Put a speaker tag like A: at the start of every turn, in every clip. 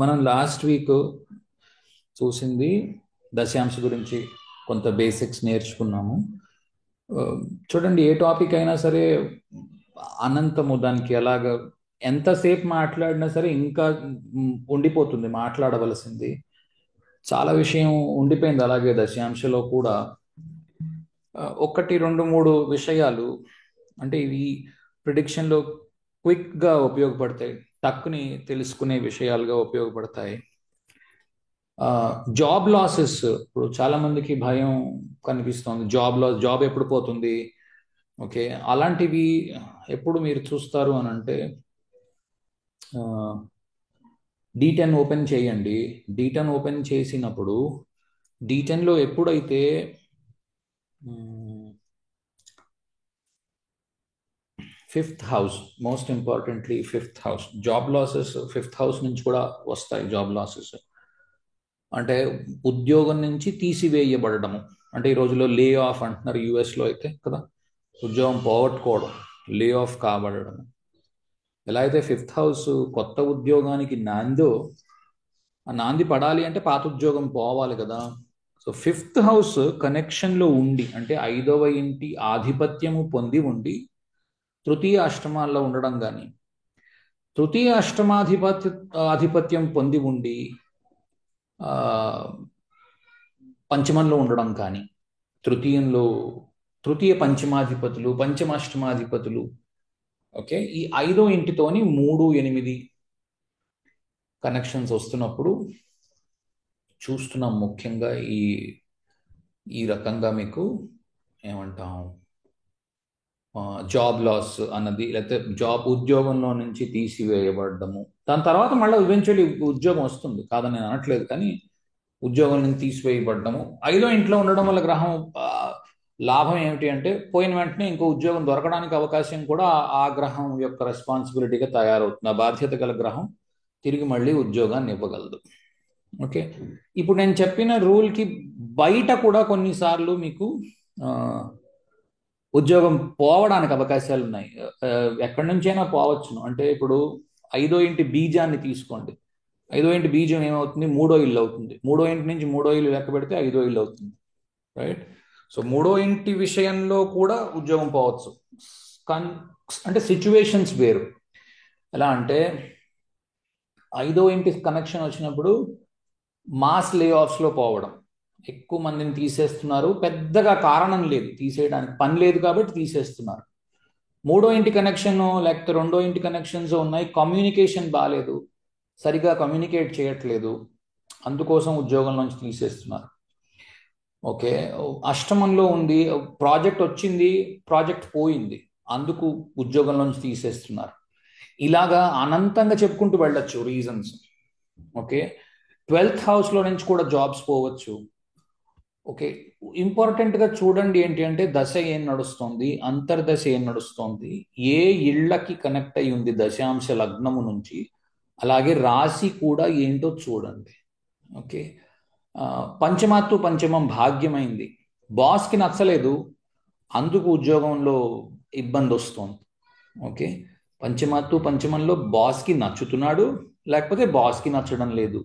A: మనం last week చూసింది దశాంశ గురించి కొంత బేసిక్స్ నేర్చుకున్నాము. ఆ, చూడండి, ఏ టాపిక్ అయినా సరే అనంతము దానికి ఎలాగ ఎంతసేపు మాట్లాడినా సరే ఇంకా ఉండిపోతుంది మాట్లాడవలసింది. చాలా విషయం ఉండిపోయింది. అలాగే దశాంశలో కూడా ఒకటి రెండు మూడు విషయాలు అంటే ఇవి ప్రిడిక్షన్లో క్విక్గా ఉపయోగపడతాయి, టక్కుని తెలుసుకునే విషయాలుగా ఉపయోగపడతాయి. జాబ్ లాసెస్, ఇప్పుడు చాలా మందికి భయం కనిపిస్తోంది. జాబ్ ఎప్పుడు పోతుంది. ఓకే, అలాంటివి ఎప్పుడు మీరు చూస్తారు అని అంటే D10 ఓపెన్ చేయండి. D10 ఓపెన్ చేసినప్పుడు D10లో ఎప్పుడైతే fifth house, most importantly fifth house, job losses fifth house నుంచి కూడా వస్తాయి. జాబ్ లాసెస్ అంటే ఉద్యోగం నుంచి తీసివేయబడము. అంటే ఈ రోజుల్లో లే ఆఫ్ అంటున్నారు, యుఎస్లో అయితే కదా, ఉద్యోగం పోగొట్టుకోవడం, లే ఆఫ్ కాబడడం. ఎలా అయితే ఫిఫ్త్ హౌస్ కొత్త ఉద్యోగానికి నాందో, ఆ నాంది పడాలి అంటే పాత ఉద్యోగం పోవాలి కదా. సో ఫిఫ్త్ హౌస్ కనెక్షన్లో ఉండి, అంటే ఐదవ ఇంటి ఆధిపత్యము పొంది ఉండి తృతీయ అష్టమాల్లో ఉండడం కానీ, తృతీయ ఆధిపత్యం పొంది ఉండి ఆ, పంచమంలో ఉండడం కానీ, తృతీయంలో తృతీయ పంచమాధిపతులు, పంచమాష్టమాధిపతులు. ఓకే, ఈ ఐదో ఇంటితోని 3, 8 కనెక్షన్స్ వస్తున్నప్పుడు చూస్తున్నాం. ముఖ్యంగా ఈ ఈ రకంగా మీకు ఏమంటాం, జాబ్ లాస్ అన్నది, లేకపోతే ఉద్యోగంలో నుంచి తీసివేయబడము. దాని తర్వాత మళ్ళీ ఈవెన్చువల్లీ ఉద్యోగం వస్తుంది, కాదని నేను అనట్లేదు, కానీ ఉద్యోగం నుంచి తీసివేయబడ్డము. ఐదో ఇంట్లో ఉండడం వల్ల గ్రహం లాభం ఏమిటి అంటే పోయిన వెంటనే ఇంకో ఉద్యోగం దొరకడానికి అవకాశం కూడా ఆ గ్రహం యొక్క రెస్పాన్సిబిలిటీగా తయారవుతుంది. ఆ బాధ్యత గల గ్రహం తిరిగి మళ్ళీ ఉద్యోగాన్ని ఇవ్వగలదు. ఓకే, ఇప్పుడు నేను చెప్పిన రూల్కి బయట కూడా కొన్నిసార్లు మీకు ఉద్యోగం పోవడానికి అవకాశాలు ఉన్నాయి. ఎక్కడి నుంచైనా పోవచ్చును. అంటే ఇప్పుడు ఐదో ఇంటి బీజాన్ని తీసుకోండి. ఐదో ఇంటి బీజం ఏమవుతుంది, మూడో ఇల్లు అవుతుంది. మూడో ఇంటి నుంచి మూడో ఇల్లు లెక్క పెడితే ఐదో ఇల్లు అవుతుంది. రైట్. సో మూడో ఇంటి విషయంలో కూడా ఉద్యోగం పోవచ్చు. కన్ అంటే సిచ్యువేషన్స్ వేరు. ఎలా అంటే ఐదో ఇంటి కనెక్షన్ వచ్చినప్పుడు మాస్ లే ఆఫ్స్లో పోవడం, ఎక్కువ మందిని తీసేస్తున్నారు, పెద్దగా కారణం లేదు, తీసేయడానికి పని లేదు కాబట్టి తీసేస్తున్నారు. మూడో ఇంటి కనెక్షన్ లేకపోతే రెండో ఇంటి కనెక్షన్స్ ఉన్నాయి, కమ్యూనికేషన్ బాగాలేదు, సరిగా కమ్యూనికేట్ చేయట్లేదు, అందుకోసం ఉద్యోగం నుంచి తీసేస్తున్నారు. ఓకే, అష్టమంలో ఉంది, ప్రాజెక్ట్ వచ్చింది, ప్రాజెక్ట్ పోయింది, అందుకు ఉద్యోగం నుంచి తీసేస్తున్నారు. ఇలాగా అనంతంగా చెప్పుకుంటూ వెళ్ళొచ్చు రీజన్స్. ఓకే, 12th హౌస్లో నుంచి కూడా జాబ్స్ పోవచ్చు. ఓకే, ఇంపార్టెంట్గా చూడండి ఏంటి అంటే దశ ఏం నడుస్తుంది, అంతర్దశ ఏం నడుస్తుంది, ఏ ఇళ్లకి కనెక్ట్ అయి ఉంది దశాంశ లగ్నము నుంచి, అలాగే రాశి కూడా ఏంటో చూడండి. ఓకే, పంచమాత్తు పంచమం భాగ్యమైంది, బాస్కి నచ్చలేదు, అందుకు ఉద్యోగంలో ఇబ్బంది వస్తుంది. ఓకే, పంచమాత్తు పంచమంలో బాస్కి నచ్చుతున్నాడు, లేకపోతే బాస్కి నచ్చడం లేదు,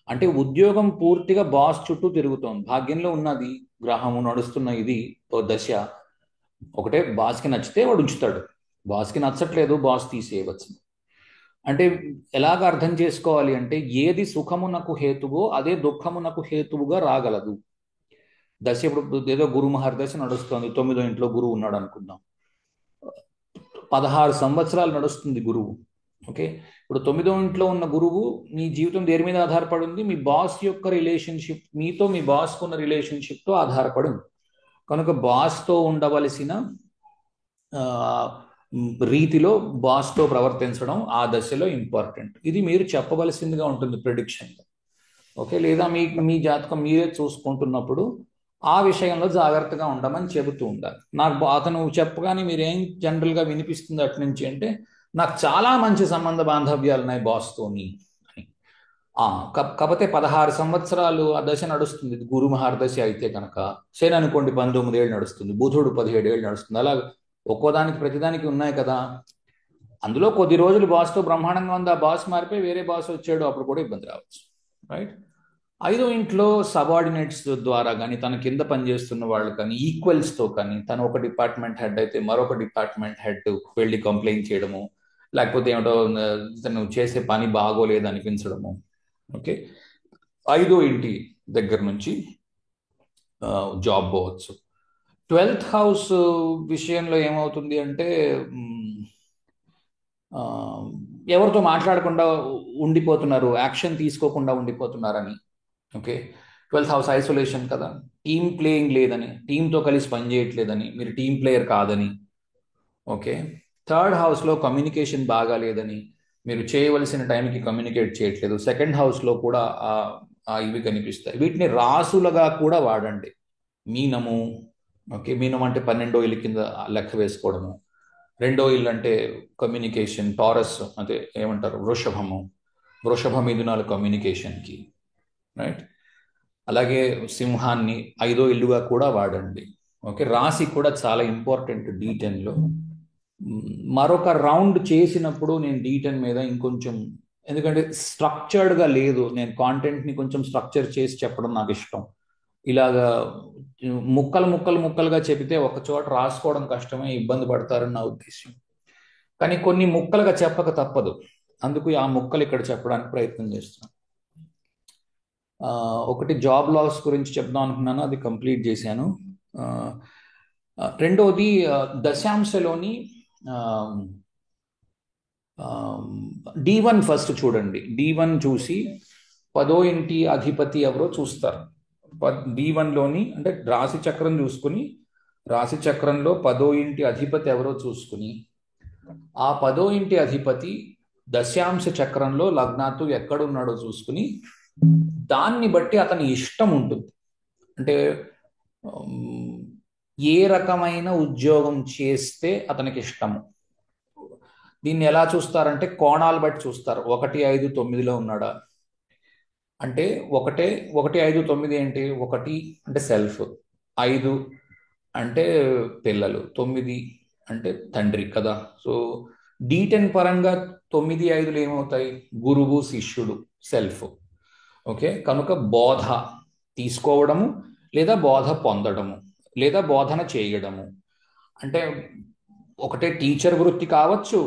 A: అంటే ఉద్యోగం పూర్తిగా బాస్ చుట్టూ తిరుగుతోంది. భాగ్యంలో ఉన్నది గ్రహము నడుస్తున్న ఇది దశ. ఒకటే, బాస్కి నచ్చితే వాడు ఉంచుతాడు, బాస్కి నచ్చట్లేదు బాస్ తీసేయవచ్చు. అంటే ఎలాగ అర్థం చేసుకోవాలి అంటే ఏది సుఖమునకు హేతువో అదే దుఃఖమునకు హేతువుగా రాగలదు. దశ ఇప్పుడు ఏదో గురు మహర్దశ నడుస్తుంది, 9వ ఇంట్లో గురువు ఉన్నాడు అనుకుందాం, 16 సంవత్సరాలు నడుస్తుంది గురువు. ఓకే, ఇప్పుడు 9వ ఇంట్లో ఉన్న గురువు మీ జీవితం దేని మీద ఆధారపడి ఉంది, మీ బాస్ యొక్క రిలేషన్షిప్, మీతో మీ బాస్కు ఉన్న రిలేషన్షిప్తో ఆధారపడి ఉంది. కనుక బాస్తో ఉండవలసిన రీతిలో బాస్తో ప్రవర్తించడం ఆ దశలో ఇంపార్టెంట్. ఇది మీరు చెప్పవలసిందిగా ఉంటుంది ప్రిడిక్షన్లో. ఓకే, లేదా మీ మీ జాతకం మీరే చూసుకుంటున్నప్పుడు ఆ విషయంలో జాగ్రత్తగా ఉండమని చెబుతూ ఉండాలి. నాకు అతను చెప్పగానే మీరేం జనరల్గా వినిపిస్తుంది అటు నుంచి అంటే, నాకు చాలా మంచి సంబంధ బాంధవ్యాలు ఉన్నాయి బాస్తోని అని. కాకపోతే 16 సంవత్సరాలు ఆ దశ నడుస్తుంది, గురు మహర్దశ అయితే కనుక. శని అనుకోండి 19 ఏళ్ళు నడుస్తుంది, బుధుడు 17 ఏళ్ళు నడుస్తుంది. అలా ఒక్కోదానికి ప్రతిదానికి ఉన్నాయి కదా. అందులో కొద్ది రోజులు బాస్తో బ్రహ్మాండంగా ఉంది, ఆ బాస్ మారిపోయి వేరే బాస్ వచ్చాడు, అప్పుడు కూడా ఇబ్బంది రావచ్చు. రైట్. ఐదో ఇంట్లో సబార్డినేట్స్ ద్వారా కానీ, తన కింద పనిచేస్తున్న వాళ్ళు కానీ, ఈక్వల్స్తో కానీ, తను ఒక డిపార్ట్మెంట్ హెడ్ అయితే మరొక డిపార్ట్మెంట్ హెడ్ వెళ్ళి కంప్లైంట్ చేయడము, లేకపోతే ఏమిటో తను చేసే పని బాగోలేదు అనిపించడము. ఓకే. ఐదో ఇంటి దగ్గర నుంచి జాబ్ పోవచ్చు. 12th హౌస్ విషయంలో ఏమవుతుంది అంటే ఎవరితో మాట్లాడకుండా ఉండిపోతున్నారు, యాక్షన్ తీసుకోకుండా ఉండిపోతున్నారని. ఓకే. 12th హౌస్ ఐసోలేషన్ కదా, టీమ్ ప్లేయింగ్ లేదని, టీంతో కలిసి పనిచేయట్లేదని, మీరు టీం ప్లేయర్ కాదని. ఓకే. 3rd హౌస్లో కమ్యూనికేషన్ బాగా లేదని, మీరు చేయవలసిన టైంకి కమ్యూనికేట్ చేయట్లేదు. 2nd హౌస్లో కూడా ఇవి కనిపిస్తాయి. వీటిని రాసులుగా కూడా వాడండి. మీనము. ఓకే. మీనం అంటే 12వ ఇల్లు కింద లెక్క వేసుకోవడము. 2వ ఇల్లు అంటే కమ్యూనికేషన్. టారస్ అంటే ఏమంటారు, వృషభము. వృషభ మిథునాలు కమ్యూనికేషన్కి. రైట్. అలాగే సింహాన్ని 5వ ఇల్లుగా కూడా వాడండి. ఓకే. రాశి కూడా చాలా ఇంపార్టెంట్ D10లో. మరొక రౌండ్ చేసినప్పుడు నేను D10 మీద ఇంకొంచెం, ఎందుకంటే స్ట్రక్చర్డ్గా లేదు, నేను కాంటెంట్ని కొంచెం స్ట్రక్చర్ చేసి చెప్పడం నాకు ఇష్టం. ఇలాగా ముక్కలుగా చెబితే ఒక చోట రాసుకోవడం కష్టమే, ఇబ్బంది పడతారని నా ఉద్దేశం. కానీ కొన్ని ముక్కలుగా చెప్పక తప్పదు, అందుకు ఆ ముక్కలు ఇక్కడ చెప్పడానికి ప్రయత్నం చేస్తున్నాను. ఒకటి జాబ్ లాస్ గురించి చెప్దాం అనుకున్నాను, అది కంప్లీట్ చేశాను. రెండవది దశాంశలోని D1 ఫస్ట్ చూడండి. D1 చూసి 10వ ఇంటి అధిపతి ఎవరో చూస్తారు. D1లోని అంటే రాశి చక్రం చూసుకుని, రాశి చక్రంలో 10వ ఇంటి అధిపతి ఎవరో చూసుకుని, ఆ 10వ ఇంటి అధిపతి దశాంశ చక్రంలో లగ్నాత్తు ఎక్కడున్నాడో చూసుకుని, దాన్ని బట్టి అతని ఇష్టం ఉంటుంది. అంటే ఏ రకమైన ఉద్యోగం చేస్తే అతనికి ఇష్టము. దీన్ని ఎలా చూస్తారంటే కోణాలు బట్టి చూస్తారు. 1, 5, 9లో ఉన్నాడా అంటే 1, 5, 9 ఏంటి? 1 అంటే సెల్ఫ్, 5 అంటే పిల్లలు, 9 అంటే తండ్రి కదా. సో D10 పరంగా 9, 5లు ఏమవుతాయి? గురువు, శిష్యుడు, సెల్ఫ్. ఓకే. కనుక బోధ తీసుకోవడము, లేదా బోధ పొందడము, లేదా బోధన చేయడము. అంటే ఒకటే టీచర్ వృత్తి కావచ్చు,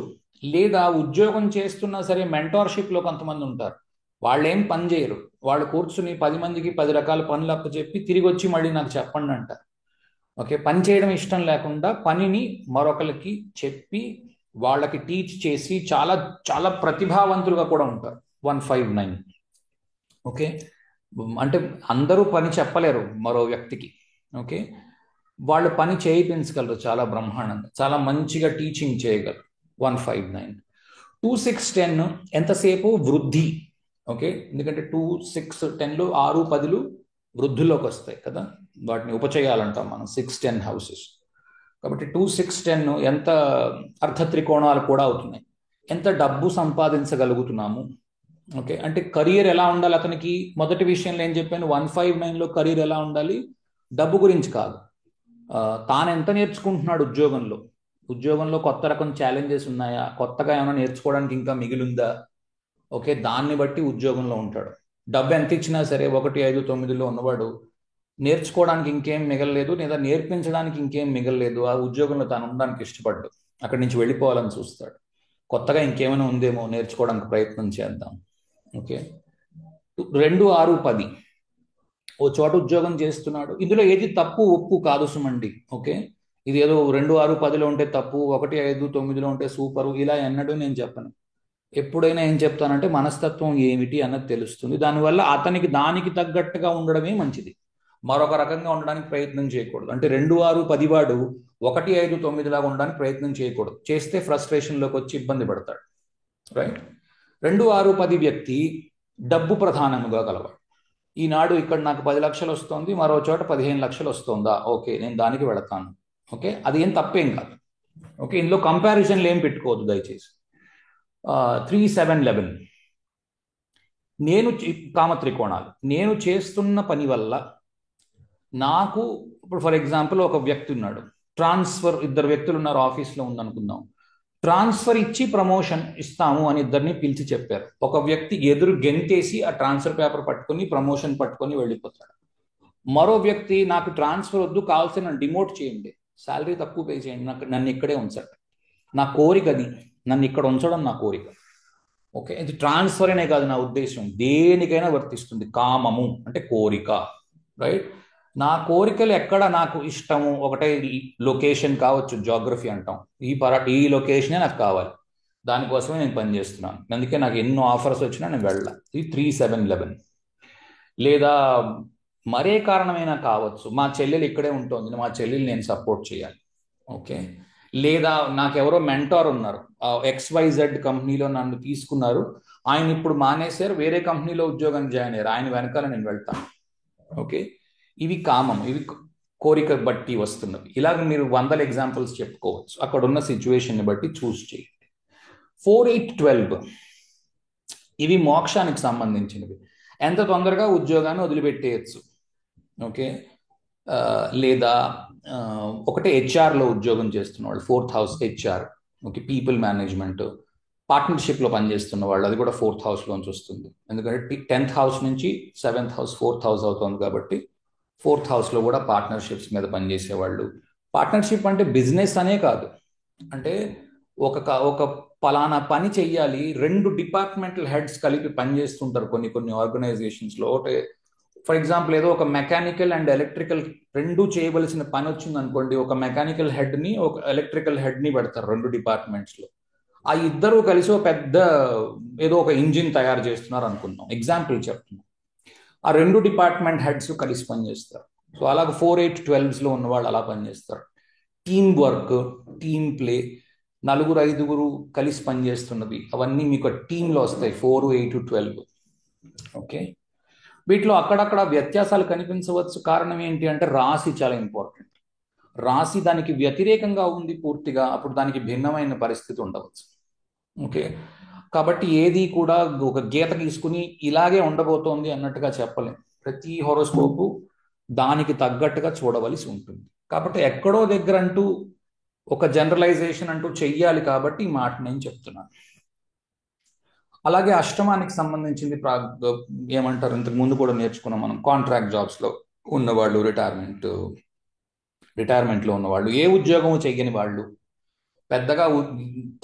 A: లేదా ఉద్యోగం చేస్తున్నా సరే మెంటార్షిప్లో కొంతమంది ఉంటారు, వాళ్ళు ఏం పని చేయరు, వాళ్ళు కూర్చుని 10 మందికి 10 రకాల పనులు అప్పచెప్పి తిరిగి వచ్చి మళ్ళీ నాకు చెప్పండి అంటారు. ఓకే. పని చేయడం ఇష్టం లేకుండా పనిని మరొకరికి చెప్పి వాళ్ళకి టీచ్ చేసి చాలా చాలా ప్రతిభావంతులుగా కూడా ఉంటారు. 159. ఓకే. అంటే అందరూ పని చెప్పలేరు మరో వ్యక్తికి. ఓకే. వాళ్ళు పని చేయించగలరు చాలా బ్రహ్మాండంగా, చాలా మంచిగా టీచింగ్ చేయగలరు. 159. 2, 6, 10 ఎంతసేపు వృద్ధి. ఓకే. ఎందుకంటే 2, 6, 10లు 6, 10లు వృద్ధిలోకి వస్తాయి కదా, వాటిని ఉపచయాలంటాం మనం 6, 10 హౌసెస్. కాబట్టి 2, 6, 10 ఎంత అర్ధ త్రికోణాలు కూడా అవుతున్నాయి. ఎంత డబ్బు సంపాదించగలుగుతున్నాము. ఓకే. అంటే కెరీర్ ఎలా ఉండాలి అతనికి? మొదటి విషయంలో ఏం చెప్పాను, 159లో కెరీర్ ఎలా ఉండాలి? డబ్బు గురించి కాదు, తాను ఎంత నేర్చుకుంటున్నాడు ఉద్యోగంలో కొత్త రకం ఛాలెంజెస్ ఉన్నాయా, కొత్తగా ఏమైనా నేర్చుకోవడానికి ఇంకా మిగిలిందా. ఓకే. దాన్ని బట్టి ఉద్యోగంలో ఉంటాడు. డబ్బు ఎంత ఇచ్చినా సరే 1, 5, 9లో ఉన్నవాడు నేర్చుకోవడానికి ఇంకేం మిగలలేదు, లేదా నేర్పించడానికి ఇంకేం మిగలలేదు, ఆ ఉద్యోగంలో తాను ఉండడానికి ఇష్టపడ్డు, అక్కడి నుంచి వెళ్ళిపోవాలని చూస్తాడు. కొత్తగా ఇంకేమైనా ఉందేమో, నేర్చుకోవడానికి ప్రయత్నం చేద్దాం. ఓకే. 2, 6, 10 ఓ చోట ఉద్యోగం చేస్తున్నాడు. ఇందులో ఏది తప్పు ఒప్పు కాదు సుమండి. ఓకే. ఇది ఏదో 2, 6, 10లో ఉంటే తప్పు, 1, 5, 9లో ఉంటే సూపరు, ఇలా ఎన్నడూ నేను చెప్పను. ఎప్పుడైనా ఏం చెప్తానంటే మనస్తత్వం ఏమిటి అన్నది తెలుస్తుంది. దానివల్ల అతనికి దానికి తగ్గట్టుగా ఉండడమే మంచిది, మరొక రకంగా ఉండడానికి ప్రయత్నం చేయకూడదు. అంటే 2, 6, 10 వాడు 1, 5, 9 లాగా ఉండడానికి ప్రయత్నం చేయకూడదు. చేస్తే ఫ్రస్ట్రేషన్లోకి వచ్చి ఇబ్బంది పడతాడు. రైట్. 2, 6, 10 వ్యక్తి డబ్బు ప్రధానముగా గలవాడు. ఈనాడు ఇక్కడ నాకు 10 లక్షలు వస్తుంది, మరో చోట 15 లక్షలు వస్తుందా, ఓకే నేను దానికి వెళతాను. ఓకే. అది ఏం తప్పేం కాదు. ఓకే. ఇందులో కంపారిజన్లు ఏం పెట్టుకోవద్దు దయచేసి. 3, 7, 11 నేను కామత్రికోణాలు. నేను చేస్తున్న పని వల్ల నాకు, ఇప్పుడు ఫర్ ఎగ్జాంపుల్ ఒక వ్యక్తి ఉన్నాడు, ట్రాన్స్ఫర్, 2 వ్యక్తులు ఉన్నారు, ఆఫీస్లో ఉందనుకుందాం, ట్రాన్స్ఫర్ ఇచ్చి ప్రమోషన్ ఇస్తాము అని ఇద్దరిని పిలిచి చెప్పారు. ఒక వ్యక్తి ఎదురు గెంతేసి ఆ ట్రాన్స్ఫర్ పేపర్ పట్టుకొని ప్రమోషన్ పట్టుకొని వెళ్ళిపోతాడు. మరో వ్యక్తి నాకు ట్రాన్స్ఫర్ వద్దు, కావాల్సిన నన్ను డిమోట్ చేయండి, శాలరీ తక్కువ పే చేయండి, నాకు నన్ను ఇక్కడే ఉంచండి, నా కోరిక అది, నన్ను ఇక్కడ ఉంచడం నా కోరిక. ఓకే, ఇది ట్రాన్స్ఫర్ అనే కాదు నా ఉద్దేశం, దేనికైనా వర్తిస్తుంది. కామము అంటే కోరిక, రైట్? నా కోరికలు ఎక్కడ నాకు ఇష్టము, ఒకటే లొకేషన్ కావచ్చు, జాగ్రఫీ అంటాం, ఈ లొకేషనే నాకు కావాలి, దానికోసమే నేను పనిచేస్తున్నాను, అందుకే నాకు ఎన్నో ఆఫర్స్ వచ్చినా నేను వెళ్ళాలి. ఇది 3711. లేదా మరే కారణమైనా కావచ్చు, మా చెల్లెలు ఇక్కడే ఉంటుంది, మా చెల్లెలు నేను సపోర్ట్ చేయాలి. ఓకే, లేదా నాకెవరో మెంటార్ ఉన్నారు, XYZ కంపెనీలో నన్ను తీసుకున్నారు, ఆయన ఇప్పుడు మానేశారు, వేరే కంపెనీలో ఉద్యోగం జాయిన్ అయ్యారు, ఆయన వెనకాల నేను వెళ్తాను. ఓకే, ఇవి కామం, ఇవి కోరిక బట్టి వస్తున్నవి. ఇలాగ మీరు 100 ఎగ్జాంపుల్స్ చెప్పుకోవచ్చు, అక్కడ ఉన్న సిచ్యువేషన్ని బట్టి చూస్ చేయండి. 4812 ఇవి మోక్షానికి సంబంధించినవి. ఎంత తొందరగా ఉద్యోగాన్ని వదిలిపెట్టేయచ్చు. ఓకే, లేదా ఒకటే హెచ్ఆర్లో ఉద్యోగం చేస్తున్న వాళ్ళు 4th house HR, okay, people management, పార్ట్నర్షిప్లో పనిచేస్తున్న వాళ్ళు, అది కూడా 4th హౌస్లోంచి వస్తుంది. ఎందుకంటే 10th హౌస్ నుంచి 7th హౌస్ 4th హౌస్ అవుతుంది కాబట్టి 4th హౌస్లో కూడా పార్ట్నర్షిప్స్ మీద పనిచేసేవాళ్ళు. పార్ట్నర్షిప్ అంటే బిజినెస్ అనే కాదు, అంటే ఒక పలానా పని చెయ్యాలి, 2 డిపార్ట్మెంటల్ హెడ్స్ కలిపి పనిచేస్తుంటారు కొన్ని ఆర్గనైజేషన్స్లో. ఒకటి ఫర్ ఎగ్జాంపుల్ ఏదో ఒక మెకానికల్ అండ్ ఎలక్ట్రికల్ రెండు చేయవలసిన పని వచ్చింది అనుకోండి, ఒక మెకానికల్ హెడ్ని ఒక ఎలక్ట్రికల్ హెడ్ని పెడతారు 2 డిపార్ట్మెంట్స్లో. ఆ ఇద్దరు కలిసి ఒక పెద్ద ఏదో ఒక ఇంజిన్ తయారు చేస్తున్నారు అనుకుందాం, ఎగ్జాంపుల్ చెప్తున్నాం. ఆ 2 డిపార్ట్మెంట్ హెడ్స్ కలిసి పనిచేస్తారు. సో అలాగే 4812లో ఉన్న వాళ్ళు అలా పనిచేస్తారు. టీమ్ వర్క్, టీమ్ ప్లే, 4-5 కలిసి పనిచేస్తున్నవి, అవన్నీ మీకు టీంలో వస్తాయి 4, 8, 12. ఓకే, వీటిలో అక్కడక్కడ వ్యత్యాసాలు కనిపించవచ్చు. కారణం ఏంటి అంటే రాశి చాలా ఇంపార్టెంట్. రాశి దానికి వ్యతిరేకంగా ఉంది పూర్తిగా, అప్పుడు దానికి భిన్నమైన పరిస్థితి ఉండవచ్చు. ఓకే, కాబట్టి ఏది కూడా ఒక గీత గీసుకుని ఇలాగే ఉండబోతోంది అన్నట్టుగా చెప్పలేం. ప్రతి హోరోస్కోపు దానికి తగ్గట్టుగా చూడవలసి ఉంటుంది. కాబట్టి ఎక్కడో దగ్గర అంటూ ఒక జనరలైజేషన్ అంటూ చెయ్యాలి, కాబట్టి ఈ మాట నేను చెప్తున్నాను. అలాగే అష్టమానికి సంబంధించింది ఏమంటారు, ఇంతకు ముందు కూడా నేర్చుకున్నాం మనం, కాంట్రాక్ట్ జాబ్స్లో ఉన్నవాళ్ళు, రిటైర్మెంట్లో ఉన్నవాళ్ళు, ఏ ఉద్యోగము చెయ్యని వాళ్ళు, పెద్దగా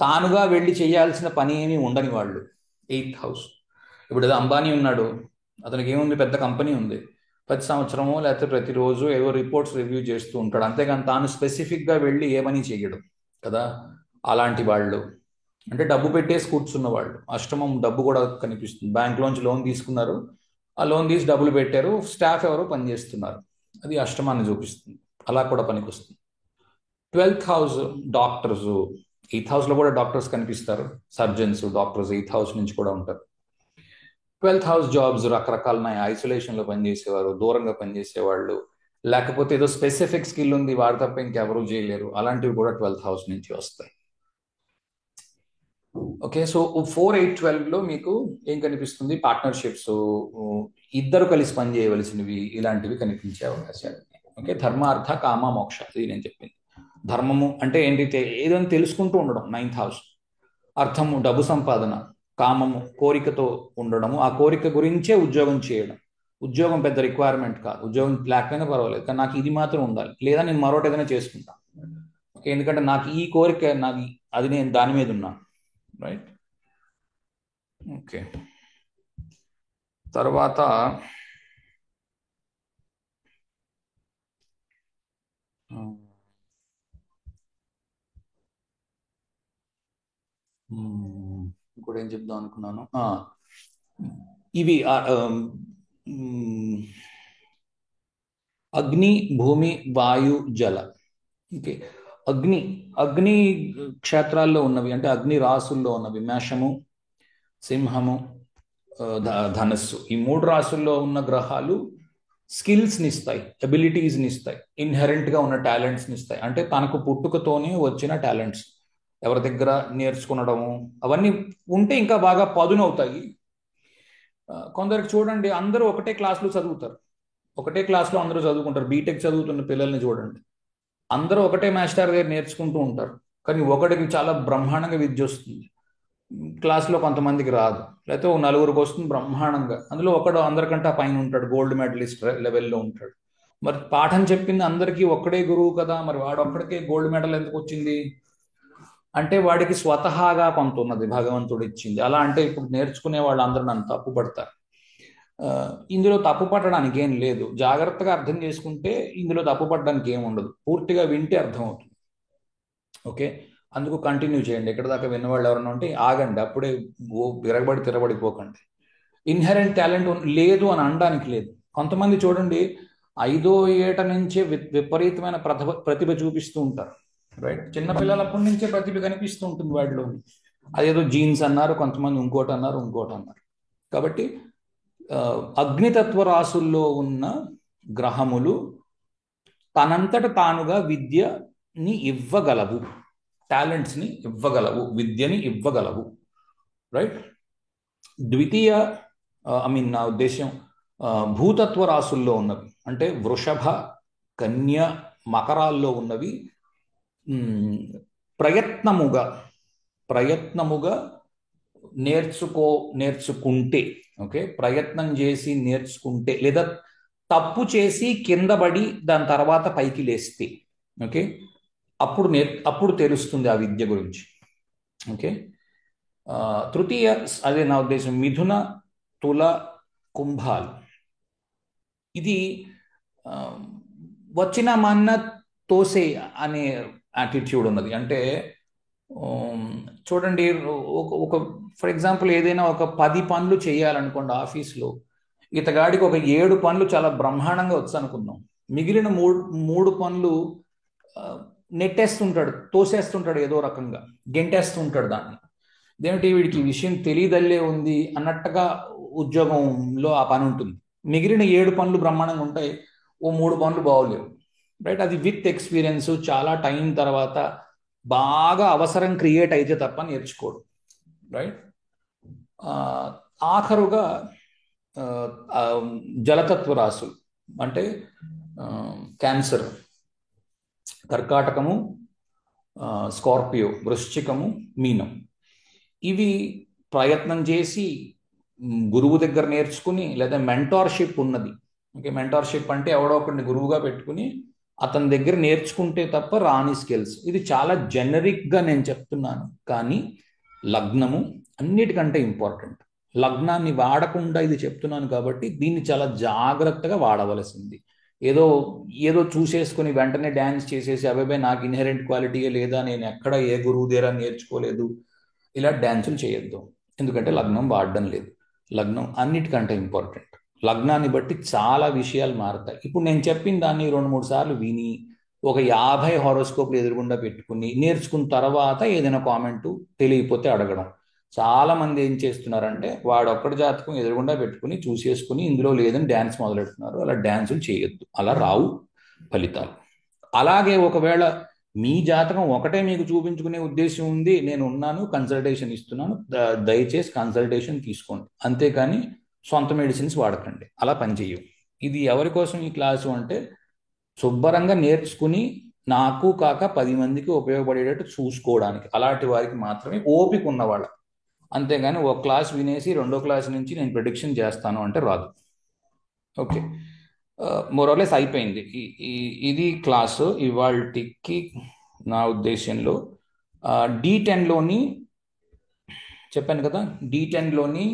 A: తానుగా వెళ్ళి చేయాల్సిన పని ఏమీ ఉండని వాళ్ళు, 8th హౌస్. ఇప్పుడు ఏదో అంబానీ ఉన్నాడు, అతనికి ఏముంది, పెద్ద కంపెనీ ఉంది, ప్రతి సంవత్సరమో లేకపోతే ప్రతిరోజు ఏవో రిపోర్ట్స్ రివ్యూ చేస్తూ ఉంటాడు, అంతేగాని తాను స్పెసిఫిక్గా వెళ్ళి ఏ పని చేయడు కదా. అలాంటి వాళ్ళు అంటే డబ్బు పెట్టేసి కూర్చున్న వాళ్ళు. అష్టమం డబ్బు కూడా కనిపిస్తుంది, బ్యాంక్లోంచి లోన్ తీసుకున్నారు, ఆ లోన్ తీసి డబ్బులు పెట్టారు, స్టాఫ్ ఎవరో పనిచేస్తున్నారు, అది అష్టమాన్ని చూపిస్తుంది, అలా కూడా పనికొస్తుంది. 12th హౌస్ డాక్టర్స్, 8th హౌస్లో కూడా డాక్టర్స్ కనిపిస్తారు, సర్జన్స్, డాక్టర్స్ 8th హౌస్ నుంచి కూడా ఉంటారు. 12th హౌస్ జాబ్స్ రకరకాలు ఉన్నాయి, ఐసోలేషన్లో పనిచేసేవారు, దూరంగా పనిచేసేవాళ్ళు, లేకపోతే ఏదో స్పెసిఫిక్ స్కిల్ ఉంది వారు తప్ప ఇంకెవరూ చేయలేరు, అలాంటివి కూడా 12th హౌస్ నుంచి వస్తాయి. ఓకే, సో 4, 8, 12లో మీకు ఏం కనిపిస్తుంది, పార్ట్నర్షిప్స్, ఇద్దరు కలిసి పని చేయవలసినవి, ఇలాంటివి కనిపించే అవకాశాలు. ఓకే, ధర్మ అర్థ కామ మోక్ష, ఇది నేను చెప్పింది. ధర్మము అంటే ఏంటి, ఏదని తెలుసుకుంటూ ఉండడం, 9th హౌస్. అర్థము డబ్బు సంపాదన, కామము కోరికతో ఉండడము, ఆ కోరిక గురించే ఉద్యోగం చేయడం. ఉద్యోగం పెద్ద రిక్వైర్మెంట్ కాదు, ఉద్యోగం లేకపోయినా పర్వాలేదు, కానీ నాకు ఇది మాత్రం ఉండాలి, లేదా నేను మరొకటి ఏదైనా చేసుకుంటాను. ఓకే, ఎందుకంటే నాకు ఈ కోరిక, నాకు అది, నేను దాని మీద ఉన్నాను, రైట్? ఓకే, తర్వాత ఇంకోటి ఏం చెప్దాం అనుకున్నాను, ఇవి అగ్ని, భూమి, వాయు, జల. ఓకే, అగ్ని క్షేత్రాల్లో ఉన్నవి, అంటే అగ్ని రాసుల్లో ఉన్నవి మేషము, సింహము, ధనస్సు, ఈ 3 రాసుల్లో ఉన్న గ్రహాలు స్కిల్స్ని ఇస్తాయి, ఎబిలిటీస్ని ఇస్తాయి, ఇన్హెరెంట్గా ఉన్న టాలెంట్స్ని ఇస్తాయి. అంటే తనకు పుట్టుకతోనే వచ్చిన టాలెంట్స్, ఎవరి దగ్గర నేర్చుకునడము, అవన్నీ ఉంటే ఇంకా బాగా పదునవుతాయి. కొందరికి చూడండి, అందరూ ఒకటే క్లాస్లో చదువుతారు, ఒకటే క్లాస్లో అందరూ చదువుకుంటారు, బీటెక్ చదువుతున్న పిల్లల్ని చూడండి, అందరూ ఒకటే మాస్టర్ దగ్గర నేర్చుకుంటూ ఉంటారు, కానీ ఒకడికి చాలా బ్రహ్మాండంగా విద్య వస్తుంది, క్లాస్లో కొంతమందికి రాదు, లేకపోతే ఓ నలుగురికి వస్తుంది బ్రహ్మాండంగా, అందులో ఒకడు అందరికంటే పైన ఉంటాడు, గోల్డ్ మెడలిస్ట్ లెవెల్లో ఉంటాడు. మరి పాఠం చెప్పింది అందరికీ ఒక్కడే గురువు కదా, మరి వాడు ఒక్కడికే గోల్డ్ మెడల్ ఎందుకు వచ్చింది అంటే వాడికి స్వతహాగా కొంత ఉన్నది, భగవంతుడు ఇచ్చింది. అలా అంటే ఇప్పుడు నేర్చుకునే వాళ్ళు అందరూ నన్ను తప్పు పడతారు. ఇందులో తప్పు పట్టడానికి ఏం లేదు, జాగ్రత్తగా అర్థం చేసుకుంటే ఇందులో తప్పు పట్టడానికి ఏం ఉండదు, పూర్తిగా వింటే అర్థమవుతుంది. ఓకే, అందుకు కంటిన్యూ చేయండి. ఎక్కడ దాకా విన్నవాళ్ళు ఎవరైనా ఉంటే ఆగండి, అప్పుడే విరగబడి తిరగబడిపోకండి. ఇన్హెరెంట్ టాలెంట్ లేదు అని అనడానికి లేదు. కొంతమంది చూడండి, 5వ ఏట నుంచే విపరీతమైన ప్రతిభ చూపిస్తూ ఉంటారు. రైట్, చిన్నపిల్లలప్పటి నుంచే ప్రతిభ కనిపిస్తూ ఉంటుంది వాడిలో. అదేదో జీన్స్ అన్నారు, కొంతమంది ఇంకోటి అన్నారు, ఇంకోటి అన్నారు. కాబట్టి అగ్నితత్వ రాసుల్లో ఉన్న గ్రహములు తనంతట తానుగా విద్యని ఇవ్వగలవు, టాలెంట్స్ని ఇవ్వగలవు, విద్యని ఇవ్వగలవు. రైట్, ద్వితీయ నా ఉద్దేశం భూతత్వ రాసుల్లో ఉన్నవి, అంటే వృషభ, కన్య, మకరాల్లో ఉన్నవి ప్రయత్నముగా నేర్చుకుంటే, ఓకే, ప్రయత్నం చేసి నేర్చుకుంటే, లేదా తప్పు చేసి కింద పడి దాని తర్వాత పైకి లేస్తే, ఓకే, అప్పుడు తెలుస్తుంది ఆ విద్య గురించి. ఓకే, తృతీయ, అదే నా ఉద్దేశం, మిథున, తుల, కుంభాలు. ఇది వచ్చిన మన్న తోసే అనే యాటిట్యూడ్ ఉన్నది. అంటే చూడండి, ఒక ఫర్ ఎగ్జాంపుల్ ఏదైనా ఒక 10 పనులు చేయాలనుకోండి ఆఫీస్లో, ఇతగాడికి ఒక 7 పనులు చాలా బ్రహ్మాండంగా వచ్చు అనుకుందాం, మిగిలిన మూడు పనులు నెట్టేస్తుంటాడు, తోసేస్తుంటాడు, ఏదో రకంగా గెంటేస్తుంటాడు దాన్ని. ఇదేమిటి, వీడికి ఈ విషయం తెలియదల్లే ఉంది అన్నట్టుగా ఉద్యోగంలో ఆ పని ఉంటుంది. మిగిలిన 7 పనులు బ్రహ్మాండంగా ఉంటాయి, ఓ 3 పనులు బాగోలేవు. రైట్, అది విత్ ఎక్స్పీరియన్స్ చాలా టైం తర్వాత బాగా అవసరం క్రియేట్ అయితే తప్ప నేర్చుకోడు. రైట్, ఆఖరుగా జలతత్వ రాసులు, అంటే క్యాన్సర్, కర్కాటకము, స్కార్పియో, వృశ్చికము, మీనం. ఇవి ప్రయత్నం చేసి గురువు దగ్గర నేర్చుకుని, లేదా మెంటార్షిప్ ఉన్నది. ఓకే, మెంటార్షిప్ అంటే ఎవడో ఒకరిని గురువుగా పెట్టుకుని అతని దగ్గర నేర్చుకుంటే తప్ప రాని స్కిల్స్. ఇది చాలా జెనరిక్గా నేను చెప్తున్నాను, కానీ లగ్నము అన్నిటికంటే ఇంపార్టెంట్. లగ్నాన్ని వాడకుండా ఇది చెప్తున్నాను కాబట్టి దీన్ని చాలా జాగ్రత్తగా వాడవలసింది. ఏదో ఏదో చూసేసుకుని వెంటనే డ్యాన్స్ చేసేసి అబ్బాయి నాకు ఇన్హెరెంట్ క్వాలిటీయే లేదా, నేను ఎక్కడ ఏ గురువు దగ్గర నేర్చుకోలేదు, ఇలా డ్యాన్సులు చేయొద్దు. ఎందుకంటే లగ్నం వాడడం లేదు. లగ్నం అన్నిటికంటే ఇంపార్టెంట్. లగ్నాన్ని బట్టి చాలా విషయాలు మారుతాయి. ఇప్పుడు నేను చెప్పిన దాన్ని 2-3 సార్లు విని ఒక 50 హారోస్కోప్లు ఎదురుగుండా పెట్టుకుని నేర్చుకున్న తర్వాత ఏదైనా కామెంటు తెలియకపోతే అడగడం. చాలా మంది ఏం చేస్తున్నారంటే వాడు ఒక్కడి జాతకం ఎదురుగుండా పెట్టుకుని చూసేసుకుని ఇందులో లేదని డ్యాన్స్ మొదలెడుతున్నారు. అలా డ్యాన్సులు చేయొద్దు, అలా రావు ఫలితాలు. అలాగే ఒకవేళ మీ జాతకం ఒకటే మీకు చూపించుకునే ఉద్దేశం ఉంది, నేను ఉన్నాను, కన్సల్టేషన్ ఇస్తున్నాను, దయచేసి కన్సల్టేషన్ తీసుకోండి, అంతేకాని సొంత మెడిసిన్స్ వాడకండి, అలా పనిచేయవు. ఇది ఎవరి కోసం ఈ క్లాసు అంటే శుభ్రంగా నేర్చుకుని నాకు కాక 10 మందికి ఉపయోగపడేటట్టు చూసుకోవడానికి, అలాంటి వారికి మాత్రమే, ఓపిక ఉన్నవాళ్ళ. అంతేగాని ఒక క్లాస్ వినేసి 2వ క్లాస్ నుంచి నేను ప్రిడిక్షన్ చేస్తాను అంటే రాదు. ఓకే, మోరలెస్ అయిపోయింది ఇది క్లాసు ఇవాళకి. నా ఉద్దేశంలో D10లోని చెప్పాను కదా, D10లోని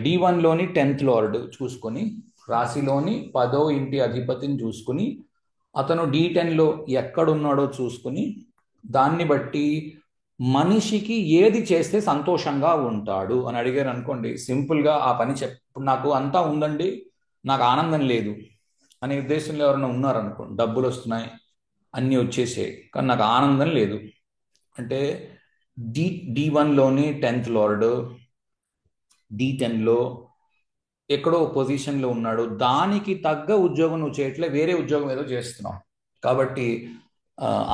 A: D1లోని 10th లార్డ్ చూసుకొని, రాశిలోని 10వ ఇంటి అధిపతిని చూసుకుని, అతను D10లో ఎక్కడున్నాడో చూసుకుని, దాన్ని బట్టి మనిషికి ఏది చేస్తే సంతోషంగా ఉంటాడు అని అడిగారు అనుకోండి, సింపుల్గా ఆ పని ఇప్పుడు నాకు అంతా ఉందండి, నాకు ఆనందం లేదు అనే ఉద్దేశంలో ఎవరైనా ఉన్నారనుకోండి, డబ్బులు వస్తున్నాయి, అన్నీ వచ్చేసాయి, కానీ నాకు ఆనందం లేదు అంటే D1లోని 10th లార్డ్ D10లో ఎక్కడో పొజిషన్లో ఉన్నాడు, దానికి తగ్గ ఉద్యోగం నువ్వు చేయట్లే, వేరే ఉద్యోగం ఏదో చేస్తున్నావు, కాబట్టి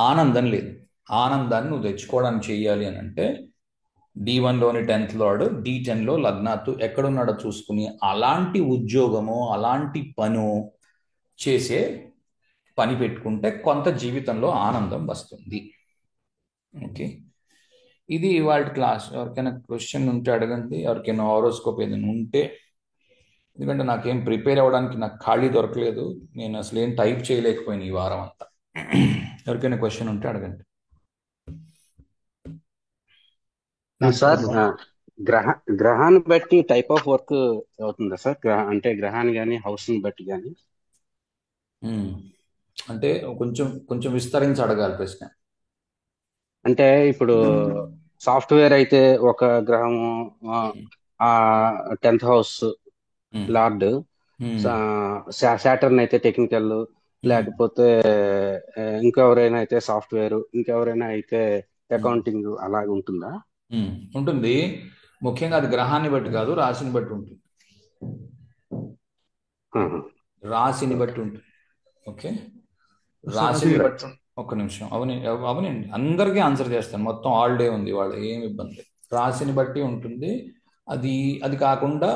A: ఆనందం లేదు. ఆనందాన్ని నువ్వు తెచ్చుకోవడానికి చేయాలి అని అంటే D1లోని 10th లార్డ్ D10లో లగ్నాత్తు ఎక్కడున్నాడో చూసుకుని అలాంటి ఉద్యోగము అలాంటి పను చేసే పని పెట్టుకుంటే కొంత జీవితంలో ఆనందం వస్తుంది. ఓకే, ఇది ఇవాళ క్లాస్. ఎవరికైనా క్వశ్చన్ ఉంటే అడగండి, ఎవరికైనా హారోస్కోప్ ఏదైనా ఉంటే. ఎందుకంటే నాకేం ప్రిపేర్ అవ్వడానికి నాకు ఖాళీ దొరకలేదు, నేను అసలు ఏం టైప్ చేయలేకపోయాను ఈ వారం అంతా. ఎవరికైనా క్వశ్చన్ ఉంటే అడగండి.
B: సార్, గ్రహ గ్రహాన్ని బట్టి టైప్ ఆఫ్ వర్క్ అవుతుందా సార్? అంటే గ్రహాన్ని కానీ హౌస్ ని బట్టి కానీ.
A: ఉమ్. అంటే కొంచెం కొంచెం విస్తరించి అడగాలి ప్రశ్న.
B: అంటే ఇప్పుడు సాఫ్ట్వేర్ అయితే ఒక గ్రహము, ఆ 10th హౌస్
A: ఉమ్,
B: లార్డ్,
A: ఉమ్,
B: సాటర్న్ అయితే టెక్నికల్,
A: ఉమ్,
B: లేకపోతే ఇంకెవరైనా అయితే సాఫ్ట్వేర్, ఇంకెవరైనా అయితే
A: ఉమ్,
B: అకౌంటింగ్ అలాగ ఉంటుందా?
A: ఉమ్. ఉంటుంది. ముఖ్యంగా అది గ్రహాన్ని బట్టి కాదు, రాశిని బట్టి ఉంటుంది.
B: ఆహా.
A: రాశిని
B: ఓకే.
A: బట్టి ఉంటుంది. ఓకే,
B: సార్ అది
A: రాశిని బట్టి ఒక్క నిమిషం. అవునండి, అందరికీ ఆన్సర్ చేస్తాను. మొత్తం ఆల్ డే ఉంది వాళ్ళు, ఏమి ఇబ్బంది లేదు. రాశిని బట్టి ఉంటుంది. అది అది కాకుండా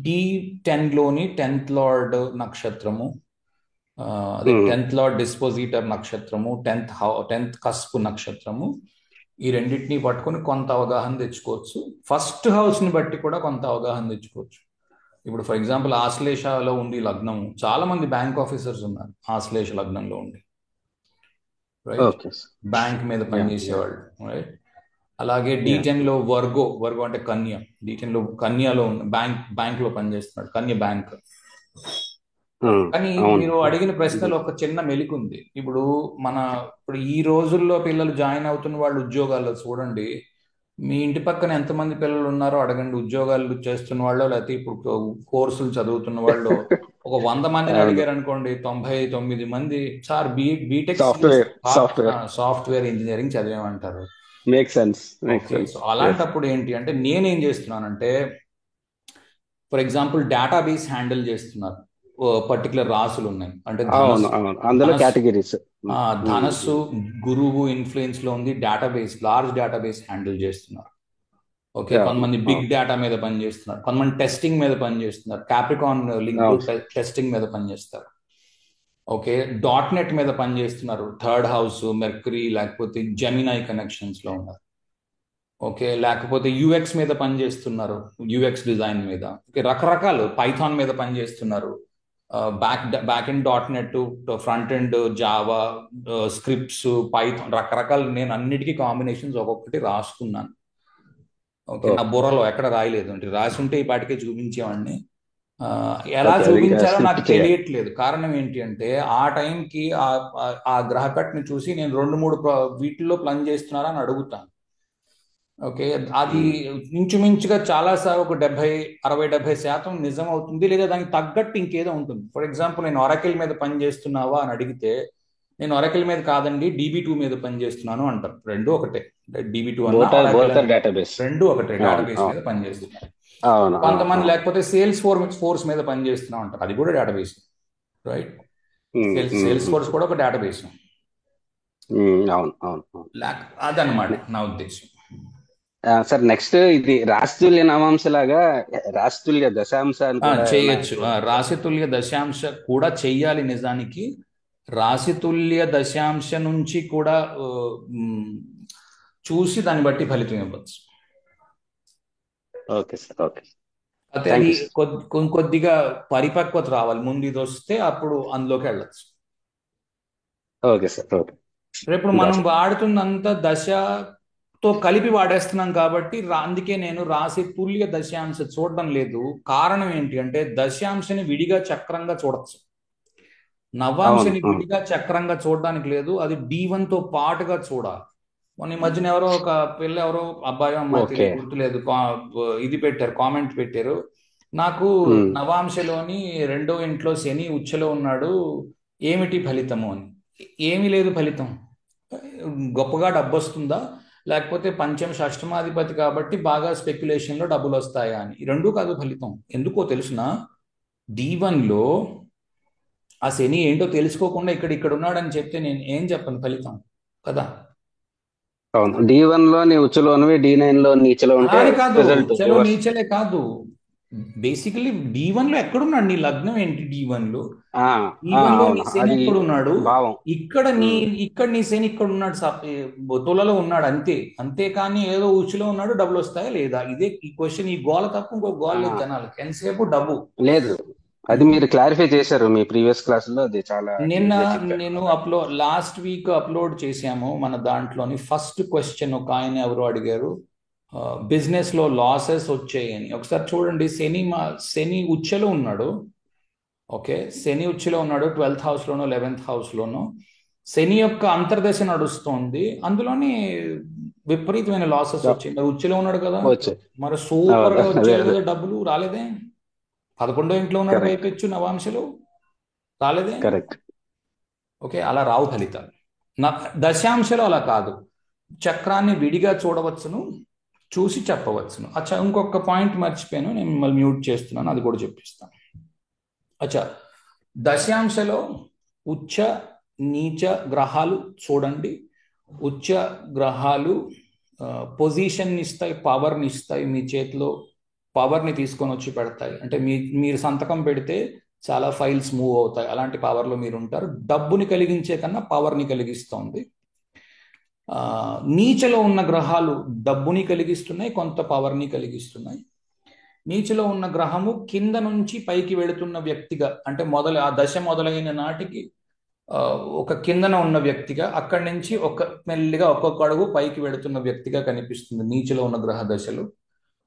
A: D10లోని 10th లార్డ్ నక్షత్రము, ఆ, అదే
B: ఉమ్,
A: 10th లార్డ్ డిస్పోజిటర్ నక్షత్రము, 10th కస్ప్ నక్షత్రము, ఈ రెండింటిని పట్టుకొని కొంత అవగాహన తెచ్చుకోవచ్చు. ఫస్ట్ హౌస్ని బట్టి కూడా కొంత అవగాహన తెచ్చుకోవచ్చు. ఇప్పుడు ఫర్ ఎగ్జాంపుల్ ఆశ్లేషలో ఉంది లగ్నం, చాలా మంది బ్యాంక్ ఆఫీసర్స్ ఉన్నారు ఆశ్లేష లగ్నంలో ఉండి, రైట్.
B: Okay sir.
A: బ్యాంక్ మీద
B: యా యా
A: పనిచేసేవాళ్ళు, రైట్. అలాగే
B: యా.
A: D10లో వర్గో అంటే కన్య, D10లో కన్యలో ఉన్న బ్యాంక్ లో పనిచేస్తున్నాడు, కన్య బ్యాంక్. కానీ
B: అవును.
A: మీరు అడిగిన ప్రశ్నలో ఒక చిన్న మెలిక ఉంది. ఇప్పుడు ఈ రోజుల్లో పిల్లలు జాయిన్ అవుతున్న వాళ్ళు ఉద్యోగాల్లో చూడండి, మీ ఇంటి పక్కన ఎంతమంది పిల్లలు ఉన్నారో అడగండి, ఉద్యోగాలు చేస్తున్న వాళ్ళు, లేకపోతే ఇప్పుడు కోర్సులు చదువుతున్న వాళ్ళు. ఒక 100 మందిని
B: అవును.
A: అడిగారు అనుకోండి, 99 మంది sir BTech CS,
B: software software
A: software engineering చదివామంటారు.
B: Make sense, make
A: okay,
B: sense.
A: So
B: yes.
A: అలాంటప్పుడు ఏంటి అంటే నేనేం చేస్తున్నానంటే, ఫర్ ఎగ్జాంపుల్ డేటాబేస్ హ్యాండిల్ చేస్తున్నారు. పర్టికులర్ రాసులు ఉన్నాయి అంటే
B: అవును,
A: ధనస్సు.
B: అవును, అందులో
A: ధనస్సు
B: కేటగిరీస్.
A: ధనస్సు గురువు ఇన్ఫ్లుయెన్స్ లో ఉంది. లార్జ్ డేటాబేస్ హ్యాండిల్ చేస్తున్నారు. ఓకే,
B: అవును,
A: కొంతమంది బిగ్
B: అవును,
A: డేటా మీద పనిచేస్తున్నారు, కొంతమంది టెస్టింగ్ మీద పనిచేస్తున్నారు, క్యాప్రికాన్ లింక్
B: అవును.
A: టెస్టింగ్ మీద పనిచేస్తారు. ఓకే, .NET మీద పనిచేస్తున్నారు, థర్డ్ హౌస్ మెర్క్యూరీ లేకపోతే జెమినై కనెక్షన్స్ లో ఉన్నారు. ఓకే, లేకపోతే యూఎక్స్ మీద పనిచేస్తున్నారు, యూఎక్స్ డిజైన్ మీద. ఓకే, రకరకాలు పైథాన్ మీద పనిచేస్తున్నారు, back end .NET, front end Java, scripts, Python, రకరకాలు. నేను అన్నిటికీ కాంబినేషన్స్ ఒక్కొక్కటి రాసుకున్నాను. ఓకే, నా
B: ఓకే.
A: బుర్రలో ఎక్కడ రాయలేదు, అంటే రాసి ఉంటే ఈ పాటికే చూపించేవాడిని. ఆ, ఎలా
B: ఓకే, అది ఇంకా
A: చూపించాలో నాకు
B: స్క్రిప్ట్ చేయాలి.
A: తెలియట్లేదు. కారణం ఏంటి అంటే ఆ టైంకి ఆ గ్రహకట్ని చూసి నేను 2-3 వీటిల్లో ప్లాన్ చేస్తున్నారా అని అడుగుతాను. ఓకే, అది
B: ఉమ్,
A: ఇంచుమించుగా చాలాసార్లు ఒక 60-70% నిజం అవుతుంది, లేదా దానికి తగ్గట్టు ఇంకేదో ఉంటుంది. ఫర్ ఎగ్జాంపుల్ నేను ఒరాకిల్ మీద పని చేస్తున్నావా అని అడిగితే, నేను ఒరాకిల్ మీద కాదండి DB2 మీద పని చేస్తున్నాను అంటారు. రెండు ఒకటే, DB2 అన్నా ఒరాకిల్
B: బోత్ ఆర్
A: అన్నా
B: డేటాబేస్.
A: రెండు ఒకటే,
B: అవును,
A: డేటాబేస్ మీద
B: అవును,
A: పని చేస్తున్నారు.
B: అవును, అవును,
A: కొంతమంది
B: అవును.
A: లేకపోతే సేల్స్ ఫోర్స్ మీద పని చేస్తున్నాం అంటారు, అది కూడా డేటాబేస్, రైట్.
B: ఉమ్, ఉమ్,
A: సేల్స్
B: ఉమ్,
A: ఫోర్స్ కూడా ఒక డేటాబేస్.
B: అవును, అవును, అవును.
A: లేక అదనమాట నా ఉద్దేశం.
B: సార్, నెక్స్ట్ ఇది రాశితుల్య నవాంశ లాగా రాశితుల్య దశాంశ అని కూడా ఏమైనా
A: చేయొచ్చు.
B: చూడొచ్చా?
A: రాశితుల్య దశాంశ కూడా చెయ్యాలి నిజానికి. రాశితుల్య దశాంశ నుంచి కూడా ఆ, మ్, చూసి దాన్ని బట్టి ఫలితం ఇవ్వచ్చు.
B: Okay sir, okay.
A: అయితే
B: థ్యాంక్
A: అది
B: యూ సార్.
A: కొద్దిగా పరిపక్వత రావాలి ముందు, ఇది వస్తే అప్పుడు అందులోకి వెళ్ళచ్చు.
B: Okay sir, okay.
A: ఇప్పుడు మనం
B: గట్.
A: వాడుతున్నంత దశతో కలిపి వాడేస్తున్నాం కాబట్టి అందుకే నేను రాశి తుల్య దశాంశ చూడడం లేదు. కారణం ఏంటి అంటే దశాంశని విడిగా చక్రంగా చూడొచ్చు,
B: అవును,
A: నవాంశని
B: అవును.
A: విడిగా చక్రంగా చూడడానికి లేదు, అది D1తో పాటుగా చూడాలి. మొన్న ఈ మధ్యన ఎవరో ఒక పిల్ల, ఎవరో అబ్బాయో అమ్మాయి
B: ఓకే.
A: తెలియదు, గుర్తులేదు, ఇది పెట్టారు, కామెంట్ పెట్టారు నాకు,
B: ఉమ్,
A: నవాంశలోని రెండో ఇంట్లో శని ఉచ్చలో ఉన్నాడు, ఏమిటి ఫలితము అని. ఏమీ లేదు ఫలితం. గొప్పగా డబ్బు వస్తుందా, లేకపోతే పంచమ షష్టమాధిపతి కాబట్టి బాగా స్పెక్యులేషన్లో డబ్బులు వస్తాయా అని, ఈ రెండూ కాదు ఫలితం. ఎందుకో తెలుసునా, D1లో ఆ శని ఏంటో తెలుసుకోకుండా ఇక్కడ ఉన్నాడని చెప్తే నేను ఏం చెప్పను ఫలితం, కదా.
B: అవును. D1 లో నీ ఉచ్చులోనివి, D9 లో నీచలో
A: అలా
B: ఉంటే
A: అని కాదు,
B: రిజల్ట్
A: చలో
B: రివర్స్.
A: నీచలే కాదు, బేసికలీ D1 లో ఎక్కడున్నాడు నీ లగ్నం ఏంటి D1 లో?
B: ఆ,
A: D1 లో నీ
B: అవును,
A: శని
B: అది
A: ఎక్కడున్నాడు?
B: భావం.
A: ఇక్కడ నీ
B: ఉమ్,
A: ఇక్కడ నీ శని ఇక్కడ ఉన్నాడు, తులలో ఉన్నాడు అంతే. అంతేకాని ఏదో ఉచ్చులో ఉన్నాడు డబ్బులు వస్తాయా లేదా, ఇదే ఈ క్వశ్చన్. ఈ గోల తప్ప ఇంకో గోల లేదు
B: ఆ,
A: జనాలకి, ఎంతసేపు డబ్బు.
B: లేదు, అది మీరు క్లారిఫై చేశారు మీ ప్రీవియస్ క్లాస్ లో, అది చాలా
A: నిన్న
B: క్లియర్ గా చెప్పారు
A: నేను
B: అలాగే.
A: లాస్ట్ వీక్ అప్లోడ్ చేశాము మన దాంట్లోని. ఫస్ట్ క్వశ్చన్ ఒక ఆయన ఎవరు అడిగారు, బిజినెస్ లో లాసెస్ వచ్చాయని. ఒకసారి చూడండి, శని ఉచ్చలో ఉన్నాడు. ఓకే, శని ఉచ్చులో ఉన్నాడు 12th హౌస్ లోనో 11th హౌస్ లోనో. శని యొక్క అంతర్దశ నడుస్తోంది, అందులోని విపరీతమైన లాసెస్
B: గా-
A: వచ్చాయి. మరి ఉచ్చులో ఉన్నాడు కదా,
B: వచ్చాయి.
A: మరి సూపర్
B: అవును,
A: గా
B: అదే
A: వచ్చేయాలి
B: అదే.
A: కదా డబ్బులు, రాలేదే. 11వ ఇంట్లో ఉన్నాడు
B: కరెక్ట్,
A: పైపెచ్చు నవాంశలు, రాలేదే.
B: కరెక్ట్.
A: ఓకే, అలా రావు ఫలితాలు. నా దశాంశలో అలా కాదు, చక్రాన్ని విడిగా చూడవచ్చును, చూసి చెప్పవచ్చును. అచ్చా, ఇంకొక పాయింట్ మర్చిపోయాను, నేను మిమ్మల్ని మ్యూట్ చేస్తున్నాను, అది కూడా చెప్పిస్తాను. అచ్చా, దశాంశలో ఉచ్చ నీచ గ్రహాలు చూడండి. ఉచ్చ గ్రహాలు పొజిషన్ ఇస్తాయి, పవర్ని ఇస్తాయి. మీ చేతిలో పవర్ని తీసుకొని వచ్చి పెడతాయి. అంటే మీరు సంతకం పెడితే చాలా ఫైల్స్ మూవ్ అవుతాయి, అలాంటి పవర్లో మీరు ఉంటారు. డబ్బుని కలిగించే కన్నా పవర్ని కలిగిస్తుంది. నీచలో ఉన్న గ్రహాలు డబ్బుని కలిగిస్తున్నాయి, కొంత పవర్ని కలిగిస్తున్నాయి. నీచలో ఉన్న గ్రహము కింద నుంచి పైకి వెళుతున్న వ్యక్తిగా, అంటే ఆ దశ మొదలైన నాటికి ఒక కిందన ఉన్న వ్యక్తిగా, అక్కడి నుంచి మెల్లిగా ఒక్కొక్క అడుగు పైకి వెళుతున్న వ్యక్తిగా కనిపిస్తుంది నీచలో ఉన్న గ్రహ దశలు.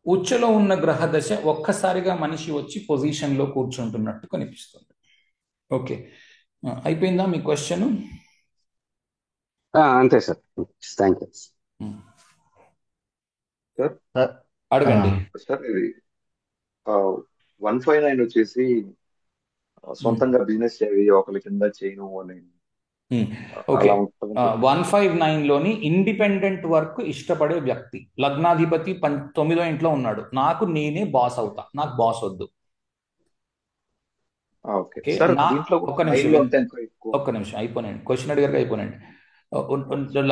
A: ఉచ్చలో ఉన్న గ్రహ దశ ఒక్కసారిగా మనిషి వచ్చి పొజిషన్లో కూర్చుంటున్నట్టు కనిపిస్తుంది. ఓకే, అయిపోయిందా మీ క్వశ్చన్?
B: అంతే సార్, థ్యాంక్ యూ.
C: సార్
A: అడగండి.
C: సార్ ఇది 159 వచ్చేసి సొంతంగా బిజినెస్ చేయాలి ఒకరి కింద చేయను అని
A: ఓకే,
C: అలా ఉంటుంది.
A: 159లోని ఇండిపెండెంట్ వర్క్ ఇష్టపడే వ్యక్తి, లగ్నాధిపతి 9వ ఇంట్లో ఉన్నాడు. నాకు నేనే బాస్ అవుతా, నాకు బాస్ వద్దు.
C: ఓకే
A: ఓకే,
C: సార్, దీంట్లో
A: ఒక్క
C: కూడా
A: నిమిషం
C: మైండ్లో అంతే ఇంకా ఎక్కువ.
A: ఒక్క నిమిషం అయిపోనండి, క్వశ్చన్ అడిగారు అయిపోనండి.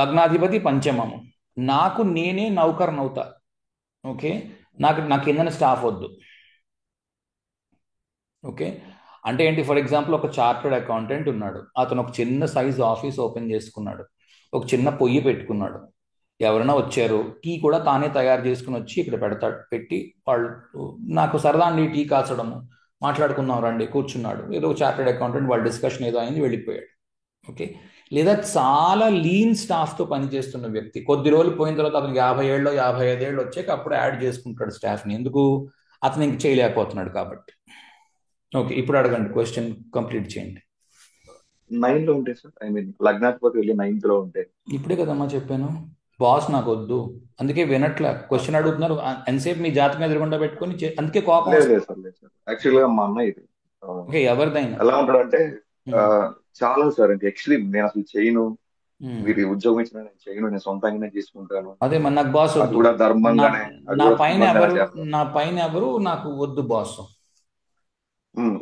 A: లగ్నాధిపతి పంచమము, నాకు నేనే నౌకర్ని అవుతా. ఓకే, నా కిందన స్టాఫ్ వద్దు. ఓకే, అంటే ఏంటి? ఫర్ ఎగ్జాంపుల్, ఒక చార్టర్డ్ అకౌంటెంట్ ఉన్నాడు, అతను ఒక చిన్న సైజ్ ఆఫీస్ ఓపెన్ చేసుకున్నాడు, ఒక చిన్న పొయ్యి పెట్టుకున్నాడు. ఎవరైనా వచ్చారు, టీ కూడా తానే తయారు చేసుకుని వచ్చి ఇక్కడ పెట్టి వాళ్ళు, నాకు సరదా అండి టీ కాచడము, మాట్లాడుకుందాం రండి, కూర్చున్నాడు. ఏదో చార్టర్డ్ అకౌంటెంట్, వాళ్ళ డిస్కషన్ ఏదో అయింది, వెళ్ళిపోయాడు. ఓకే, లేదా చాలా లీన్ స్టాఫ్తో పనిచేస్తున్న వ్యక్తి, కొద్ది రోజులు పోయిన తర్వాత అతనికి 50 ఏళ్ళు 55 ఏళ్ళు వచ్చాక అప్పుడు యాడ్ చేసుకుంటాడు స్టాఫ్ని. ఎందుకు? అతను ఇంక చేయలేకపోతున్నాడు కాబట్టి. ఓకే, ఇప్పుడు అడగండి, క్వశ్చన్ కంప్లీట్ చేయండి.
C: 9 లో ఉంటే సార్, ఐ మీన్ లగ్నాధిపతి వెళ్ళి 9th లో ఉంటే.
A: ఇప్పుడే కదమ్మా చెప్పాను, బాస్ నాకు వద్దు. అందుకే వినట్లే, క్వశ్చన్ అడుగుతున్నారు ఎంతసేపు మీ జాతకం ఎదురుగుండా పెట్టుకొని అందుకే కోపం
C: లేదు
A: వస్తుంది.
C: లేదు సార్, లేదు సార్. యాక్చువల్ గా మా అన్న ఇది
A: ఓకే, ఎవరిదైనా.
C: ఎలా ఉంటాడంటే ఆ,
A: ఉమ్,
C: చాలా సార్, ఇంకా ఎక్స్ట్రీమ్. నేను అసలు చేయను,
A: ఉమ్.
C: వీరి ఉద్యోగం ఇచ్చినా నేను చేయను, నేను సొంతంగానే తీసుకుంటాను,
A: అదే మరి నాకు బాస్
C: అది
A: వద్దు.
C: కూడా
A: నా
C: ధర్మంగానే, అది
A: నా
C: కూడా
A: పైన
C: ధర్మంగానే
A: ఎవరు
C: చేస్తాను.
A: నా పైన ఎవరు నాకు వద్దు బాస్.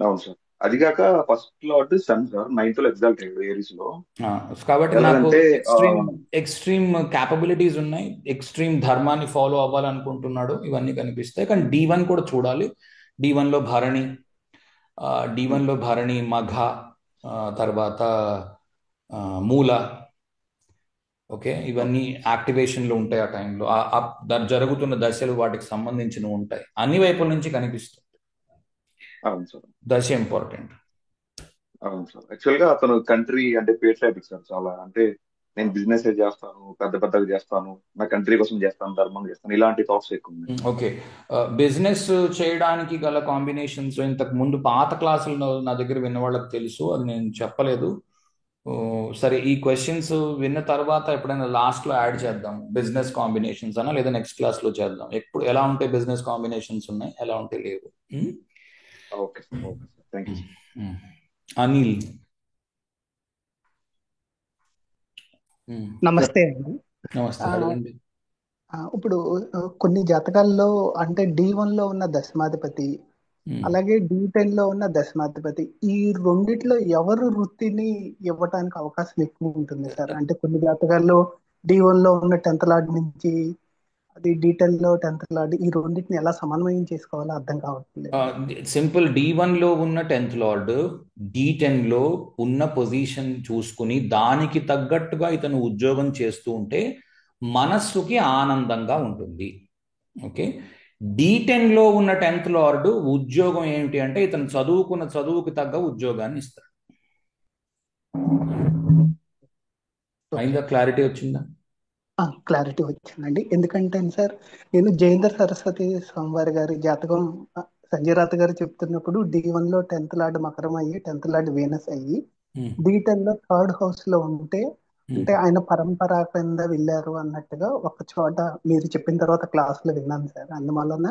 C: అవును సార్. అది కాక first lot sun sir 9th లో ఎగ్జాల్ట్ అయ్యాడు ఏరీస్ లో.
A: కాబట్టి నాకు
C: ఎలాగంటే
A: ఎక్స్ట్రీమ్ క్యాపబిలిటీస్ ఉన్నాయి, ఎక్స్ట్రీమ్ ధర్మాన్ని ఫాలో అవ్వాలనుకుంటున్నాడు, ఇవన్నీ కనిపిస్తాయి. కానీ D1 కూడా చూడాలి. D1 లో భరణి, D1 లో భరణి, మఘ, తర్వాత ఆ, మూల. ఓకే, ఇవన్నీ యాక్టివేషన్లో ఉంటాయి ఆ టైంలో. జరుగుతున్న దశలు వాటికి సంబంధించినవి ఉంటాయి, అన్ని వైపుల నుంచి కనిపిస్తుంది.
C: అవును సార్,
A: దశ ఇంపార్టెంట్.
C: అవును సార్. యాక్చువల్ గా అతను కంట్రీ అంటే పేట్రియాటిక్ సార్ చాలా. అంటే నేను బిజినెస్ చేస్తాను, పెద్ద పెద్దగా చేస్తాను, నా కంట్రీ కోసం చేస్తాను, ధర్మం చేస్తాను, ఇలాంటి థాట్స్ ఎక్కువ ఉన్నాయి.
A: ఓకే, బిజినెస్ చేయడానికి గల కాంబినేషన్స్ ఇంతకు ముందు పాత క్లాసులు నా దగ్గర విన్న వాళ్ళకి తెలుసు, అది నేను చెప్పలేదు. ఓ, సరే, ఈ క్వశ్చన్స్ విన్న తర్వాత ఎప్పుడైనా లాస్ట్లో యాడ్ చేద్దాం, బిజినెస్ కాంబినేషన్స్ అన్నా, లేదా నెక్స్ట్ క్లాస్లో చేద్దాం. ఎప్పుడు ఎలా ఉంటే బిజినెస్ కాంబినేషన్స్ ఉన్నాయి, ఎలా ఉంటే లేవు.
C: Okay sir, okay sir, thank you sir.
A: Anil.
D: నమస్తే అండి.
A: నమస్తే, అడగండి.
D: ఇప్పుడు కొన్ని జాతకాల్లో అంటే D1 లో ఉన్న దశమాధిపతి, అలాగే D10 లో ఉన్న దశమాధిపతి, ఈ రెండిట్లో ఎవరు వృత్తిని ఇవ్వటానికి అవకాశం ఎక్కువ ఉంటుంది సార్? అంటే కొన్ని జాతకాల్లో D1 లో ఉన్న 10th లార్డ్ నుంచి అది D10 లో 10th లార్డ్ ఈ రెండింటిని ఎలా సమన్వయం చేసుకోవాలో అర్థం కావట్లేదు.
A: సింపుల్ D1 లో ఉన్న 10th లార్డ్ D10 లో ఉన్న పొజిషన్ చూసుకుని దానికి తగ్గట్టుగా ఇతను ఉద్యోగం చేస్తూ ఉంటే మనస్సుకి ఆనందంగా ఉంటుంది. ఓకే, D10 లో ఉన్న 10th లార్డ్ ఉద్యోగం ఏమిటి అంటే ఇతను చదువుకున్న చదువుకి తగ్గ ఉద్యోగాన్ని ఇస్తాడు. అయిందా? క్లారిటీ వచ్చిందా?
D: క్లారిటీ వచ్చిందండి. ఎందుకంటే సార్ నేను జయేంద్ర సరస్వతి స్వామివారి గారి జాతకం సంజయ్ రాత్ గారు చెప్తున్నప్పుడు D1 లో 10th లార్డ్ మకరం అయ్యి 10th లార్డ్ వీనస్ అయ్యి D10 లో 3rd హౌస్ లో ఉంటే అంటే ఆయన పరంపర కింద వెళ్ళారు అన్నట్టుగా ఒక చోట మీరు చెప్పిన తర్వాత క్లాస్ లో విన్నాను సార్. అందువలన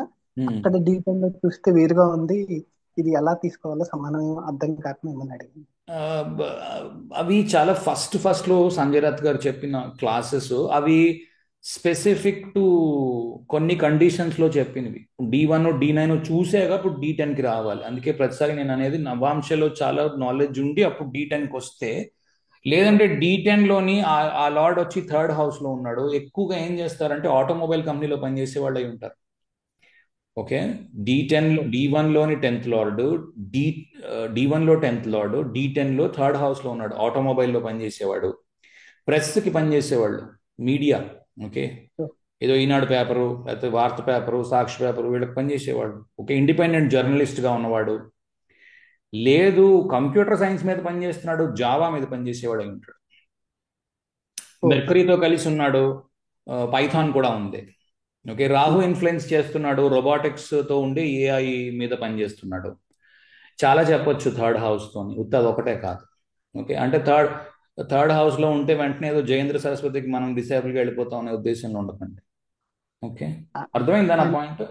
D: అక్కడ D10 లో చూస్తే వేరుగా ఉంది, ఇది ఎలా తీసుకోవాలో సమానం అర్థం కాక మిమ్మల్ని అడిగింది.
A: అవి చాలా ఫస్ట్ లో సంజయ్ రాత్ గారు చెప్పిన క్లాసెస్ అవి స్పెసిఫిక్ టు కొన్ని కండిషన్స్ లో చెప్పినవి. D1 D9 చూసాక అప్పుడు D10కి రావాలి. అందుకే ప్రతిసారి నేను అనేది నవాంశలో చాలా నాలెడ్జ్ ఉండి అప్పుడు D10కి వస్తే, లేదంటే D10 లోని ఆ లార్డ్ వచ్చి 3rd హౌస్ లో ఉన్నాడు, ఎక్కువగా ఏం చేస్తారంటే ఆటోమొబైల్ కంపెనీలో పనిచేసే వాళ్ళు అయి ఉంటారు. ఓకే, D1 లోని 10th లార్డ్ D1 లో 10th లార్డ్ D10 లో 3rd హౌస్ లో ఉన్నాడు, ఆటోమొబైల్లో పనిచేసేవాడు, ప్రెస్కి పనిచేసేవాళ్ళు, మీడియా. ఓకే, ఏదో ఈనాడు పేపరు లేకపోతే వార్త పేపరు సాక్షి పేపరు వీళ్ళకి పనిచేసేవాడు. ఓకే, ఇండిపెండెంట్ జర్నలిస్ట్గా ఉన్నవాడు, లేదు కంప్యూటర్ సైన్స్ మీద పనిచేస్తున్నాడు, జావా మీద పనిచేసేవాడు అయి ఉంటాడు. మెర్కరీతో కలిసి ఉన్నాడు, పైథాన్ కూడా ఉంది. ఓకే, రాహు ఇన్ఫ్లుయెన్స్ చేస్తున్నాడు, రోబోటిక్స్తో ఉండి AI మీద పనిచేస్తున్నాడు. చాలా చెప్పొచ్చు 3rd హౌస్తోని, ఉత్తది ఒకటే కాదు. ఓకే, అంటే థర్డ్ హౌస్లో ఉంటే వెంటనే ఏదో జయేంద్ర సరస్వతికి మనం డిసేబుల్గా వెళ్ళిపోతాం అనే ఉద్దేశంలో ఉండకండి. ఓకే, అర్థమైందా నా పాయింట్?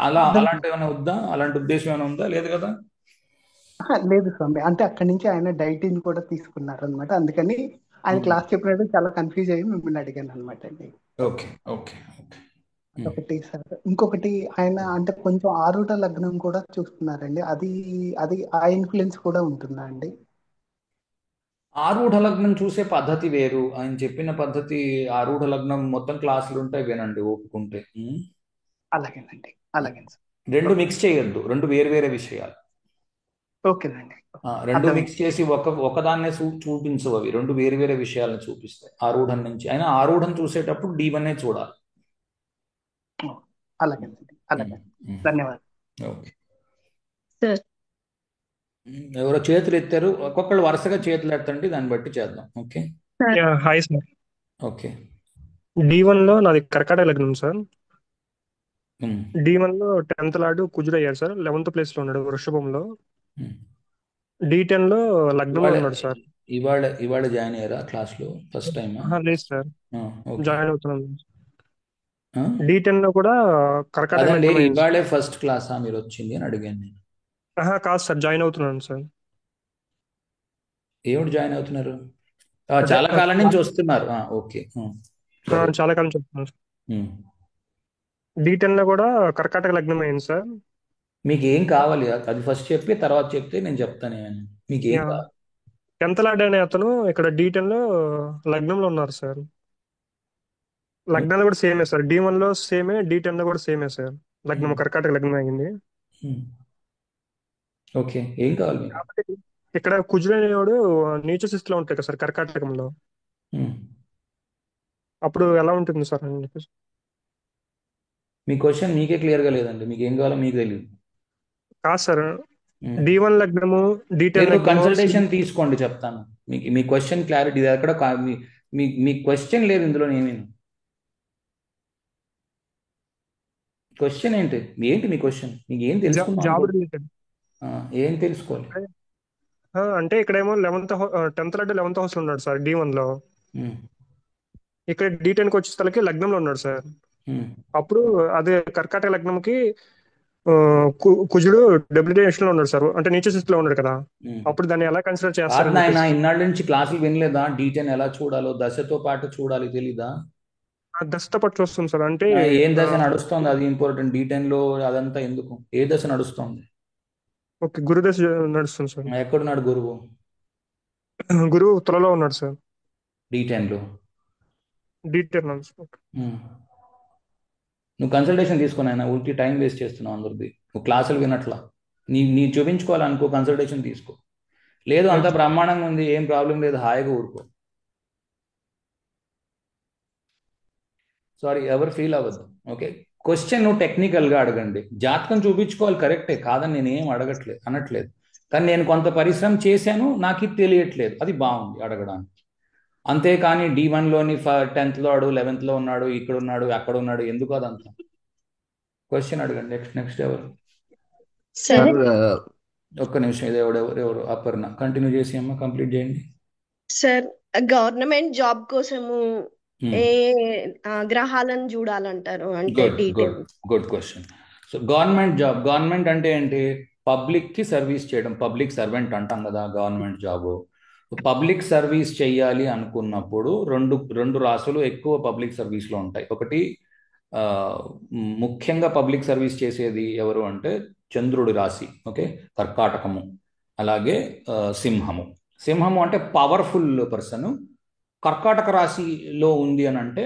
A: అలాంటి ఏమైనా వద్దా? అలాంటి ఉద్దేశం ఏమైనా ఉందా? లేదు కదా?
D: లేదు స్వామి, అంటే అక్కడి నుంచి ఆయన డైటింగ్ కూడా తీసుకున్నారు అనమాట. అందుకని ఆయన క్లాస్ చెప్పినట్టు చాలా కన్ఫ్యూజ్ అయ్యి మిమ్మల్ని అడిగాను అనమాట అండి.
A: Okay okay okay.
D: ఒకటి సార్, ఇంకొకటి ఆయన అంటే కొంచెం ఆరుట లగ్నం కూడా చూస్తున్నారండి. అది అది ఆ ఇన్ఫ్లుయెన్స్ కూడా ఉంటుందా అండి?
A: ఆరూఢ లగ్నం చూసే పద్ధతి వేరు. ఆయన చెప్పిన పద్ధతి ఆరూఢ లగ్నం మొత్తం క్లాసులు ఉంటాయి, వినండి ఒప్పుకుంటే.
D: అలాగేనండి, అలాగే సార్.
A: రెండు మిక్స్ చేయొద్దు, రెండు వేరు వేరే విషయాలు.
D: ఓకేనండి,
A: రెండు మిక్స్ చేసి ఒకదాన్నే చూపించవు, అవి రెండు వేరు వేరే విషయాలను చూపిస్తాయి. ఆరూఢం నుంచి అయినా ఆరూఢం చూసేటప్పుడు D1 చూడాలి.
D: అలాగేనండి, అలాగే. ధన్యవాదాలు.
A: ఓకే, ఎవరో చేతులు ఎత్తారు, ఒక్కొక్కళ్ళు వరుసగా చేతులు ఎత్తండి, దాన్ని బట్టి చేద్దాం. Okay,
E: hi sir.
A: Okay,
E: D1 లో నాది కర్కాటక లగ్నం సార్. D1 లో 10th లార్డ్ కుజుడు అయ్యారు సార్, 11th ప్లేస్ లో ఉన్నాడు వృషభంలో. D10 లో లగ్నంలో ఉన్నాడు సార్.
A: ఇవాళ జాయిన్ అయ్యారా క్లాస్ లో ఫస్ట్ టైం?
E: లేదు సార్, జాయిన్ అవుతున్నాను. D10 లో కూడా కర్కాటక లగ్నం.
A: ఇవాళే ఫస్ట్ క్లాసా మీరు వచ్చింది అని అడిగాను నేను.
E: కాదు సార్, జాయిన్ అవుతున్నాను సార్.
A: ఏమిటి జాయిన్ అవుతున్నారు? చాలా కాలం నుంచి వస్తున్నారు. ఓకే,
E: చాలా కాలం చెప్తున్నాను సార్. D10 లో కూడా కర్కాటక లగ్నం అయింది సార్.
A: మీకు ఏం కావాలి అది ఫస్ట్ చెప్పి తర్వాత చెప్తే నేను చెప్తాను. మీకు ఏం కావాలి?
E: 10th లార్డ్ అనే అతను ఇక్కడ D10 లో లగ్నంలో ఉన్నారు సార్. లగ్నాలు కూడా సేమే సార్, D1 లో సేమే, D10 లో కూడా సేమే సార్. లగ్నం కర్కాటక లగ్నం అయింది.
A: ఓకే, ఏం కావాలి మీకు?
E: ఇక్కడ కుజుడు అనేవాడు నీచ స్థితిలో ఉంటాయి కదా సార్ కర్కాటకంలో. అప్పుడు ఎలా ఉంటుంది సార్ అని చెప్పేసి.
A: మీ క్వశ్చన్ మీకే క్లియర్ గా లేదండి, మీకు ఏం కావాలో మీకు తెలియదు.
E: కాదు సార్, D1 లగ్నము D10
A: కన్సల్టేషన్ తీసుకోండి, చెప్తాను మీకు. మీ క్వశ్చన్ క్లారిటీ ఎక్కడ మీ క్వశ్చన్ లేదు ఇందులో. ఏమేమి క్వశ్చన్ ఏంటి మీ క్వశ్చన్? మీకు ఏం తెలుసుకోవాలి? ఏం తెలుసుకోవాలి
E: అంటే ఇక్కడేమో 10th లార్డ్ 11th హౌస్ లో ఉన్నాడు సార్ D1 లో. ఇక్కడ D10కి వచ్చేసరికి లగ్నంలో ఉన్నాడు సార్. అప్పుడు అదే కర్కాటక లగ్నంకి కుజుడు డెబ్లిటేషన్ లో ఉన్నాడు సార్, అంటే నీచ స్థితిలో ఉన్నాడు కదా. అప్పుడు దాన్ని ఎలా కన్సిడర్ చేస్తారు?
A: ఇన్నాళ్ళ నుంచి క్లాసులు వినలేదా? D10 ఎలా చూడాలో దశతో పాటు చూడాలి, తెలీదా?
E: దశతో పాటు చూస్తుంది సార్. అంటే
A: ఏం దశ నడుస్తుంది అది ఇంపార్టెంట్. D10 లో అదంతా ఎందుకు? ఏ దశ నడుస్తుంది?
E: ఓకే, గురు దశ నడుస్తుంది సార్.
A: ఎక్కడున్నాడు గురువు?
E: గురువు తులలో ఉన్నాడు సార్,
A: D10 లో.
E: D10 లో.
A: నువ్వు కన్సల్టేషన్ తీసుకుని ఆయన ఊరికి టైం వేస్ట్ చేస్తున్నావు అందరిది. నువ్వు క్లాసులు వినట్లా. నీ చూపించుకోవాలనుకో కన్సల్టేషన్ తీసుకో. లేదు అంత బ్రహ్మాండంగా ఉంది, ఏం ప్రాబ్లం లేదు, హాయిగా ఊరుకో. సారీ, ఎవరు ఫీల్ అవ్వద్దు. ఓకే, క్వశ్చన్ నువ్వు టెక్నికల్గా అడగండి. జాతకం చూపించుకోవాలి, కరెక్టే, కాదని నేనేం అనట్లేదు. కానీ నేను కొంత పరిశ్రమ చేశాను, నాకు ఇది తెలియట్లేదు, అది బాగుంది అడగడానికి. అంతేకాని D1లోని 10th వాడు 11th ఉన్నాడు, ఇక్కడ ఉన్నాడు, అక్కడ ఉన్నాడు, ఎందుకు అదంతా? క్వశ్చన్ అడగండి. నెక్స్ట్ ఎవరు? ఒక్క నిమిషం, ఇది ఎవరు? అపర్ణ, కంటిన్యూ చేసి అమ్మ, కంప్లీట్ చేయండి.
F: సార్, గవర్నమెంట్ జాబ్ కోసము ఏ గ్రహాలను చూడాలంటారు? అంటే
A: గుడ్ క్వశ్చన్. సో గవర్నమెంట్ అంటే ఏంటి? పబ్లిక్ కి సర్వీస్ చేయడం, పబ్లిక్ సర్వెంట్ అంటాం కదా గవర్నమెంట్ జాబ్. పబ్లిక్ సర్వీస్ చేయాలి అనుకున్నప్పుడు రెండు రాశులు ఎక్కువ పబ్లిక్ సర్వీస్లో ఉంటాయి. ఒకటి ముఖ్యంగా పబ్లిక్ సర్వీస్ చేసేది ఎవరు అంటే చంద్రుడి రాశి, ఓకే, కర్కాటకము, అలాగే సింహము అంటే పవర్ఫుల్ పర్సన్. కర్కాటక రాశిలో ఉంది అని అంటే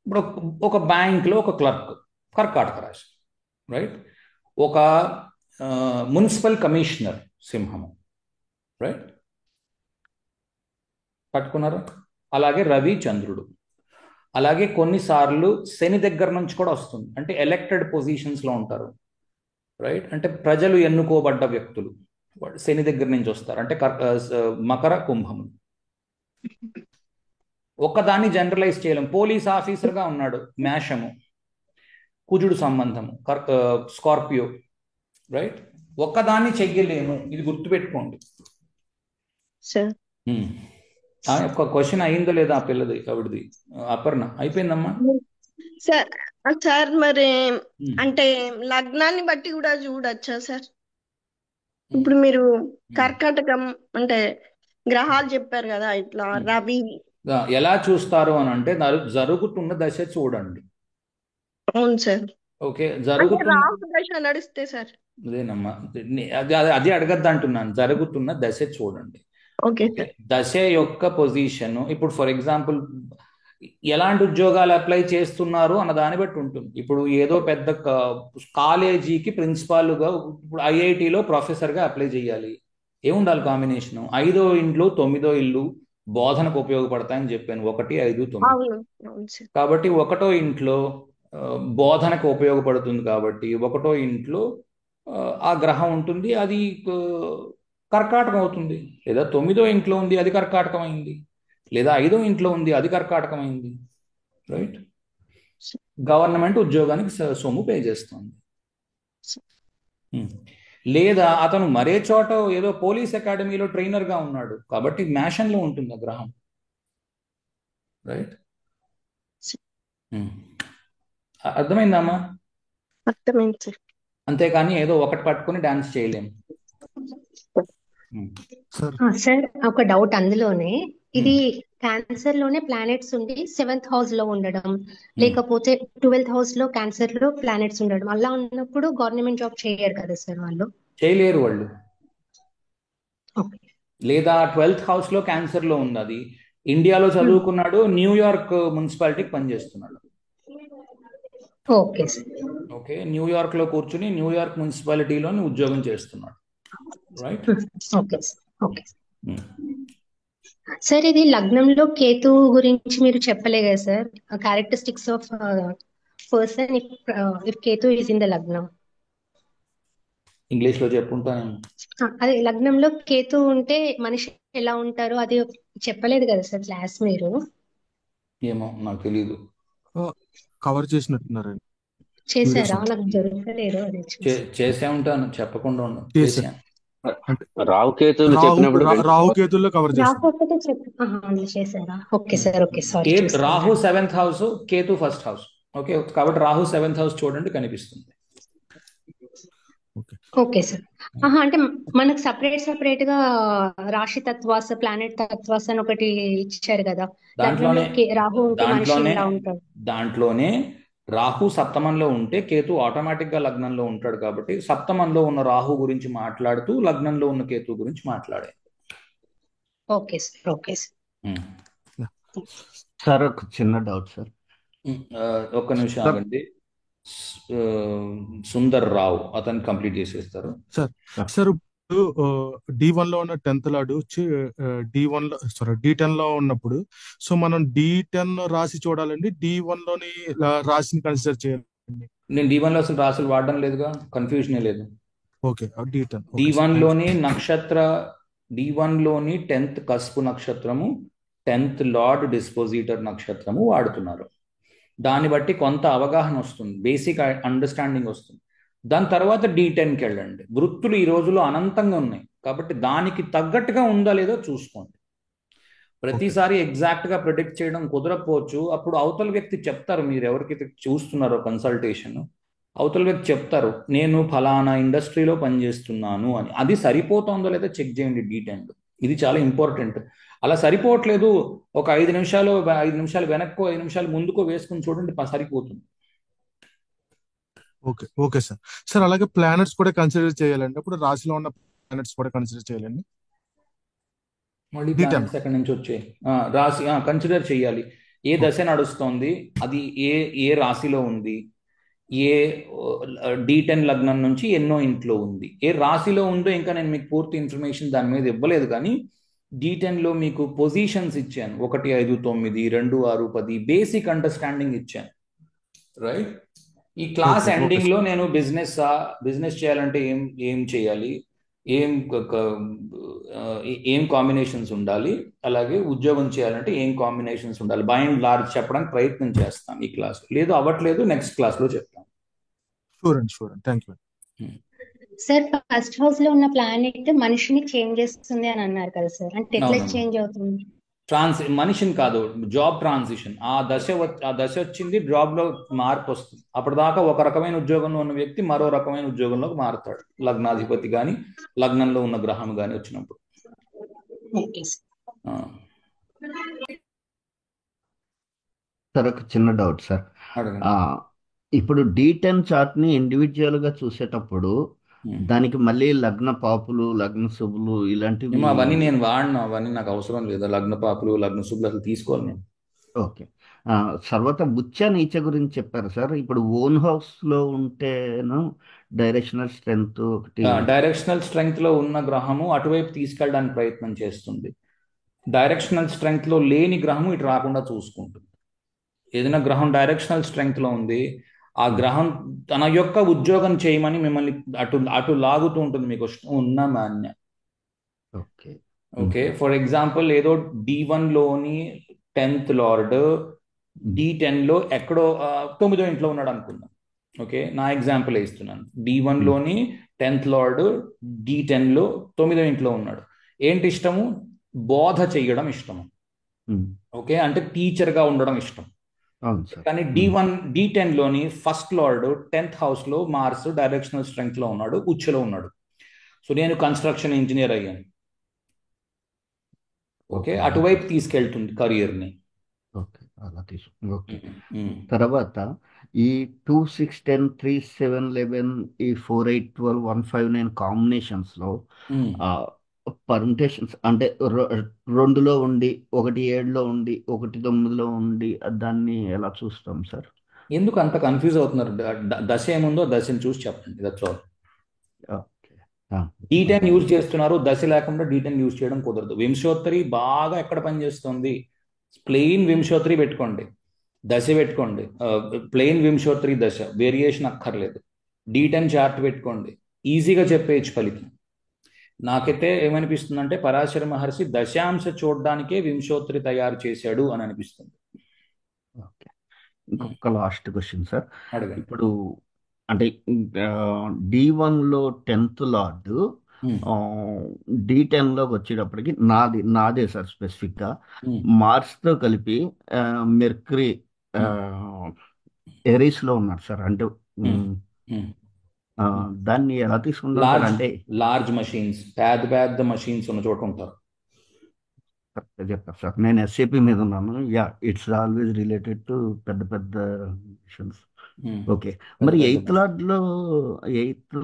A: ఇప్పుడు ఒక బ్యాంక్లో ఒక క్లర్క్ కర్కాటక రాశి, రైట్? ఒక మున్సిపల్ కమిషనర్ సింహము, రైట్? పట్టుకున్నారు? అలాగే రవి చంద్రుడు. అలాగే కొన్నిసార్లు శని దగ్గర నుంచి కూడా వస్తుంది, అంటే ఎలక్టెడ్ పొజిషన్స్లో ఉంటారు, రైట్? అంటే ప్రజలు ఎన్నుకోబడ్డ వ్యక్తులు శని దగ్గర నుంచి వస్తారు, అంటే మకర కుంభము. ఒక్కదాన్ని జనరలైజ్ చేయలేం. పోలీస్ ఆఫీసర్గా ఉన్నాడు మేషము, కుజుడు సంబంధము స్కార్పియో, రైట్? ఒక్కదాన్ని చెయ్యలేము, ఇది గుర్తుపెట్టుకోండి. ఒక క్వశ్చన్ అయిందో లేదా ఆ పిల్లది, ఆవిడది? అపర్ణ అయిపోయిందమ్మా?
F: సార్ మరి అంటే లగ్నాన్ని బట్టి కూడా చూడొచ్చా సార్? ఇప్పుడు మీరు కర్కాటకం అంటే గ్రహాలు చెప్పారు కదా, ఇట్లా రవి
A: ఎలా చూస్తారు అని అంటే జరుగుతున్న దశ చూడండి.
F: అవును సార్.
A: ఓకే, జరుగుతున్న
F: దశ నడిస్తే సార్
A: అదేనమ్మా, అది అడగద్దు అంటున్నాను. జరుగుతున్న దశ చూడండి. దశ యొక్క పొజిషన్. ఇప్పుడు ఫర్ ఎగ్జాంపుల్ ఎలాంటి ఉద్యోగాలు అప్లై చేస్తున్నారు అన్న దాన్ని బట్టి ఉంటుంది. ఇప్పుడు ఏదో పెద్ద కాలేజీకి ప్రిన్సిపాల్గా, ఇప్పుడు IITలో ప్రొఫెసర్గా అప్లై చేయాలి, ఏముండాలి కాంబినేషను? 5వ ఇంట్లో 9వ ఇల్లు బోధనకు ఉపయోగపడతాయని చెప్పాను, 1, 5, 9. కాబట్టి 1వ ఇంట్లో బోధనకు ఉపయోగపడుతుంది, కాబట్టి 1వ ఇంట్లో ఆ గ్రహం ఉంటుంది, అది కర్కాటకం అవుతుంది. లేదా 9వ ఇంట్లో ఉంది, అది కర్కాటకం అయింది. లేదా 5వ ఇంట్లో ఉంది, అది కర్కాటకం అయింది, రైట్? గవర్నమెంట్ ఉద్యోగానికి సొమ్ము పే చేస్తుంది. లేదా అతను మరే చోట ఏదో పోలీస్ అకాడమీలో ట్రైనర్గా ఉన్నాడు, కాబట్టి మేషన్లో ఉంటుంది ఆ గ్రహం, రైట్? అర్థమైందమ్మా?
F: అర్థమైంది.
A: అంతేకాని ఏదో ఒకటి పట్టుకుని డాన్స్ చేయలేము.
G: సార్, ఒక డౌట్ అందులోనే, ఇది క్యాన్సర్ లోనే ప్లానెట్స్ ఉండి 7th హౌస్ లో ఉండడం, లేకపోతే 12th హౌస్ లో క్యాన్సర్ లో ప్లానెట్స్ ఉండడం, అలా ఉన్నప్పుడు గవర్నమెంట్ జాబ్ చేయరు కదా సార్? వాళ్ళు
A: చేయలేరు వాళ్ళు. లేదా 12th హౌస్ లో క్యాన్సర్ లో ఉన్నది, ఇండియాలో చదువుకున్నాడు, న్యూయార్క్ మున్సిపాలిటీకి పనిచేస్తున్నాడు. ఓకే, న్యూయార్క్ లో కూర్చుని న్యూయార్క్ మున్సిపాలిటీలోని ఉద్యోగం చేస్తున్నాడు, రైట్?
G: ఓకే సార్, ఇది లగ్నంలో కేతు గురించి మీరు చెప్పలే కదా sir? Characteristics of person if Ketu is in the లగ్నం.
A: ఇంగ్లీష్ లో చెప్పుంటాను.
G: అదే లగ్నంలో కేతు ఉంటే మనిషి ఎలా ఉంటారో అది చెప్పలేదు కదా సార్ క్లాస్ మీరు?
A: ఏమో నాకు తెలీదు.
H: కవర్ చేసినట్టున్నారు.
G: చేశారా? నాకు దొరకలేదు.
A: చేసే ఉంటాను, చెప్పకుండా
H: చేశాను.
B: రాహుకేతులు చెప్పినప్పుడు
H: రాహుకేతుల్లో కవర్
G: చేశారా? Okay sir, okay, sorry.
A: Rahu 7th house, Ketu 1st house. Okay, కాబట్టి రాహు 7th హౌస్ చూడండి, కనిపిస్తుంది.
G: Okay sir. అంటే మనకు సపరేట్ గా రాశి తత్వాస్, ప్లానెట్ తత్వాస్ అని ఒకటి ఇచ్చారు కదా,
A: దాంట్లోనే రాహు సప్తమంలో ఉంటే కేతు ఆటోమేటిక్ గా లగ్నంలో ఉంటాడు. కాబట్టి సప్తమంలో ఉన్న రాహు గురించి మాట్లాడుతూ లగ్నంలో ఉన్న కేతు గురించి మాట్లాడే.
G: ఓకే సార్, ఓకే
I: సార్, ఒక చిన్న డౌట్ సార్.
A: ఒక్క నిమిషం
I: సార్
A: ఆగండి. సుందర్ రావు అతను కంప్లీట్ చేసేస్తారు.
H: సార్
I: సార్
H: సార్ ఇప్పుడు D1 లో ఉన్న 10th లాడు వచ్చి D1 లో D10 లో ఉన్నప్పుడు సో మనం D10 రాసి చూడాలండి, D1 లోని రాశిని కన్సిడర్ చేయాలండి.
A: నేను D1 లో అసలు రాసులు వాడడం లేదుగా, కన్ఫ్యూజనే లేదు.
H: Okay D10 okay sir,
A: D1
H: thank you.
A: లోని నక్షత్ర D1 లోని 10th కస్పు నక్షత్రము, 10th లార్డ్ డిస్పోజిటర్ నక్షత్రము వాడుతున్నారు. దాన్ని బట్టి కొంత అవగాహన వస్తుంది, బేసిక్ అండర్స్టాండింగ్ వస్తుంది. దాని తర్వాత D10కి వెళ్ళండి. వృత్తులు ఈ రోజులో అనంతంగా ఉన్నాయి కాబట్టి దానికి తగ్గట్టుగా ఉందా లేదో చూసుకోండి.
H: ఓకే
A: ప్రతిసారి ఎగ్జాక్ట్ గా ప్రిడిక్ట్ చేయడం కుదరకపోవచ్చు. అప్పుడు అవతల వ్యక్తి చెప్తారు, మీరు ఎవరికైతే చూస్తున్నారో కన్సల్టేషన్, అవతల వ్యక్తి చెప్తారు నేను ఫలానా ఇండస్ట్రీలో పనిచేస్తున్నాను అని. అది సరిపోతుందో లేదో చెక్ చేయండి D10. ఇది చాలా ఇంపార్టెంట్. అలా సరిపోవట్లేదు, ఒక 5 నిమిషాలు వెనక్కో 5 నిమిషాలు ముందుకో వేసుకుని చూడండి, సరిపోతుంది.
H: Okay okay sir. సార్ అలాగే ప్లానెట్స్ కూడా కన్సిడర్ చేయాలండి, అప్పుడు రాశిలో ఉన్న ప్లానెట్స్ కూడా కన్సిడర్ చేయాలండి.
A: మళ్ళీ
H: D10
A: ప్లానెట్స్ ఎక్కడి నుంచి వచ్చాయి? రాశి కన్సిడర్ చేయాలి. ఏ
H: ఓకే
A: దశ నడుస్తోంది, అది ఏ రాశిలో ఉంది, ఏ D10 లగ్నం నుంచి ఎన్నో ఇంట్లో ఉంది, ఏ రాశిలో ఉందో ఇంకా నేను మీకు పూర్తి ఇన్ఫర్మేషన్ దాని మీద ఇవ్వలేదు. కానీ D10లో మీకు పొజిషన్స్ ఇచ్చాను, 1, 5, 9, 2, 6, 10 బేసిక్ అండర్స్టాండింగ్ ఇచ్చాను. రైట్. ఈ క్లాస్
H: ఓకే ఓకే
A: ఎండింగ్ లో
H: సార్.
A: నేను బిజినెస్ చేయాలంటే ఏం చేయాలి, ఏం ఏం కాంబినేషన్స్ ఉండాలి, అలాగే ఉద్యోగం చేయాలంటే ఏం కాంబినేషన్స్ ఉండాలి, బై అండ్ లార్జ్ చెప్పడానికి ప్రయత్నం చేస్తాను ఈ క్లాస్. లేదు అవ్వట్లేదు, నెక్స్ట్ క్లాస్ లో చెప్తాను.
H: షూర్ అండి, thank you.
G: Sir first house లో ఉన్న ప్లానెట్ మనిషిని చేంజ్ చేస్తుంది అని అన్నారు కదా సార్, అంటే ఎట్లా
A: అవునమ్మా.
G: చేంజ్ అవుతుంది?
A: మనిషిని కాదు, జాబ్ ట్రాన్సిషన్. ఆ దశ వచ్చింది, జాబ్ లో మార్పు వస్తుంది. అప్పటిదాకా ఒక రకమైన ఉద్యోగంలో ఉన్న వ్యక్తి మరో రకమైన ఉద్యోగంలోకి మారుతాడు, లగ్నాధిపతి కానీ లగ్నంలో ఉన్న గ్రహం కానీ వచ్చినప్పుడు.
G: Okay sir.
A: ఆ,
I: సార్ ఒక చిన్న డౌట్ సార్.
A: అడగండి.
I: ఆ, ఇప్పుడు D10 చార్ట్ ని ఇండివిజువల్ గా చూసేటప్పుడు దానికి మళ్ళీ లగ్న పాపులు, లగ్న శుభులు ఇలాంటివి.
A: ఏమో అవన్నీ నేను వాడినా, అవన్నీ నాకు అవసరం లేదు. లగ్న పాపులు, లగ్న శుభ్లు అసలు తీసుకోవాలి నేను.
I: ఓకే. తర్వాత బుచ్చ నీచ గురించి చెప్పారు సార్. ఇప్పుడు ఓన్ హౌస్ లో ఉంటేను డైరెక్షనల్ స్ట్రెంగ్త్ ఒకటి.
A: డైరెక్షనల్ స్ట్రెంగ్త్ లో ఉన్న గ్రహము అటువైపు తీసుకెళ్ళడానికి ప్రయత్నం చేస్తుంది. డైరెక్షనల్ స్ట్రెంగ్త్ లో లేని గ్రహము ఇటు రాకుండా చూసుకుంటుంది. ఏదైనా గ్రహం డైరెక్షనల్ స్ట్రెంగ్త్ లో ఉంది, ఆ గ్రహం తన యొక్క ఉద్యోగం చేయమని మిమ్మల్ని అటు లాగుతూ ఉంటుంది, మీకు ఉన్న Manya.
I: Okay
A: okay, for example ఏదో D1 లోని 10th లార్డ్ D10 లో ఎక్కడో 9వ ఇంట్లో ఉన్నాడు అనుకుందాం. ఓకే, నా ఎగ్జాంపుల్ ఇస్తున్నాను. D1 లోని 10th లార్డ్ D10 లో 9వ ఇంట్లో ఉన్నాడు. ఏంటి ఇష్టము? బోధ చెయ్యడం ఇష్టము. ఓకే, అంటే టీచర్ గా ఉండడం ఇష్టం.
I: అవును సార్.
A: కానీ D10 లోని ఫస్ట్ లార్డ్ 10th హౌస్ లో మార్స్ డైరెక్షనల్ స్ట్రెంగ్త్ లో ఉన్నాడు, ఉచ్చులో ఉన్నాడు. సో నేను కన్స్ట్రక్షన్ ఇంజనీర్ అయ్యాను. ఓకే, అటువైపు తీసుకెళ్తుంది కెరియర్ ని.
I: ఓకే, అలా ఓకే. తర్వాత ఈ 2, 6, 10, 3, 7, 11 ఈ 4, 8, 12, 1, 5, 9 కాంబినేషన్స్ లో పర్ముటేషన్స్ అంటే 2లో ఉండి 1, 7లో ఉండి 1, 9లో ఉండి దాన్ని ఎలా చూస్తాం సార్?
A: ఎందుకు అంత కన్ఫ్యూజ్ అవుతున్నారు? దశ ఏముందో దశని చూసి చెప్పండి, that's all.
I: Okay.
A: D10 use చేస్తున్నారు, దశ లేకుండా D10 యూజ్ చేయడం కుదరదు. వింశోత్తరి బాగా ఎక్కడ పనిచేస్తుంది? ప్లెయిన్ వింశోత్తరి పెట్టుకోండి, దశ పెట్టుకోండి, ప్లెయిన్ వింశోత్తరి దశ, వేరియేషన్ అక్కర్లేదు. D10 చార్ట్ పెట్టుకోండి, ఈజీగా చెప్పేయచ్చు ఫలితం. నాకైతే ఏమనిపిస్తుందంటే పరాశర మహర్షి దశాంశ చూడడానికే వింశోత్తరి తయారు చేశాడు అని అనిపిస్తుంది.
I: ఓకే, ఇంకొక లాస్ట్ క్వశ్చన్ సార్.
A: అడగండి.
I: ఇప్పుడు అంటే D1 లో 10th లార్డ్ D10 లోకి వచ్చేటప్పటికి నాదే సార్ స్పెసిఫిక్ గా మార్స్ తో కలిపి మెర్క్యూరీ ఎరీస్ లో ఉన్నాడు సార్. అంటే దాన్ని ఎలా తీసుకుంటారు సార్? అంటే
A: లార్జ్ మషీన్స్, పెద్ద మషీన్స్ ఉన్న చోట ఉంటారు.
I: చెప్పారు సార్, నేను SAP మీద ఉన్నాను. ఇట్స్ ఆల్వేస్ రిలేటెడ్ టు పెద్ద మిషన్స్. ఓకే, మరి 8th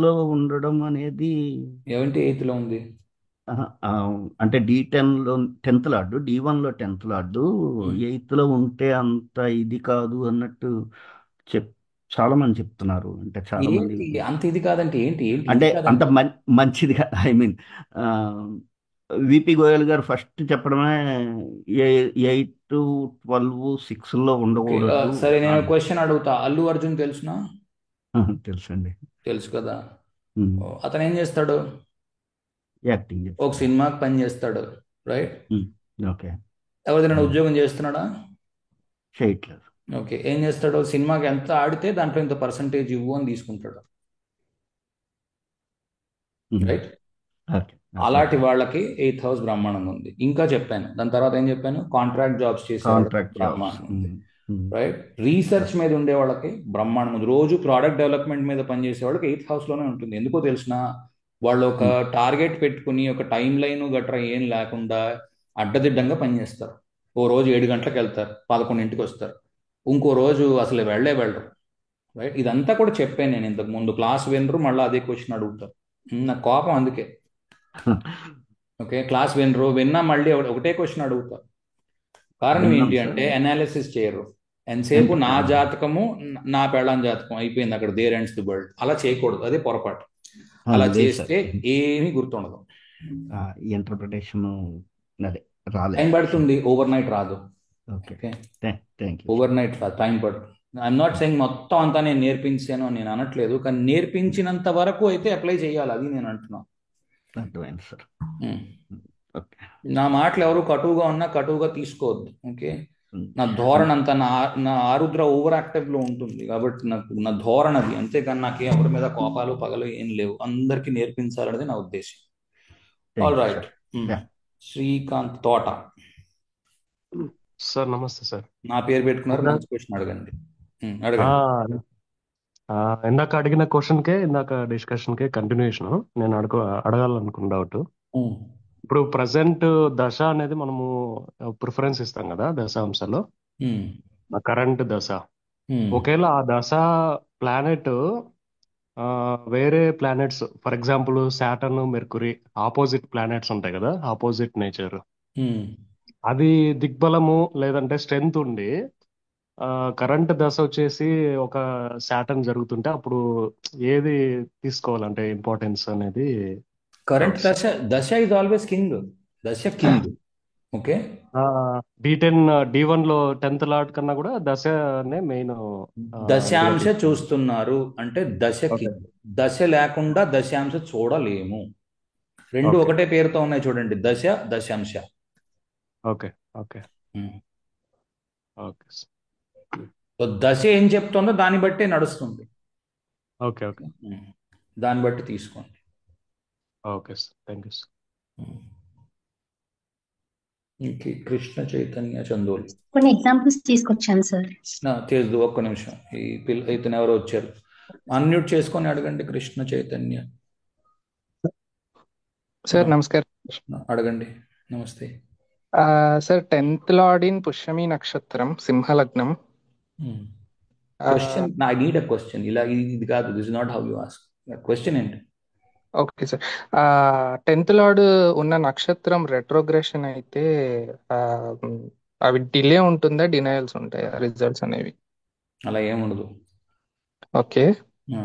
I: లో ఉండడం అనేది
A: ఏమంటే 8th లో ఉంది?
I: అంటే D10లో 10th lord, D1లో 10th lord 8th లో ఉంటే అంత ఇది కాదు అన్నట్టు చెప్ చాలా మంది చెప్తున్నారు. అంటే చాలా మంది
A: ఏంటి అంత ఇది కాదంటే ఏంటి ఏంటి
I: అంటే
A: ఇది
I: అంత
A: కాదంటే
I: మంచిది కాదు. ఐ మీన్ విపి గోయల్ గారు ఫస్ట్ చెప్పడమే 8 to 12 6లో
A: ఓకే
I: ఉండకూడదు.
A: సరే నేను క్వశ్చన్ అడుగుతా. అల్లు అర్జున్ తెలుసునా?
I: తెలుసండి.
A: తెలుసు కదా. అతను ఏం చేస్తాడు?
I: యాక్టింగ్
A: ఒక సినిమాకి పని చేస్తాడు, రైట్?
I: ఓకే.
A: ఎవరిదైనా ఉద్యోగం చేస్తున్నాడా?
I: చేయట్లేదు.
A: ఓకే, ఏం చేస్తాడు? సినిమాకి ఎంత ఆడితే దాంట్లో ఇంత పర్సంటేజ్ ఇవ్వు అని తీసుకుంటాడు, రైట్? అలాంటి వాళ్ళకి 8th హౌస్ బ్రహ్మాండంగా ఉంది. ఇంకా చెప్పాను, దాని తర్వాత ఏం చెప్పాను? కాంట్రాక్ట్ జాబ్స్ చేసే వాళ్ళకి బ్రహ్మాండంగా ఉంది, రైట్? రీసెర్చ్ మీద ఉండే వాళ్ళకి బ్రహ్మాండం ఉంది. రోజు ప్రోడక్ట్ డెవలప్మెంట్ మీద పనిచేసే వాళ్ళకి 8th హౌస్లోనే ఉంటుంది. ఎందుకో తెలిసిన? వాళ్ళు ఒక టార్గెట్ పెట్టుకుని ఒక టైం లైన్ గట్రా ఏం లేకుండా అడ్డదిడ్డంగా పనిచేస్తారు. ఓ రోజు 7 గంటలకు వెళ్తారు, 11ంటికి వస్తారు. ఇంకో రోజు అసలు వెళ్ళరు, రైట్? ఇదంతా కూడా చెప్పాను నేను ఇంతకు ముందు. క్లాస్ వినరు, మళ్ళీ అదే క్వశ్చన్ అడుగుతారు. నాకు కోపం అందుకే. ఓకే, క్లాస్ విన్నా మళ్ళీ ఒకటే క్వశ్చన్ అడుగుతారు. కారణం ఏంటి అంటే అనాలిసిస్ చేయరు. ఎంతసేపు నా జాతకము నా పెళ్ళాం జాతకం అయిపోయింది, అక్కడ దేర్ ఎండ్స్ ది వరల్డ్. అలా చేయకూడదు, అదే పొరపాటు. అలా చేస్తే ఏమీ గుర్తుండదు.
I: ఇంటర్ప్రిటేషన్
A: టైం పడుతుంది, ఓవర్ నైట్ రాదు. ఓవర్ నైట్ రాదు, టైం పడుతుంది. ఐఎమ్ నాట్ సెయింగ్ మొత్తం అంతా నేను నేర్పించాను నేను అనట్లేదు, కానీ నేర్పించినంత వరకు అయితే అప్లై చేయాలి, అది నేను అంటున్నాను. నా మాటలు ఎవరు కటువుగా ఉన్నా కటువుగా తీసుకోవద్దు, ఓకే? నా ధోరణ అంతా నా ఆరుద్ర ఓవర్ యాక్టివ్ లో ఉంటుంది కాబట్టి నా ధోరణ అది, అంతేకాని నాకు ఎవరి మీద కోపాలు పగలు ఏం లేవు. అందరికి నేర్పించాలనేది నా ఉద్దేశం. ఆల్ రైట్, శ్రీకాంత్ తోట
J: సార్. నమస్తే సార్.
A: నా పేరు పెట్టుకున్నారు, మంచి క్వశ్చన్ అడగండి.
J: ఇందాక అడిగిన ఇందాక డిస్కషన్ కే కంటిన్యూషన్ నేను అడగాలనుకున్న డౌట్. ఇప్పుడు ప్రజెంట్ దశ అనేది మనము ప్రిఫరెన్స్ ఇస్తాం కదా దశాంశలో, కరెంట్ దశ. ఒకవేళ ఆ దశ ప్లానెట్ వేరే planets, for example Saturn, Mercury opposite planets ఉంటాయి కదా, ఆపోజిట్ నేచర్, అది దిగ్బలము లేదంటే స్ట్రెంగ్త్ ఉండి కరెంట్ దశ వచ్చేసి ఒక సాటర్న్ జరుగుతుంటే అప్పుడు ఏది తీసుకోవాలంటే ఇంపార్టెన్స్ అనేది?
A: కరెంట్ దశ ఇస్ ఆల్వేస్ కింగ్. దశ కింగ్, ఓకే?
J: D10 D1 లో 10th లార్డ్ కన్నా కూడా దశనే మెయిన్.
A: దశాంశ చూస్తున్నారు అంటే దశ కింగ్. దశ లేకుండా దశాంశ చూడలేము. రెండు ఒకటే పేరుతో ఉన్నాయి చూడండి, దశ దశాంశ.
J: Okay okay okay.
A: దశ ఏం చెప్తుందో దాన్ని బట్టి నడుస్తుంది.
J: ఓకే ఓకే,
A: దాన్ని బట్టి తీసుకోండి.
J: Okay sir, thank you sir.
A: Krishna Chaitanya Chandoli
G: కొన్ని ఎగ్జాంపుల్స్ తీసుకొచ్చాను సార్.
A: తెలుసు, ఒక్క నిమిషం. ఇతను ఎవరో వచ్చారు, అన్మ్యూట్ చేసుకొని అడగండి. కృష్ణ చైతన్య
K: సార్. నమస్కారం.
A: అడగండి. నమస్తే
K: sir. 10th lord in Pushyami నక్షత్రం, సింహలగ్నం.
A: Question, I need a question. ఇలా ఇది కాదు, this is not how you ask. Question ఏంటి?
K: Okay sir. 10th లార్డ్ ఉన్న నక్షత్రం రెట్రోగ్రెషన్ అయితే అవి డిలే ఉంటుందా, డినయల్స్ ఉంటాయా రిజల్ట్స్ అనేవి?
A: అలా ఏముండదు.
K: ఓకే,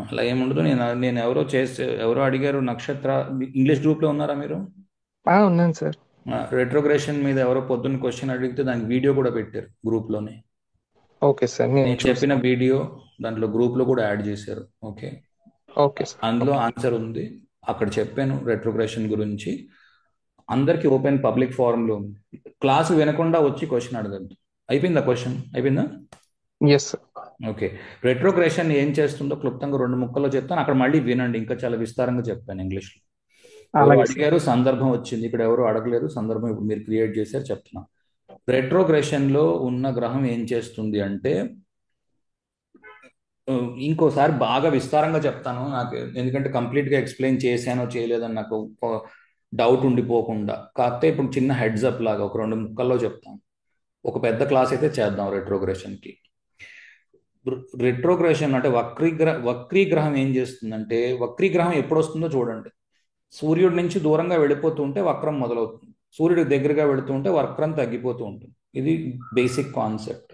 A: అలా ఏముండదు. నేను ఎవరో అడిగారు నక్షత్ర. ఇంగ్లీష్ గ్రూప్ లో ఉన్నారా మీరు?
K: ఉన్నాను సార్.
A: రెట్రోగ్రెషన్ మీద ఎవరో పొద్దున్న క్వశ్చన్ అడిగితే దానికి వీడియో కూడా పెట్టారు గ్రూప్ లోనే.
K: ఓకే సార్,
A: నేను చెప్పిన వీడియో దాంట్లో గ్రూప్ లో కూడా యాడ్ చేశారు. Okay
K: okay sir.
A: అందులో ఆన్సర్ ఉంది, అక్కడ చెప్పాను రెట్రోగ్రెషన్ గురించి. అందరికి ఓపెన్ పబ్లిక్ ఫోరం లో ఉంది. క్లాసు వినకుండా వచ్చి క్వశ్చన్ అడగద్దు. అయిపోయిందా? క్వశ్చన్ అయిపోయిందా?
K: Yes sir.
A: ఓకే, రెట్రోగ్రెషన్ ఏం చేస్తుందో క్లుప్తంగా 2 ముక్కల్లో చెప్తాను, అక్కడ మళ్ళీ వినండి. ఇంకా చాలా విస్తారంగా చెప్పాను ఇంగ్లీష్ లో. అడిగారు, సందర్భం వచ్చింది. ఇక్కడ ఎవరు అడగలేదు, సందర్భం ఇప్పుడు మీరు క్రియేట్ చేశారు, చెప్తున్నా. రెట్రోగ్రెషన్ లో ఉన్న గ్రహం ఏం చేస్తుంది అంటే, ఇంకోసారి బాగా విస్తారంగా చెప్తాను, నాకు ఎందుకంటే కంప్లీట్ గా ఎక్స్ప్లెయిన్ చేశానో చేయలేదని నాకు డౌట్ ఉండిపోకుండా. కాకపోతే ఇప్పుడు చిన్న హెడ్స్ అప్ లాగా ఒక 2 ముక్కల్లో చెప్తాను. ఒక పెద్ద క్లాస్ అయితే చేద్దాం రెట్రోగ్రెషన్ కి. రెట్రోగ్రెషన్ అంటే వక్రీగ్రహం ఏం చేస్తుందంటే, వక్రీగ్రహం ఎప్పుడు వస్తుందో చూడండి. సూర్యుడి నుంచి దూరంగా వెళ్ళిపోతూ ఉంటే వక్రం మొదలవుతుంది, సూర్యుడికి దగ్గరగా వెళుతూ ఉంటే వక్రం తగ్గిపోతూ ఉంటుంది. ఇది బేసిక్ కాన్సెప్ట్.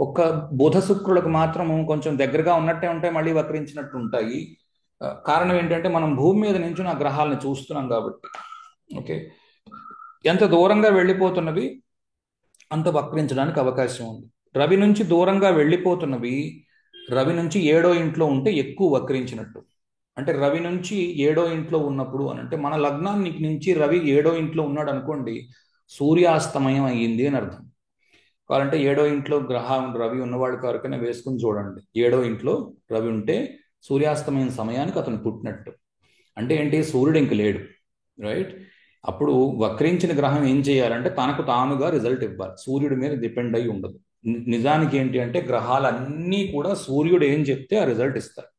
A: ఒక్క బుధ శుక్రులకు మాత్రము కొంచెం దగ్గరగా ఉన్నట్టే ఉంటాయి, మళ్ళీ వక్రించినట్టు ఉంటాయి. కారణం ఏంటంటే మనం భూమి మీద నుంచి ఆ గ్రహాలను చూస్తున్నాం కాబట్టి. ఓకే, ఎంత దూరంగా వెళ్ళిపోతున్నవి అంత వక్రించడానికి అవకాశం ఉంది. రవి నుంచి దూరంగా వెళ్ళిపోతున్నవి రవి నుంచి 7వ ఇంట్లో ఉంటే ఎక్కువ వక్రించినట్టు. అంటే రవి నుంచి 7వ ఇంట్లో ఉన్నప్పుడు అని అంటే మన లగ్నానికి నుంచి రవి 7వ ఇంట్లో ఉన్నాడు అనుకోండి, సూర్యాస్తమయం అయ్యింది అని అర్థం. కావాలంటే 7వ ఇంట్లో రవి ఉన్నవాడు కారకనే వేసుకుని చూడండి. 7వ ఇంట్లో రవి ఉంటే సూర్యాస్తమయం సమయానికి అతను పుట్టినట్టు. అంటే ఏంటి, సూర్యుడు ఇంక లేడు, రైట్? అప్పుడు వక్రించిన గ్రహం ఏం చేయాలంటే తనకు తానుగా రిజల్ట్ ఇవ్వాలి, సూర్యుడి మీద డిపెండ్ అయి ఉండదు. నిజానికి ఏంటి అంటే గ్రహాలన్నీ కూడా సూర్యుడు ఏం చెప్తే ఆ రిజల్ట్ ఇస్తారు.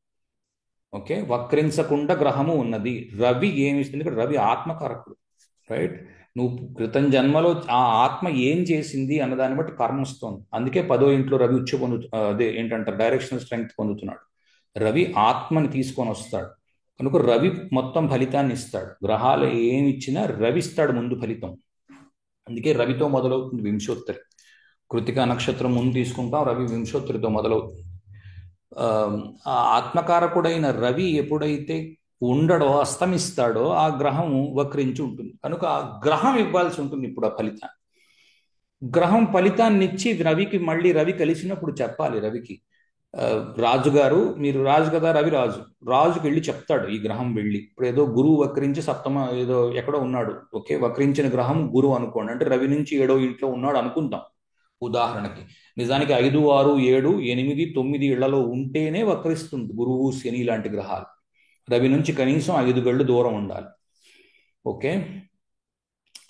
A: ఓకే, వక్రించకుండా గ్రహము ఉన్నది. రవి ఏమి ఇస్తుంది, రవి ఆత్మకారకుడు, రైట్? నువ్వు క్రితం జన్మలో ఆ ఆత్మ ఏం చేసింది అన్నదాన్ని బట్టి కర్మ వస్తుంది. అందుకే 10వ ఇంట్లో రవి ఉచ్చ అదే ఏంటంటారు, డైరెక్షనల్ స్ట్రెంగ్త్ పొందుతున్నాడు. రవి ఆత్మని తీసుకొని వస్తాడు కనుక రవి మొత్తం ఫలితాన్ని ఇస్తాడు. గ్రహాలు ఏమి ఇచ్చినా రవి ఇస్తాడు ముందు ఫలితం. అందుకే రవితో మొదలవుతుంది వింశోత్తరి. కృతికా నక్షత్రం ముందు తీసుకుంటాం, రవి వింశోత్తరితో మొదలవుతుంది. ఆ ఆత్మకారకుడైన రవి ఎప్పుడైతే ఉండడో అస్తమిస్తాడో ఆ గ్రహం వక్రించి ఉంటుంది. కనుక ఆ గ్రహం ఇవ్వాల్సి ఉంటుంది ఇప్పుడు ఆ ఫలితాన్ని. గ్రహం ఫలితాన్ని ఇచ్చి రవికి మళ్ళీ రవి కలిసినప్పుడు చెప్పాలి రవికి, రాజుగారు మీరు రాజు కదా, రవి రాజుకి వెళ్ళి చెప్తాడు ఈ గ్రహం వెళ్ళి. ఇప్పుడు ఏదో గురువు వక్రించి సప్తమ ఏదో ఎక్కడో ఉన్నాడు, ఓకే, వక్రించిన గ్రహం గురువు అనుకోండి, అంటే రవి నుంచి 7వ ఇంట్లో ఉన్నాడు అనుకుంటాం ఉదాహరణకి. నిజానికి 5, 6, 7, 8, 9 ఇళ్లలో ఉంటేనే వక్రిస్తుంది గురువు శని లాంటి గ్రహాలు. రవి నుంచి కనీసం 5 గళ్ళు దూరం ఉండాలి. ఓకే,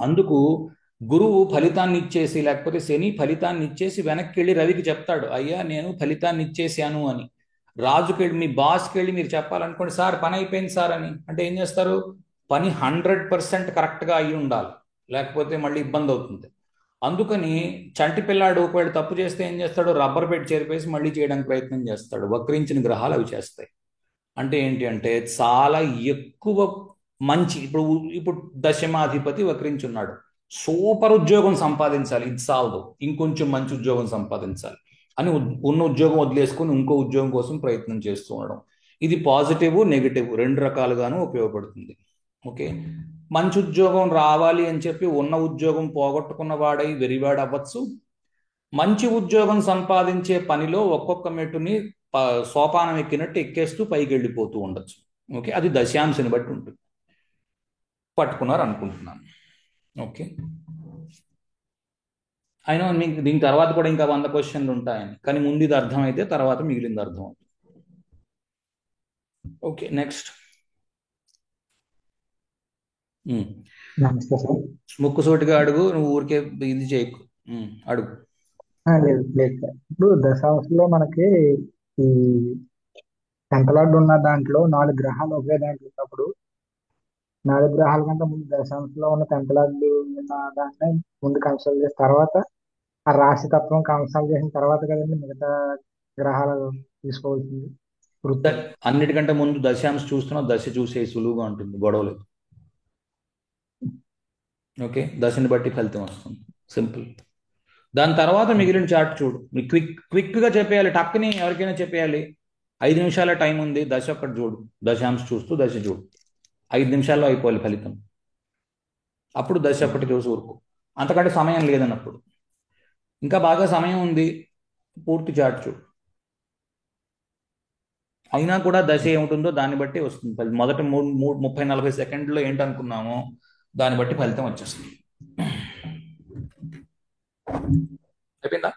A: అందుకు గురువు ఫలితాన్ని ఇచ్చేసి లేకపోతే శని ఫలితాన్ని ఇచ్చేసి వెనక్కి వెళ్ళి రవికి చెప్తాడు, అయ్యా నేను ఫలితాన్ని ఇచ్చేసాను అని. రాజుకి వెళ్ళి మీ బాస్కి వెళ్ళి మీరు చెప్పాలనుకోండి, సార్ పని అయిపోయింది సార్ అని అంటే ఏం చేస్తారు, పని 100% కరెక్ట్గా అయి ఉండాలి, లేకపోతే మళ్ళీ ఇబ్బంది అవుతుంది. అందుకని చంటి పిల్లాడు ఒకవేళ తప్పు చేస్తే ఏం చేస్తాడు, రబ్బర్ పెట్టి చేరిపేసి మళ్ళీ చేయడానికి ప్రయత్నం చేస్తాడు. వక్రించిన గ్రహాలు అవి చేస్తాయి. అంటే ఏంటి అంటే చాలా ఎక్కువ మంచి, ఇప్పుడు దశమాధిపతి వక్రించున్నాడు, సూపర్ ఉద్యోగం సంపాదించాలి, ఇది సాలదు, ఇంకొంచెం మంచి ఉద్యోగం సంపాదించాలి అని ఉన్న ఉద్యోగం వదిలేసుకొని ఇంకో ఉద్యోగం కోసం ప్రయత్నం చేస్తూ ఉండడం. ఇది పాజిటివ్ నెగిటివ్ 2 రకాలుగాను ఉపయోగపడుతుంది. ఓకే, మంచి ఉద్యోగం రావాలి అని చెప్పి ఉన్న ఉద్యోగం పోగొట్టుకున్న వాడై వెరివాడు అవ్వచ్చు. మంచి ఉద్యోగం సంపాదించే పనిలో ఒక్కొక్క మెట్టుని సోపానం ఎక్కినట్టు ఎక్కేస్తూ పైకి వెళ్ళిపోతూ ఉండొచ్చు. ఓకే, అది దశాంశని బట్టి ఉంటుంది. పట్టుకున్నారు అనుకుంటున్నాను. ఓకే, అయినా మీకు దీని తర్వాత కూడా ఇంకా 100 క్వశ్చన్లు ఉంటాయని, కానీ ముందు ఇది అర్థమైతే తర్వాత మిగిలింది అర్థం అవుతుంది. Okay, next.
L: నమస్తే సార్.
A: ముక్కుసూటిగా అడుగు, నువ్వు ఊరికే ఇది చేయకు, అడుగు.
L: లేదు లేదు సార్. ఇప్పుడు దశాంశలో మనకి ఈ టెంపలార్డ్ ఉన్న దాంట్లో 4 గ్రహాలు ఒకే దాంట్లో ఉన్నప్పుడు 4 గ్రహాల కంటే ముందు దశాంశంలో ఉన్న టెంపలార్డ్ ఉన్న దాన్ని ముందు కన్సల్ట్ చేసిన తర్వాత ఆ రాశి తత్వం కన్సల్ట్ చేసిన తర్వాత కదండి మిగతా గ్రహాలు తీసుకోవాల్సింది.
A: అన్నిటికంటే ముందు దశాంశ చూస్తున్నావు, దశ చూసే సులువుగా ఉంటుంది, గొడవలేదు. ఓకే, దశని బట్టి ఫలితం వస్తుంది, సింపుల్. దాని తర్వాత మిగిలిన చార్ట్ చూడు. క్విక్గా చెప్పేయాలి, టక్కుని ఎవరికైనా చెప్పేయాలి. 5 నిమిషాల టైం ఉంది, దశ ఒక్కటి చూడు, దశాంశ చూస్తూ దశ చూడు, 5 నిమిషాల్లో అయిపోవాలి ఫలితం. అప్పుడు దశ ఒక్కటి చూసి ఊరుకో, అంతకంటే సమయం లేదన్నప్పుడు. ఇంకా బాగా సమయం ఉంది, పూర్తి చార్ట్ చూడు. అయినా కూడా దశ ఏముంటుందో దాన్ని బట్టి వస్తుంది. మొదట 30-40 సెకండ్లో ఏంటనుకున్నామో దాన్ని బట్టి ఫలితం వచ్చేస్తుంది. అయిపోయిందా?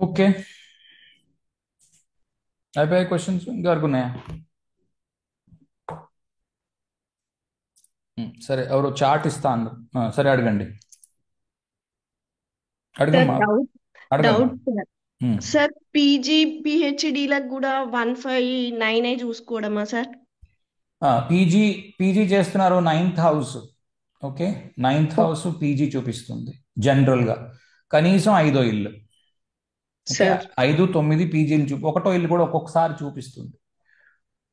A: ఓకే, అయిపోయాయి క్వశ్చన్స్, ఇంకా అనుకున్నాయా? సరే, ఎవరు చార్ట్ ఇస్తా అన్నారు, సరే అడగండి.
F: సార్ పీజీ పిహెచ్డీలకు కూడా 159 చూసుకోవడమా సార్?
A: పీజీ చేస్తున్నారు 9th house. Okay, 9th house PG చూపిస్తుంది జనరల్గా. కనీసం 5వ ఇల్లు. ఓకే,
F: సార్
A: 5, 9 పీజీలు 1వ ఇల్లు కూడా ఒక్కొక్కసారి చూపిస్తుంది.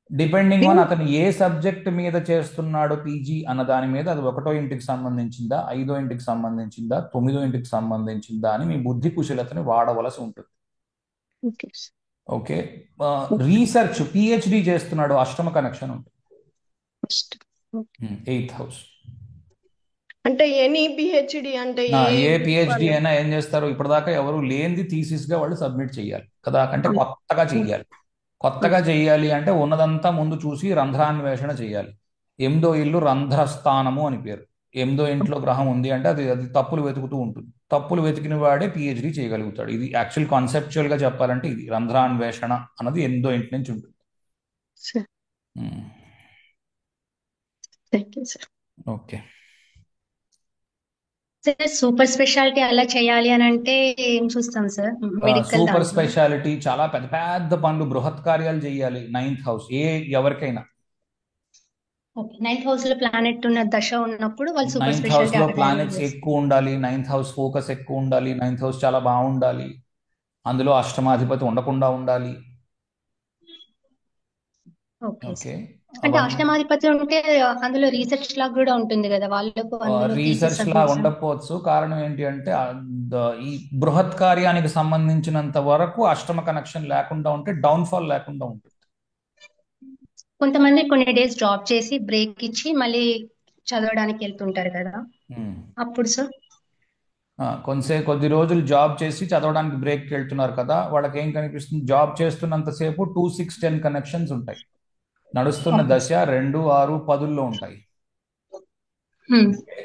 A: డిపెండింగ్ ఆన్ అతను ఏ సబ్జెక్ట్ మీద చేస్తున్నాడో పీజీ అన్న దాని మీద అది 1వ ఇంటికి సంబంధించిందా, 5వ ఇంటికి సంబంధించిందా, 9వ ఇంటికి సంబంధించిందా అని మీ బుద్ధి కుశలతని వాడవలసి ఉంటుంది.
F: ఓకే
A: ఓకే, రీసెర్చ్ పిహెచ్డి చేస్తున్నాడు, అష్టమ కనెక్షన్ ఉంటుంది. 8th house.
F: అంటే ఎనీ పిహెచ్డి అంటే
A: ఏ పిహెచ్డి అయినా ఏం చేస్తారు, ఇప్పటిదాకా ఎవరు లేనిది థీసిస్ గా వాళ్ళు సబ్మిట్ చేయాలి కదా, అంటే కొత్తగా చెయ్యాలి. కొత్తగా చెయ్యాలి అంటే ఉన్నదంతా ముందు చూసి రంధ్రాన్వేషణ చేయాలి. 8వ ఇల్లు రంధ్రస్థానము అని పేరు. 8వ ఇంట్లో గ్రహం ఉంది అంటే అది తప్పులు వెతుకుతూ ఉంటుంది. తప్పులు వెతికిన వాడే పిహెచ్డి చేయగలుగుతాడు. ఇది యాక్చువల్ కాన్సెప్చువల్ గా చెప్పాలంటే ఇది రంధ్రాన్వేషణ అన్నది 8వ ఇంటి నుంచి ఉంటుంది. ఓకే,
G: సూపర్ స్పెషాలిటీ అలా చేయాలి అని అంటే ఏం చూస్తాం సార్? మెడికల్
A: సూపర్ స్పెషాలిటీ చాలా పెద్ద పెద్ద పనులు, బృహత్ కార్యాలు చేయాలి 9th హౌస్ ఎవరికైనా.
G: 9th హౌస్ లో ప్లానెట్ ఉన్న దశ ఉన్నప్పుడు వాళ్ళు సూపర్
A: 9th హౌస్
G: స్పెషాలిటీ
A: లో ప్లానెట్స్ ఎక్కువ ఉండాలి, 9th హౌస్ ఫోకస్ ఎక్కువ ఉండాలి, 9th హౌస్ చాలా బాగుండాలి, అందులో అష్టమాధిపతి ఉండకుండా ఉండాలి. ఓకే,
G: అంటే అష్టమాధిపతి ఉంటే అందులో రీసెర్చ్ లాగా కూడా ఉంటుంది కదా వాళ్ళకు.
A: రీసెర్చ్ లా ఉండకపోవచ్చు. కారణం ఏంటి అంటే ఈ బృహత్ కార్యానికి సంబంధించినంత వరకు అష్టమ కనెక్షన్ లేకుండా ఉంటే డౌన్ఫాల్ లేకుండా ఉంటుంది.
G: కొంతమంది కొన్ని డేస్ జాబ్ చేసి బ్రేక్ ఇచ్చి మళ్ళీ చదవడానికి వెళ్తుంటారు కదా, అప్పుడు సార్
A: కొద్ది రోజులు జాబ్ చేసి చదవడానికి బ్రేక్కి వెళ్తున్నారు కదా, వాళ్ళకి ఏం కనిపిస్తుంది, జాబ్ చేస్తున్నంతసేపు 2, 6, 10 కనెక్షన్స్ ఉంటాయి. నడుస్తున్న దశ 2, 6, 10లో ఉంటాయి.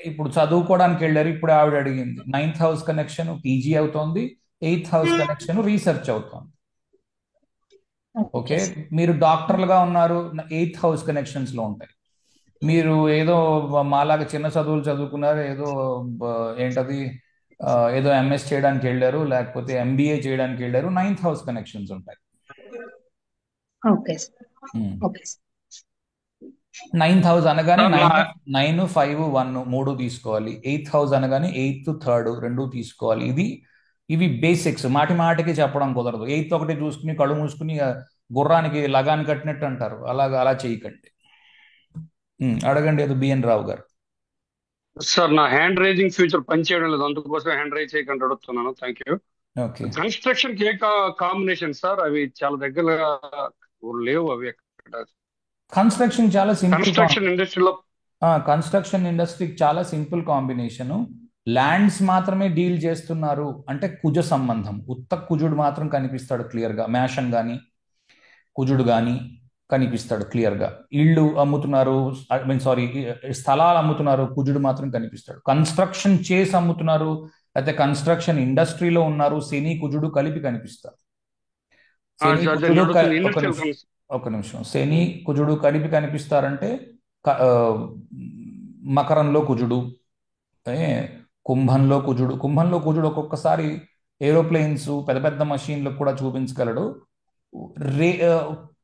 A: ఇప్పుడు చదువుకోవడానికి వెళ్ళారు, ఇప్పుడు ఆవిడ అడిగింది 9th హౌస్ కనెక్షన్ పీజీ అవుతోంది, 8th హౌస్ కనెక్షన్ రీసెర్చ్ అవుతోంది. ఓకే, మీరు డాక్టర్లుగా ఉన్నారు, 8th హౌస్ కనెక్షన్స్ లో ఉంటాయి. మీరు ఏదో మాలాగా చిన్న చదువులు చదువుకున్నారు, ఏంటది ఏదో ఎంఎస్ చేయడానికి వెళ్ళారు, లేకపోతే ఎంబీఏ చేయడానికి వెళ్ళారు, 9th హౌస్ కనెక్షన్స్ ఉంటాయి. 9th హౌస్ అనగానే 9, 5, 1 3 తీసుకోవాలి. 8th హౌస్ అనగానే 8th, 3 2 తీసుకోవాలి. ఇవి బేసిక్స్, మాటి మాటికి చెప్పడం కుదరదు. 8th ఒకటి చూసుకుని కళ్ళు మూసుకుని గుర్రానికి లగాన్ కట్టినట్టు అంటారు, అలా చేయకండి. అడగండి, అది బిఎన్ రావు గారు.
M: సార్, నా హ్యాండ్ రైజింగ్ ఫ్యూచర్ పనిచేయడం లేదు, అందుకోసం హ్యాండ్ రైజ్ చేయకుండా అడుగుతున్నాను. Thank you. కన్స్ట్రక్షన్ కి ఏ కాంబినేషన్ సార్? అవి చాలా దగ్గర లేవు అవి.
A: కన్స్ట్రక్షన్ చాలా సింపుల్.
M: కన్స్ట్రక్షన్
A: ఇండస్ట్రీకి చాలా సింపుల్ కాంబినేషన్. ల్యాండ్స్ మాత్రమే డీల్ చేస్తున్నారు అంటే కుజ సంబంధం, ఉత్త కుజుడు మాత్రం కనిపిస్తాడు క్లియర్ గా. మేషం గాని కుజుడు గాని కనిపిస్తాడు క్లియర్ గా. ఇళ్ళు అమ్ముతున్నారు, స్థలాలు అమ్ముతున్నారు, కుజుడు మాత్రం కనిపిస్తాడు. కన్స్ట్రక్షన్ చేసి అమ్ముతున్నారు, అయితే కన్స్ట్రక్షన్ ఇండస్ట్రీలో ఉన్నారు, శని కుజుడు కలిపి కనిపిస్తారు. ఒక నిమిషం, శని కుజుడు కలిపి కనిపిస్తారంటే మకరంలో కుజుడు, కుంభంలో కుజుడు ఒక్కొక్కసారి ఏరోప్లేన్స్ పెద్ద పెద్ద మషీన్లకు కూడా చూపించగలడు.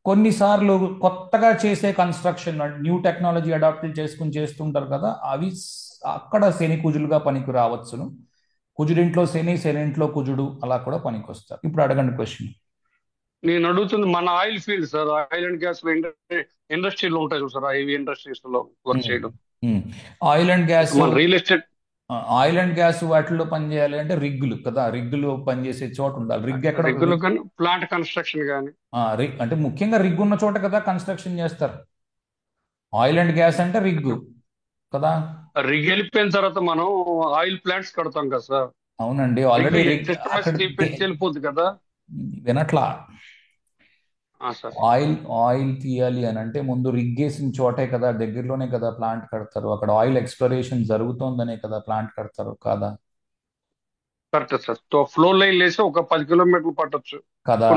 A: కొన్నిసార్లు కొత్తగా చేసే కన్స్ట్రక్షన్, న్యూ టెక్నాలజీ అడాప్ట్ చేస్తుంటారు కదా, అవి అక్కడ శని కుజులుగా పనికి రావచ్చును. కుజుడింట్లో శని, శనింట్లో కుజుడు అలా కూడా పనికి వస్తారు. ఇప్పుడు అడగండి క్వశ్చన్.
M: నేను అడుగుతుంది మన oil field sir, oil and gas ఇండస్ట్రీలో ఉంటాయి సార్, హెవీ ఇండస్ట్రీస్ లో వర్క్ చేయడం.
A: Oil and gas,
M: real estate,
A: oil and gas వాటిల్లో పనిచేయాలి అంటే రిగ్గులు కదా, రిగ్గులు పనిచేసే చోట ఉండాలి. రిగ్ ఎక్కడ?
M: ప్లాంట్ కన్స్ట్రక్షన్ కానీ
A: అంటే ముఖ్యంగా రిగ్ ఉన్న చోట కదా కన్స్ట్రక్షన్ చేస్తారు. ఆయిల్ అండ్ గ్యాస్ అంటే రిగ్గు కదా.
M: రిగ్ వెళ్ళిపోయిన తర్వాత మనం ఆయిల్ ప్లాంట్స్ కడతాం కదా సార్.
A: అవునండి, ఆల్రెడీ
M: వెళ్ళిపోద్ది కదా.
A: వినట్లా? ఆయిల్ తీయాలి అని అంటే ముందు రిగ్ వేసిన చోటే కదా, దగ్గరలోనే కదా ప్లాంట్ కడతారు. అక్కడ ఆయిల్ ఎక్స్ప్లోరేషన్ జరుగుతోందనే కదా ప్లాంట్ కడతారు కాదా?
M: Correct sir. ఫ్లో లైన్ వేసి ఒక 10 కిలోమీటర్లు పట్టొచ్చు
A: కదా.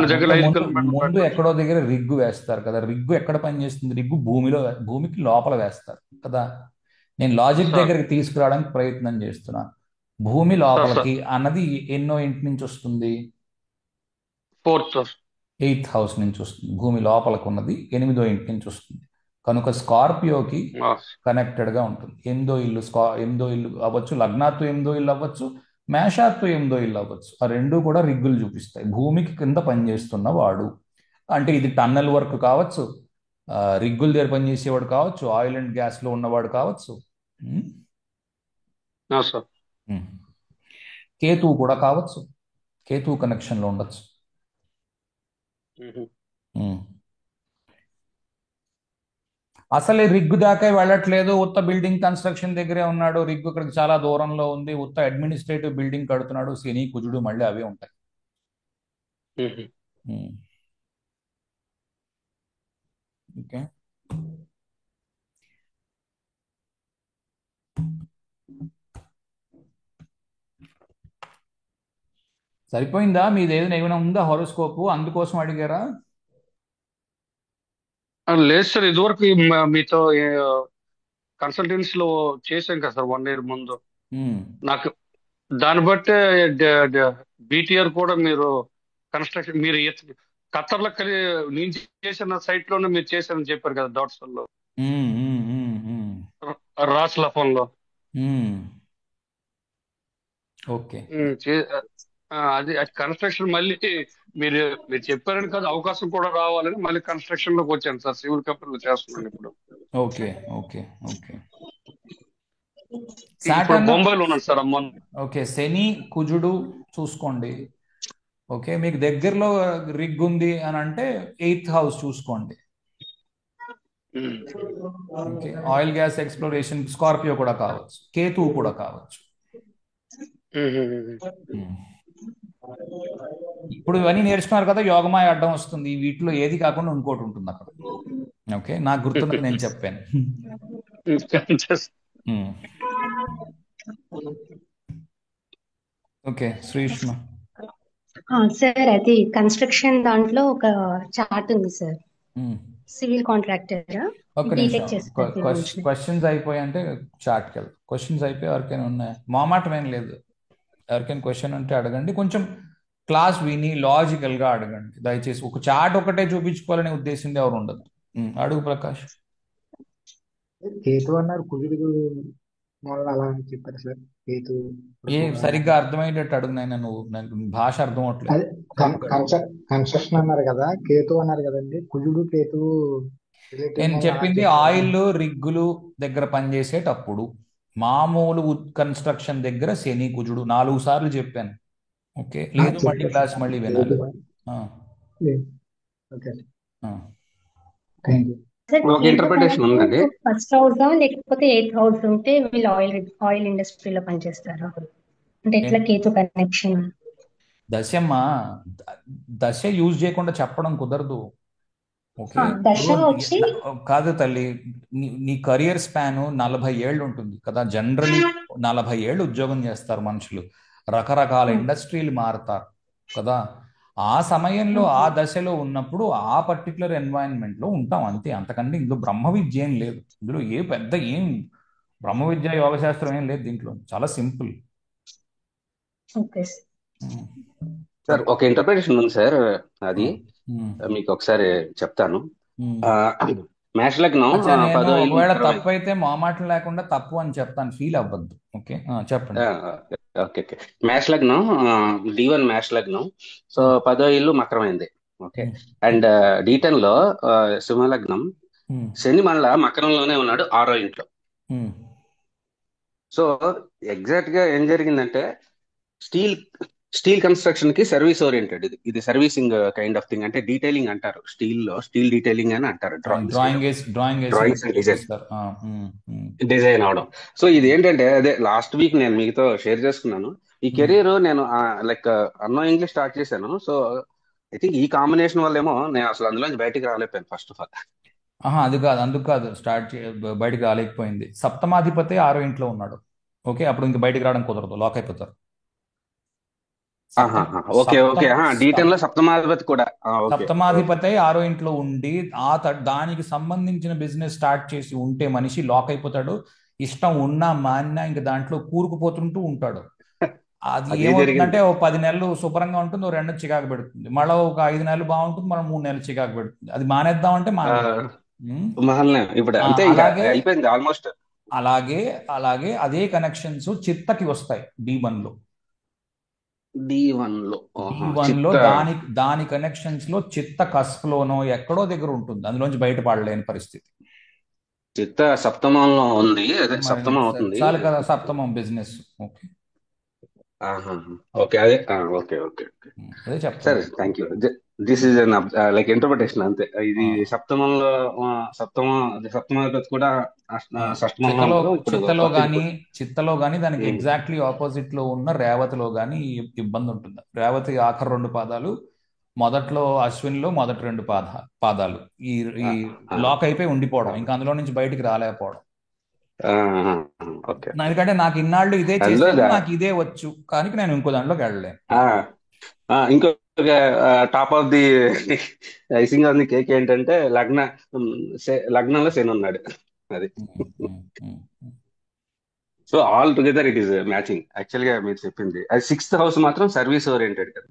A: ముందు ఎక్కడో దగ్గర రిగ్గు వేస్తారు కదా. రిగ్గు ఎక్కడ పనిచేస్తుంది? రిగ్గు భూమికి లోపల వేస్తారు కదా. నేను లాజిక్ దగ్గరికి తీసుకురావడానికి ప్రయత్నం చేస్తున్నాను. భూమి లోపలికి అన్నది ఎన్నో ఇంటి నుంచి వస్తుంది? 8th హౌస్ నుంచి వస్తుంది. భూమి లోపలికి ఉన్నది 8వ ఇంటి నుంచి వస్తుంది. కనుక స్కార్పియోకి కనెక్టెడ్ గా ఉంటుంది. 8వ ఇల్లు అవ్వచ్చు, లగ్నాత్తు 8వ ఇల్లు అవ్వచ్చు, మేషాత్తు 8వ ఇల్లు అవ్వచ్చు. ఆ రెండు కూడా రిగ్గులు చూపిస్తాయి. భూమికి కింద పనిచేస్తున్న వాడు అంటే ఇది టన్నల్ వర్క్ కావచ్చు, రిగ్గుల దగ్గర పనిచేసేవాడు కావచ్చు, ఆయిల్ అండ్ గ్యాస్లో ఉన్నవాడు కావచ్చు.
M: సార్
A: కేతువు కూడా కావచ్చు, కేతువు కనెక్షన్లో ఉండొచ్చు. అసలే రిగ్గు దాకా వెళ్ళట్లేదు, ఉత్త బిల్డింగ్ కన్స్ట్రక్షన్ దగ్గరే ఉన్నాడు, రిగ్గు ఇక్కడికి చాలా దూరంలో ఉంది, ఉత్త అడ్మినిస్ట్రేటివ్ బిల్డింగ్ కడుతున్నాడు, శని కుజుడు మళ్ళీ అవే ఉంటాయి. ఓకే, సరిపోయిందా? మీది ఏమైనా ఉందా హారోస్కోప్? అందుకోసం అడిగారా?
M: లేదు సార్, ఇదివరకు మీతో కన్సల్టెన్సీలో చేశాం కదా సార్ 1 year ముందు. నాకు దాన్ని బట్టే బీటీఆర్ కూడా మీరు కన్స్ట్రక్షన్ మీరు ఖత్తర్లో నేను చేసిన సైట్ లోనే మీరు చేశారని చెప్పారు కదా డాట్సన్ లో, రాస్ లఫోన్ లో.
A: ఓకే,
M: అది కన్స్ట్రక్షన్ మళ్ళీ మీరు చెప్పారని కాదు, అవకాశం కూడా రావాలని మళ్ళీ కన్స్ట్రక్షన్ లోకి వచ్చాను సార్. సివిల్ కంపెనీలో చేస్తున్నాను ఇప్పుడు.
A: Okay okay okay.
M: ఇప్పుడు బొంబాయిలో ఉన్నాను సార్. అమ్మ
A: ఓకే, శని కుజుడు చూసుకోండి. ఓకే, మీకు దగ్గరలో రిగ్ ఉంది అని అంటే 8th house చూసుకోండి. Okay, oil gas exploration Scorpio కూడా కావచ్చు, కేతువు కూడా కావచ్చు. ఇప్పుడు ఇవన్నీ నేర్చుకున్నారు కదా, యోగమాయ అడ్డం వస్తుంది, వీటిలో ఏది కాకుండా ఇంకోటి ఉంటుంది అక్కడ. ఓకే, నాకు గుర్తున్నది నేను చెప్పాను. ఓకే, శ్రీష్మ.
G: సార్ అది కన్స్ట్రక్షన్ దాంట్లో ఒక చార్ట్ ఉంది సార్, సివిల్ కాంట్రాక్టర్
A: ఒక నిమిషం, క్వశ్చన్స్ అయిపోయాయంటే చార్ట్కి వెళ్తాం. క్వశ్చన్స్ అయిపోయి ఎవరికైనా ఉన్నాయా? మామాటం ఏం లేదు, ఎవరికైనా క్వశ్చన్ అంటే అడగండి. కొంచెం క్లాస్ విని లాజికల్గా అడగండి దయచేసి. ఒక చార్ట్ ఒకటే చూపించుకోవాలనే ఉద్దేశం ఎవరు ఉండదు. అడుగు ప్రకాష్.
L: కేతు అన్నారు, కుజుడు అలా అని చెప్పారు సార్. కేతు
A: సరిగ్గా అర్థమయ్యేటట్టు అడుగు నాయన, నువ్వు నాకు భాష అర్థం అవట్లేదు.
L: కన్స్ట్రక్షన్ అన్నారు కదా, కేతు అన్నారు కదండి, కుజుడు కేతు.
A: నేను చెప్పింది ఆయిల్ రిగ్గులు దగ్గర పనిచేసేటప్పుడు, మామూలు కన్స్ట్రక్షన్ దగ్గర శని కుజుడు 4 సార్లు చెప్పాను. ఓకే, లేదు మళ్ళీ క్లాస్ మళ్ళీ వినాలి.
G: ఫస్ట్ హౌస్ లేకపోతే 8th house ఉంటే వీళ్ళు ఆయిల్ ఇండస్ట్రీలో పనిచేస్తారు అంటే ఎట్లా కేతు కనెక్షన్?
A: దశమ్మా, దశ యూజ్ చేయకుండా చెప్పడం కుదరదు. ఓకే, కాదు తల్లి, నీ కెరియర్ స్పాన్ 40 ఏళ్ళు ఉంటుంది కదా. జనరలీ 40 ఏళ్ళు ఉద్యోగం చేస్తారు మనుషులు, రకరకాల ఇండస్ట్రీలు మారుతారు కదా. ఆ సమయంలో ఆ దశలో ఉన్నప్పుడు ఆ పర్టికులర్ ఎన్వైరన్మెంట్లో ఉంటాం అంతే, అంతకంటే ఇందులో బ్రహ్మ విద్య ఏం లేదు. ఇందులో ఏం బ్రహ్మ విద్య యోగశాస్త్రం ఏం లేదు, దీంట్లో చాలా సింపుల్.
B: సార్ ఒక ఇంటర్ప్రిటేషన్ ఉంది సార్, అది మీకు ఒకసారి చెప్తాను. మేష లగ్నం
A: ఒకవేళ తప్పు అయితే మామాటం లేకుండా తప్పు అని చెప్తాను, ఫీల్ అవ్వద్దు. ఓకే, చెప్పండి.
B: ఓకే, మేష లగ్నం D1 మేష లగ్నం. సో 10వ ఇల్లు మకరమైంది. ఓకే, అండ్ D10 లో సింహలగ్నం, శని మళ్ళా మకరంలోనే ఉన్నాడు 6వ ఇంట్లో. సో ఎగ్జాక్ట్ గా ఏం జరిగిందంటే, స్టీల్ కన్స్ట్రక్షన్ కి సర్వీస్ ఓరియంటెడ్, ఇది సర్వీసింగ్ కైండ్ ఆఫ్ థింగ్. అంటే డీటెయిలింగ్ అంటారు, స్టీల్ డీటెయిలింగ్ అని అంటారు, డ్రాయింగ్స్ అండ్ డిజైన్ అవడం. సో ఇది ఏంటంటే, అదే లాస్ట్ వీక్ నేను మీతో షేర్ చేసుకున్నాను. ఈ కెరీర్ నేను లైక్ అన్నోయింగ్లీ స్టార్ట్ చేశాను. సో ఐ థింక్ ఈ కాంబినేషన్ వల్ల ఏమో నేను అసలు అందులోంచి బయటికి రాలేకపోయాను ఫస్ట్ ఆఫ్ ఆల్.
A: అందుకు కాదు బయటికి రాలేకపోయింది. సప్తమాధిపతి 6వ ఇంట్లో ఉన్నాడు. ఓకే, అప్పుడు ఇంక బయటికి రావడం కుదరదు, లాక్ అయిపోతారు. సప్తమాధిపతి 6వ ఇంట్లో ఉండి దానికి సంబంధించిన బిజినెస్ స్టార్ట్ చేసి ఉంటే మనిషి లాక్ అయిపోతాడు. ఇష్టం ఉన్నా మాన్నా ఇంక దాంట్లో కూరుకుపోతుంటూ ఉంటాడు. అది ఏమవుతుందంటే, ఓ 10 నెలలు శుభ్రంగా ఉంటుంది, ఓ 2 నెలలు చికాకు పెడుతుంది, మళ్ళీ ఒక 5 నెలలు బాగుంటుంది, మళ్ళీ 3 నెలలు చికాకు పెడుతుంది. అది మానేద్దామంటే అలాగే అదే కనెక్షన్స్ చిత్తకి వస్తాయి D1 లో.
B: D1 లో
A: D1లో దాని కనెక్షన్స్ లో చిత్త కస్ప్లోనో ఎక్కడో దగ్గర ఉంటుంది, అందులోంచి బయటపడలేని పరిస్థితి.
B: చిత్త సప్తమంలో ఉంది, అదే సప్తమం అవుతుంది.
A: చాలు కదా సప్తమం బిజినెస్. ఓకే
B: ఓకే అదే ఓకే ఓకే ఓకే
A: అదే చెప్తాను.
B: సరే, thank you. This is an like interpretation అంతే. ఇది సప్తమంలో సప్తమాధిపతి కూడా షష్టమంలో ఉంటుంది.
A: చిత్తలో గానీ దానికి ఎగ్జాక్ట్లీ ఆపోజిట్ లో ఉన్న రేవతిలో గానీ ఇబ్బంది ఉంటుంది. రేవతి ఆఖరి 2 పాదాలు, మొదట్లో అశ్వినిలో మొదటి 2 పాదాలు ఈ లాక్ అయిపోయి ఉండిపోవడం, ఇంకా అందులో నుంచి బయటికి రాలేకపోవడం. ఎందుకంటే నాకు ఇన్నాళ్ళు ఇదే చేసాను, నాకు ఇదే వచ్చు, కానీ నేను ఇంకో దాంట్లోకి వెళ్ళలేను.
B: ఇంకొక top of the icing on the cake ఏంటంటే లగ్నంలో శని ఉన్నాడు. అది so all together it is matching. Actual గా మీరు చెప్పింది అది 6th హౌస్ మాత్రం సర్వీస్ ఓరియంటెడ్ కదా,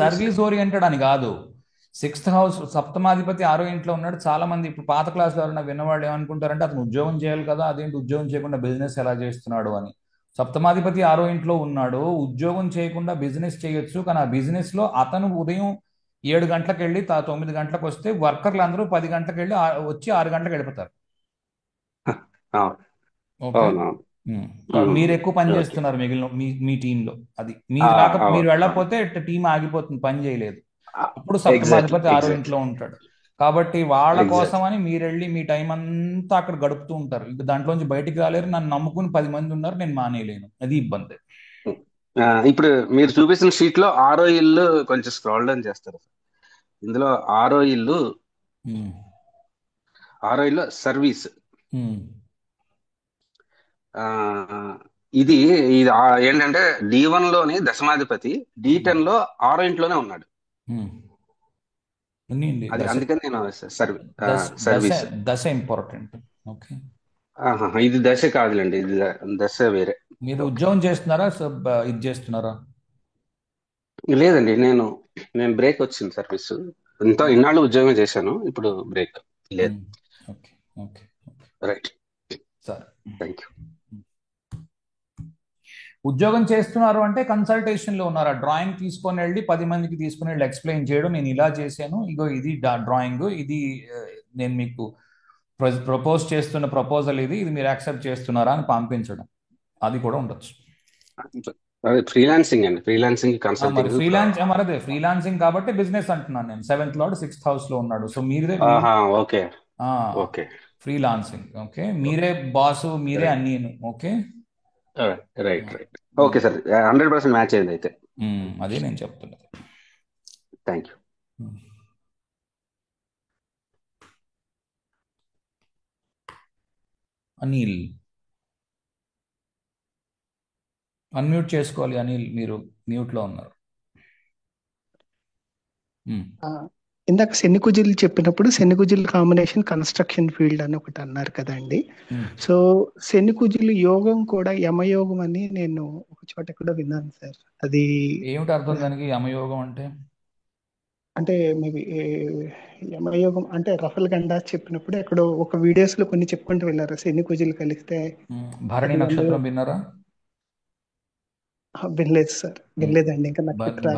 B: సర్వీస్
A: ఓరియంటెడ్ అని కాదు. 6th హౌస్ సప్తమాధిపతి 6వ ఇంట్లో ఉన్నాడు. చాలా మంది ఇప్పుడు పాత క్లాస్ ఎవరైనా విన్నవాళ్ళు ఏమనుకుంటారంటే అతను ఉద్యోగం చేయాలి కదా, అదేంటి ఉద్యోగం చేయకుండా బిజినెస్ ఎలా చేస్తున్నాడు అని. సప్తమాధిపతి 6వ ఇంట్లో ఉన్నాడు, ఉద్యోగం చేయకుండా బిజినెస్ చేయొచ్చు, కానీ ఆ బిజినెస్ లో అతను ఉదయం 7 గంటలకు వెళ్ళి 9 గంటలకు వస్తే వర్కర్లు అందరూ 10 గంటలకు వెళ్ళి వచ్చి 6 గంటలకు వెళ్ళిపోతారు. మీరు ఎక్కువ పని చేస్తున్నారు మిగిలిన మీ టీంలో, అది మీరు వెళ్ళకపోతే టీం ఆగిపోతుంది, పని చేయలేదు. అప్పుడు సప్తమాధిపతి 6వ ఇంట్లో ఉంటాడు. కాబట్టి వాళ్ళ కోసమని మీరు వెళ్ళి మీ టైం అంతా అక్కడ గడుపుతూ ఉంటారు. ఇంకా దాంట్లోంచి బయటికి రాలేరు. నన్ను నమ్ముకుని 10 మంది ఉన్నారు, నేను మానేయలేను, అది ఇబ్బంది.
B: ఇప్పుడు మీరు చూపిస్తున్న షీట్ లో 6వ ఇల్లు కొంచెం స్క్రాల్ డౌన్ చేస్తారు. ఇందులో 6వ ఇల్లు సర్వీస్. ఇది ఏంటంటే D1 లోని దశమాధిపతి D10 లో 6వ ఇంట్లోనే ఉన్నాడు. అది అందుకని నేను సర్వీస్
A: దశ ఇంపార్టెంట్. ఓకే,
B: ఇది దశ కాదులేండి, ఇది దశ వేరే.
A: మీరు ఉద్యోగం చేస్తున్నారా, ఇది చేస్తున్నారా?
B: లేదండి, నేను బ్రేక్ వచ్చింది సర్వీస్. ఇన్నాళ్ళు ఉద్యోగం చేశాను, ఇప్పుడు బ్రేక్ లేదు. రైట్,
A: సరే,
B: థ్యాంక్ యూ.
A: ఉద్యోగం చేస్తున్నారు అంటే కన్సల్టేషన్ లో ఉన్నారా? డ్రాయింగ్ తీసుకొని వెళ్ళి 10 మందికి తీసుకుని వెళ్ళి ఎక్స్ప్లెయిన్ చేయడం, నేను ఇలా చేశాను, ఇగో ఇది డ్రాయింగ్, ఇది నేను మీకు ప్రపోజ్ చేస్తున్న ప్రపోజల్, ఇది మీరు యాక్సెప్ట్ చేస్తున్నారా అని పంపించడం, అది కూడా ఉండొచ్చు.
B: ఫ్రీలాన్సింగ్ అండి, ఫ్రీలాన్సింగ్ కన్సల్టింగ్.
A: ఫ్రీలాన్సింగ్ కాబట్టి బిజినెస్ అంటున్నాను నేను. 7th లార్డ్ 6th హౌస్ లో ఉన్నాడు, సో మీరే
B: ఓకే
A: ఫ్రీలాన్సింగ్. ఓకే, మీరే బాసు, మీరే అన్నీ. Okay,
B: right okay sir, 100% match అయింది అయితే.
A: అదే నేను చెప్తున్నది.
B: Thank you.
A: అనిల్ అన్మ్యూట్ చేసుకోవాలి. అనిల్, మీరు మ్యూట్ లో ఉన్నారు.
D: ఇందాక శనికుజులు చెప్పినప్పుడు శనికుజుల కాంబినేషన్ కన్స్ట్రక్షన్ ఫీల్డ్ అని ఒకటి అన్నారు కదండి. సో శనికుజులు యోగం కూడా యమయోగం అని నేను ఒక చోట కూడా విన్నాను సార్. అది
A: ఏమిటి అర్థం దానికి? యమయోగం అంటే
D: మేబీ యమయోగం అంటే రఫల్ గండా చెప్పినప్పుడు ఎక్కడో ఒక వీడియోస్ లో కొన్ని చెప్పుకుంటూ వెళ్ళారు, శనికుజులు కలిస్తే.
A: భరణి నక్షత్రం విన్నారా?
D: వినలేదు సార్, వినలేదండి. ఇంకా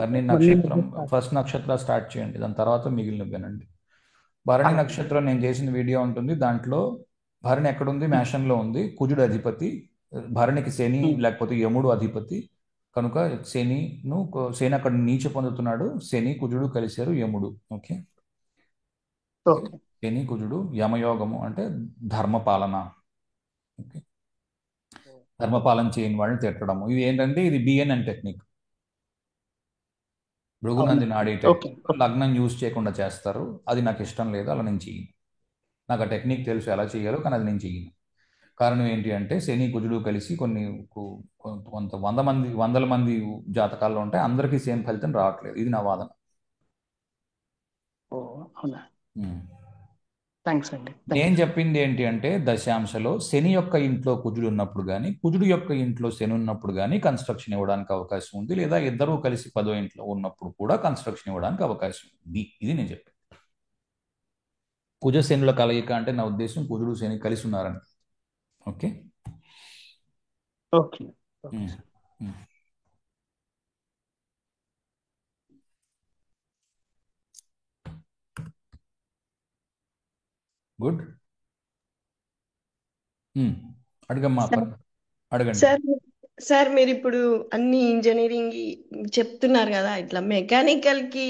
A: భరణి నక్షత్రం ఫస్ట్ నక్షత్రం స్టార్ట్ చేయండి, దాని తర్వాత మిగిలిన వినండి. భరణి నక్షత్రం నేను చేసిన వీడియో ఉంటుంది, దాంట్లో భరణి ఎక్కడుంది? మేషంలో ఉంది, కుజుడు అధిపతి, భరణికి శని లేకపోతే యముడు అధిపతి కనుక శని అక్కడ నీచ పొందుతున్నాడు. శని కుజుడు కలిశారు, యముడు. ఓకే, శని కుజుడు యమయోగము అంటే ధర్మపాలన. ఓకే, ధర్మపాలన చేయని వాళ్ళని తిట్టడము. ఇది ఏంటంటే ఇది బిఎన్ఎన్ టెక్నిక్, భృగునంది నాడీ టెక్నిక్. లగ్నం యూజ్ చేయకుండా చేస్తారు, అది నాకు ఇష్టం లేదు, అలా నేను చెయ్యను. నాకు ఆ టెక్నిక్ తెలుసు ఎలా చేయాలో, కానీ అది నేను చెయ్యను. కారణం ఏంటి అంటే శని కుజుడు కలిసి కొంత వందల మంది జాతకాల్లో ఉంటాయి, అందరికీ సేమ్ ఫలితం రావట్లేదు. ఇది నా వాదన. నేను చెప్పింది ఏంటి అంటే దశాంశలో శని యొక్క ఇంట్లో కుజుడు ఉన్నప్పుడు కానీ, కుజుడు యొక్క ఇంట్లో శని ఉన్నప్పుడు కానీ కన్స్ట్రక్షన్ ఇవ్వడానికి అవకాశం ఉంది, లేదా ఇద్దరూ కలిసి 10వ ఇంట్లో ఉన్నప్పుడు కూడా కన్స్ట్రక్షన్ ఇవ్వడానికి అవకాశం ఉంది. ఇది నేను చెప్పాను. కుజ శనుల కలయిక అంటే నా ఉద్దేశం కుజుడు శని కలిసి ఉన్నారని. Okay, good. అడగమ్మా,
F: సార్
A: అడగండి.
F: సార్ సార్ మీరు ఇప్పుడు అన్ని ఇంజనీరింగ్ చెప్తున్నారు కదా, ఇట్లా మెకానికల్ కి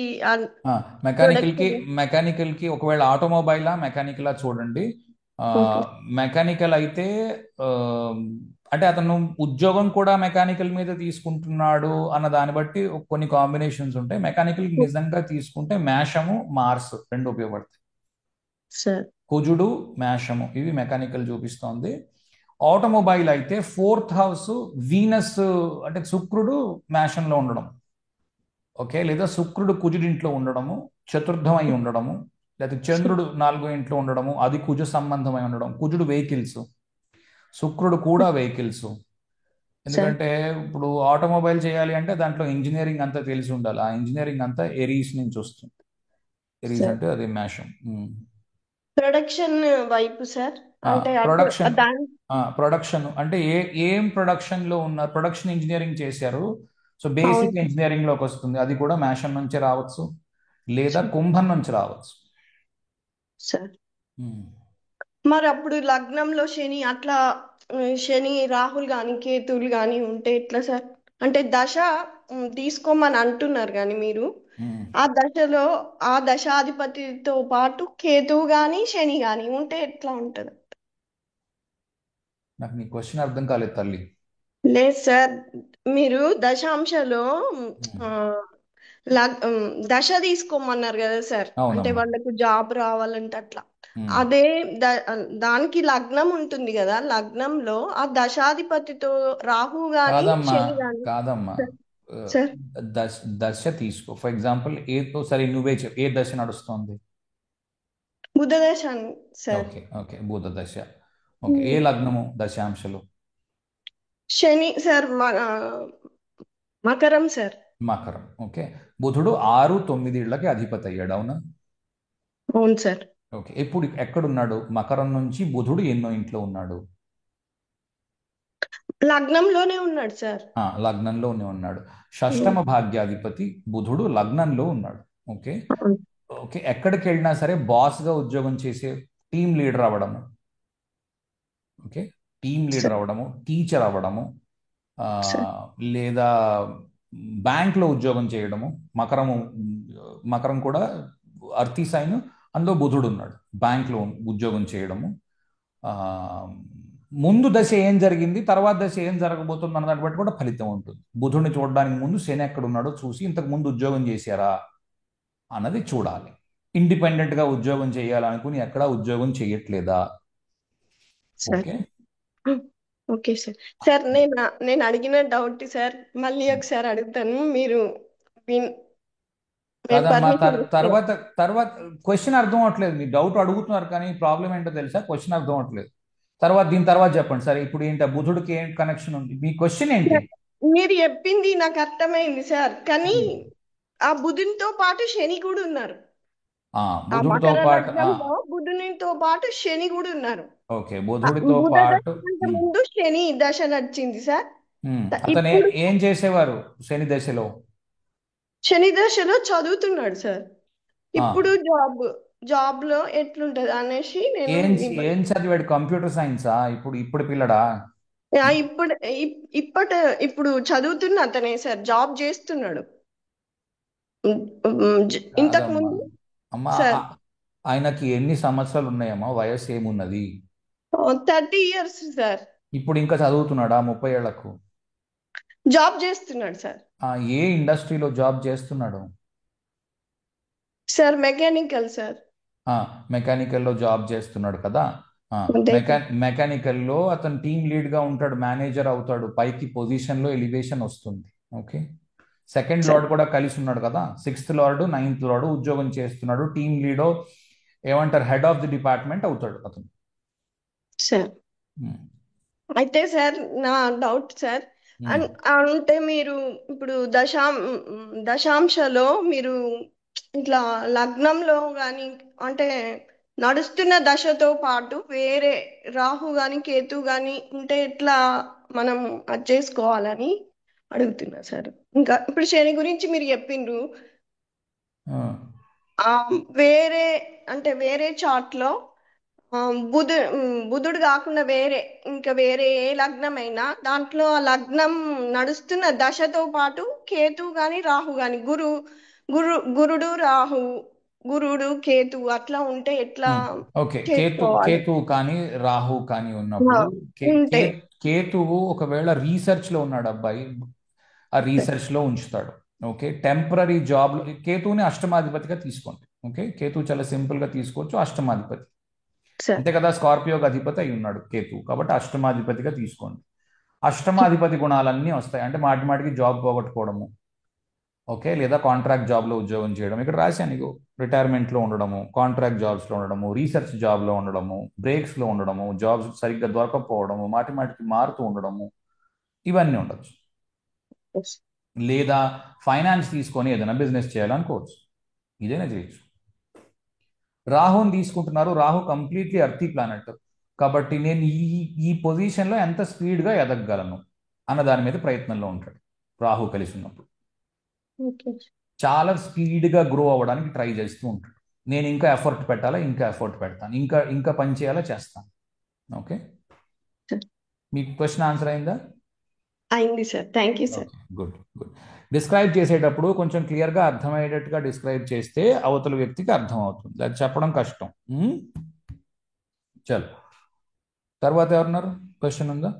A: మెకానికల్కి ఒకవేళ ఆటోమొబైలా మెకానికలా చూడండి. మెకానికల్ అయితే అంటే అతను ఉద్యోగం కూడా మెకానికల్ మీద తీసుకుంటున్నాడు అన్న దాన్ని బట్టి కొన్ని కాంబినేషన్స్ ఉంటాయి. మెకానికల్ నిజంగా తీసుకుంటే మేషము మార్స్ రెండు ఉపయోగపడతాయి. కుజుడు మేషము ఇవి మెకానికల్ చూపిస్తోంది. ఆటోమొబైల్ అయితే 4th హౌస్ వీనస్ అంటే శుక్రుడు మేషంలో ఉండడం, ఓకే, లేదా శుక్రుడు కుజుడింట్లో ఉండడము, చతుర్థం అయి ఉండడము, లేదా చంద్రుడు 4వ ఇంట్లో ఉండడము, అది కుజ సంబంధమై ఉండడం. కుజుడు వెహికల్స్, శుక్రుడు కూడా వెహికల్స్. ఎందుకంటే ఇప్పుడు ఆటోమొబైల్ చేయాలి అంటే దాంట్లో ఇంజనీరింగ్ అంతా తెలిసి ఉండాలి. ఆ ఇంజనీరింగ్ అంతా ఎరీస్ నుంచి వస్తుంది. ఎరీస్ అంటే అది మేషం.
F: ప్రొడక్షన్ వైపు సార్, అంటే
A: ప్రొడక్షన్ అంటే ఏం ప్రొడక్షన్ లో ఉన్నారు, ప్రొడక్షన్ ఇంజనీరింగ్ చేశారు. సో బేసిక్ ఇంజనీరింగ్ లోకి వస్తుంది. అది కూడా మేషం నుంచి రావచ్చు లేదా కుంభం నుంచి రావచ్చు.
F: సార్ మరి అప్పుడు లగ్నంలో శని అట్లా శని రాహుల్ గాని కేతువులు గాని ఉంటే ఎట్లా సార్? అంటే దశ తీసుకోమని అంటున్నారు కానీ మీరు ఆ దశలో ఆ దశాధిపతితో పాటు కేతువు గాని శని గాని ఉంటే ఎట్లా ఉంటది?
A: నాకు నీ క్వశ్చన్ అర్థం కాలేదు తల్లి.
F: లేదు సార్, మీరు దశాంశలో దశ తీసుకోమన్నారు కదా సార్, అంటే వాళ్ళకు జాబ్ రావాలంటే అట్లా. అదే దానికి లగ్నం ఉంటుంది కదా, లగ్నంలో ఆ దశాధిపతితో రాహు గాని శని గాని.
A: కాదమ్మా, దశ తీసుకో. ఫర్ ఎగ్జాంపుల్ సరే నువ్వే చెప్పు, ఏ దశ నడుస్తోంది?
F: బుధ దశ సార్.
A: ఓకే ఓకే, బుధ దశ. ఓకే, ఏ లగ్నము దశాంశలు?
F: శని సార్, మకరం సార్.
A: మకరం. ఓకే, బుధుడు 6, 9 ఇళ్లకి అధిపతి అయ్యాడు, అవునా?
F: అవును సార్.
A: ఓకే, ఇప్పుడు ఎక్కడున్నాడు? మకరం నుంచి బుధుడు ఎన్నో ఇంట్లో ఉన్నాడు?
F: లగ్నంలోనే ఉన్నాడు సార్.
A: లగ్నంలోనే ఉన్నాడు. షష్టమ భాగ్యాధిపతి బుధుడు లగ్నంలో ఉన్నాడు. ఓకే ఓకే, ఎక్కడికి వెళ్ళినా సరే బాస్ గా ఉద్యోగం చేసే టీమ్ లీడర్ అవ్వడము, ఓకే, టీమ్ లీడర్ అవ్వడము, టీచర్ అవ్వడము, లేదా బ్యాంక్లో ఉద్యోగం చేయడము. మకరం కూడా అర్తి సైన్, అందులో బుధుడు ఉన్నాడు. బ్యాంక్లో ఉద్యోగం చేయడము. ముందు దశ ఏం జరిగింది, తర్వాత దశ ఏం జరగబోతుంది అన్న దాన్ని బట్టి కూడా ఫలితం ఉంటుంది. బుధుడిని చూడడానికి ముందు శని ఎక్కడ ఉన్నాడో చూసి ఇంతకు ముందు ఉద్యోగం చేశారా అన్నది చూడాలి. ఇండిపెండెంట్ గా ఉద్యోగం చేయాలనుకుని ఎక్కడా ఉద్యోగం చేయట్లేదా? Okay
F: okay sir. సార్ నేను అడిగిన డౌట్ సార్ మళ్ళీ ఒకసారి అడుగుతాను, మీరు
A: తర్వాత క్వశ్చన్ అర్థం అవట్లేదు. మీ డౌట్ అడుగుతున్నారు కానీ ప్రాబ్లం ఏంటో తెలుసా? క్వశ్చన్ అర్థం అవట్లేదు. దీని తర్వాత చెప్పండి. సరే, ఇప్పుడు ఏంటి బుధుడికి ఏం కనెక్షన్ ఉంది? మీ క్వశ్చన్ ఏంటి?
F: మీరు చెప్పింది నాకు అర్థమైంది సార్, కానీ ఆ బుధునితో పాటు శని కూడా ఉన్నారు. బుధునితో పాటు శని కూడా ఉన్నారు.
A: ఓకే, బుధుడితో పాటు
F: ముందు శని దశ నడిచింది సార్.
A: అతను ఏం చేసేవారు శని దశలో?
F: శని దశలో చదువుతున్నాడు సార్. ఇప్పుడు జాబ్ లో ఎట్లుంటది అనేసి
A: ఏం చదివాడు? కంప్యూటర్ సైన్సా? ఇప్పుడు పిల్లడా?
F: ఇప్పుడు చదువుతున్న అతనే సార్, జాబ్ చేస్తున్నాడు. ఇంతకు ముందు
A: అమ్మా, ఆయనకి ఎన్ని సంవత్సరాలు ఉన్నాయమ్మా? వయసు ఏమున్నది?
F: 30 years సార్.
A: ఇప్పుడు ఇంకా చదువుతున్నాడా? 30 ఏళ్లకు
F: జాబ్ చేస్తున్నాడు సార్.
A: ఏ ఇండస్ట్రీలో జాబ్ చేస్తున్నాడు
F: సార్? Mechanical sir.
A: మెకానికల్లో జాబ్ చేస్తున్నాడు కదా. మెకానికల్లో అతను టీమ్ లీడ్ గా ఉంటాడు, మేనేజర్ అవుతాడు, పైకి పొజిషన్ లో ఎలివేషన్ వస్తుంది. ఓకే, సెకండ్ లార్డ్ కూడా కలిసి ఉన్నాడు కదా. 6th లార్డ్ 9th లార్డ్ ఉద్యోగం చేస్తున్నాడు. టీమ్ లీడో ఏమంటారు, హెడ్ ఆఫ్ ది డిపార్ట్మెంట్ అవుతాడు అతను.
F: సార్ అయితే సార్ నా డౌట్ సార్, అంటే మీరు ఇప్పుడు దశాంశలో మీరు ఇట్లా లగ్నంలో గాని అంటే నడుస్తున్న దశతో పాటు వేరే రాహు గాని కేతు గాని ఉంటే ఎట్లా మనం అది చేసుకోవాలని అడుగుతున్నా సార్. ఇంకా ఇప్పుడు శని గురించి మీరు చెప్పిండ్రు, వేరే చార్ట్ లో బుధుడు కాకుండా వేరే ఏ లగ్నమైనా దాంట్లో ఆ లగ్నం నడుస్తున్న దశతో పాటు కేతు గాని రాహు గాని గురుడు కేతు అట్లా ఉంటే ఎట్లా
A: ఓకే,
F: చేసుకోవాలి?
A: కేతువు కానీ రాహు కానీ ఉన్నప్పుడు
F: ఉంటే
A: కేతువు ఒకవేళ రీసెర్చ్ లో ఉన్నాడు అబ్బాయి, ఆ రీసెర్చ్ లో ఉంచుతాడు. ఓకే, టెంపరీ జాబ్ కేతువుని అష్టమాధిపతిగా తీసుకోండి. ఓకే, కేతువు చాలా సింపుల్ గా తీసుకోవచ్చు, అష్టమాధిపతి అంతే కదా, స్కార్పియోకి అధిపతి అయి ఉన్నాడు కేతువు, కాబట్టి అష్టమాధిపతిగా తీసుకోండి. అష్టమాధిపతి గుణాలన్నీ వస్తాయి. అంటే మాటికి జాబ్ పోగొట్టుకోవడము, ఓకే, లేదా కాంట్రాక్ట్ జాబ్లో ఉద్యోగం చేయడం, ఇక్కడ రాశాను నీకు, రిటైర్మెంట్లో ఉండడము, కాంట్రాక్ట్ జాబ్స్లో ఉండడము, రీసెర్చ్ జాబ్లో ఉండడము, బ్రేక్స్లో ఉండడము, జాబ్స్ సరిగ్గా దొరకకపోవడము, మాటికి మారుతూ ఉండడము, ఇవన్నీ ఉండొచ్చు. లేదా ఫైనాన్స్ తీసుకొని ఏదైనా బిజినెస్ చేయాలనుకోవచ్చు, ఇదైనా చేయొచ్చు. రాహుని తీసుకుంటున్నారు, రాహు కంప్లీట్లీ అర్తీ ప్లానెట్, కాబట్టి నేను ఈ పొజిషన్లో ఎంత స్పీడ్గా ఎదగగలను అన్న దాని మీద ప్రయత్నంలో ఉంటాడు రాహు కలిసి ఉన్నప్పుడు. చాలా స్పీడ్గా గ్రో అవ్వడానికి ట్రై చేస్తూ ఉంటాడు. నేను ఇంకా ఎఫర్ట్ పెట్టాలా, ఇంకా ఎఫర్ట్ పెడతాను, ఇంకా పని చేయాలా చేస్తాను. ఓకే, మీ క్వశ్చన్ ఆన్సర్ అయిందా?
F: అయింది sir, thank you sir.
A: Good. Describe చేసేటప్పుడు కొంచెం క్లియర్గా అర్థమయ్యేటట్టుగా డిస్క్రైబ్ చేస్తే అవతల వ్యక్తికి అర్థం అవుతుంది, అది చెప్పడం కష్టం. చలో, తర్వాత ఎవరున్నారు? క్వశ్చన్ ఉందా?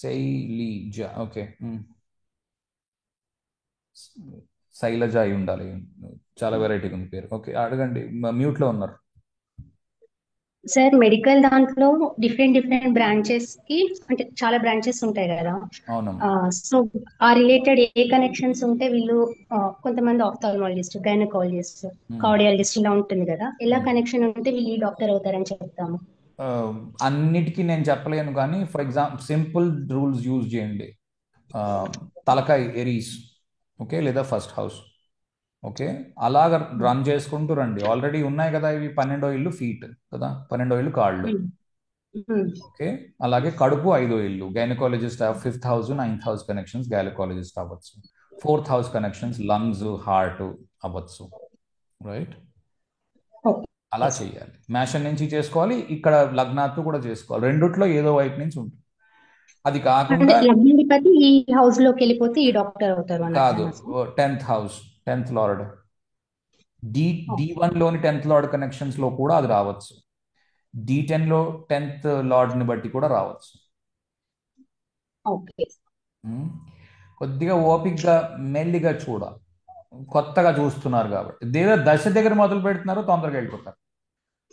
A: శైలజ. ఓకే, శైలజ అయి ఉండాలి, చాలా వెరైటీగా ఉంది పేరు. ఓకే, అడగండి, మ్యూట్లో ఉన్నారు.
G: సార్, మెడికల్ దాంట్లో డిఫరెంట్ బ్రాంచెస్ కి అంటే చాలా బ్రాంచెస్ ఉంటాయి కదా, సో ఆ రిలేటెడ్ ఏ కనెక్షన్స్ ఉంటే వీళ్ళు కొంతమంది ఆఫ్థాల్మాలజిస్ట్, గైనకాలజిస్ట్, కార్డియాలజిస్ట్ ఇలా ఉంటుంది కదా, ఎలా కనెక్షన్ ఉంటే వీళ్ళు డాక్టర్ అవుతారని చెప్తాము?
A: అన్నిటికీ నేను చెప్పలేను, కానీ for example simple rules use చేయండి. తలకాయ ఎరీస్, ఓకే, లేదా ఫస్ట్ హౌస్, ఓకే, అలాగ రన్ చేసుకుంటూ రండి. ఆల్రెడీ ఉన్నాయి కదా ఇవి, 12వ ఇల్లు ఫీట్ కదా, 12వ ఇల్లు కాళ్ళు, ఓకే, అలాగే కడుపు 5వ ఇల్లు, gynaecologist 5th house 9th house connections gynaecologist అవ్వచ్చు, 4th house connections lungs heart అవ్వచ్చు, రైట్? అలా చేయాలి. మేషన్ నుంచి చేసుకోవాలి, ఇక్కడ లగ్నాత్తు కూడా చేసుకోవాలి, రెండిట్లో ఏదో వైపు నుంచి ఉంటుంది. అది కాకుండా
G: ఈ హౌస్ లోకి వెళ్ళిపోతే ఈ డాక్టర్ అవుతారు
A: కాదు, 10th house 10th lord, D1 లోని 10th లార్డ్ కనెక్షన్స్ లో కూడా అది రావచ్చు, D10 లో 10th లార్డ్ ని బట్టి కూడా రావచ్చు. కొద్దిగా ఓపిక్గా మెల్లిగా చూడాలి, కొత్తగా చూస్తున్నారు కాబట్టి. దశ దగ్గర మొదలు పెడుతున్నారు, తొందరగా వెళ్ళిపోతారు.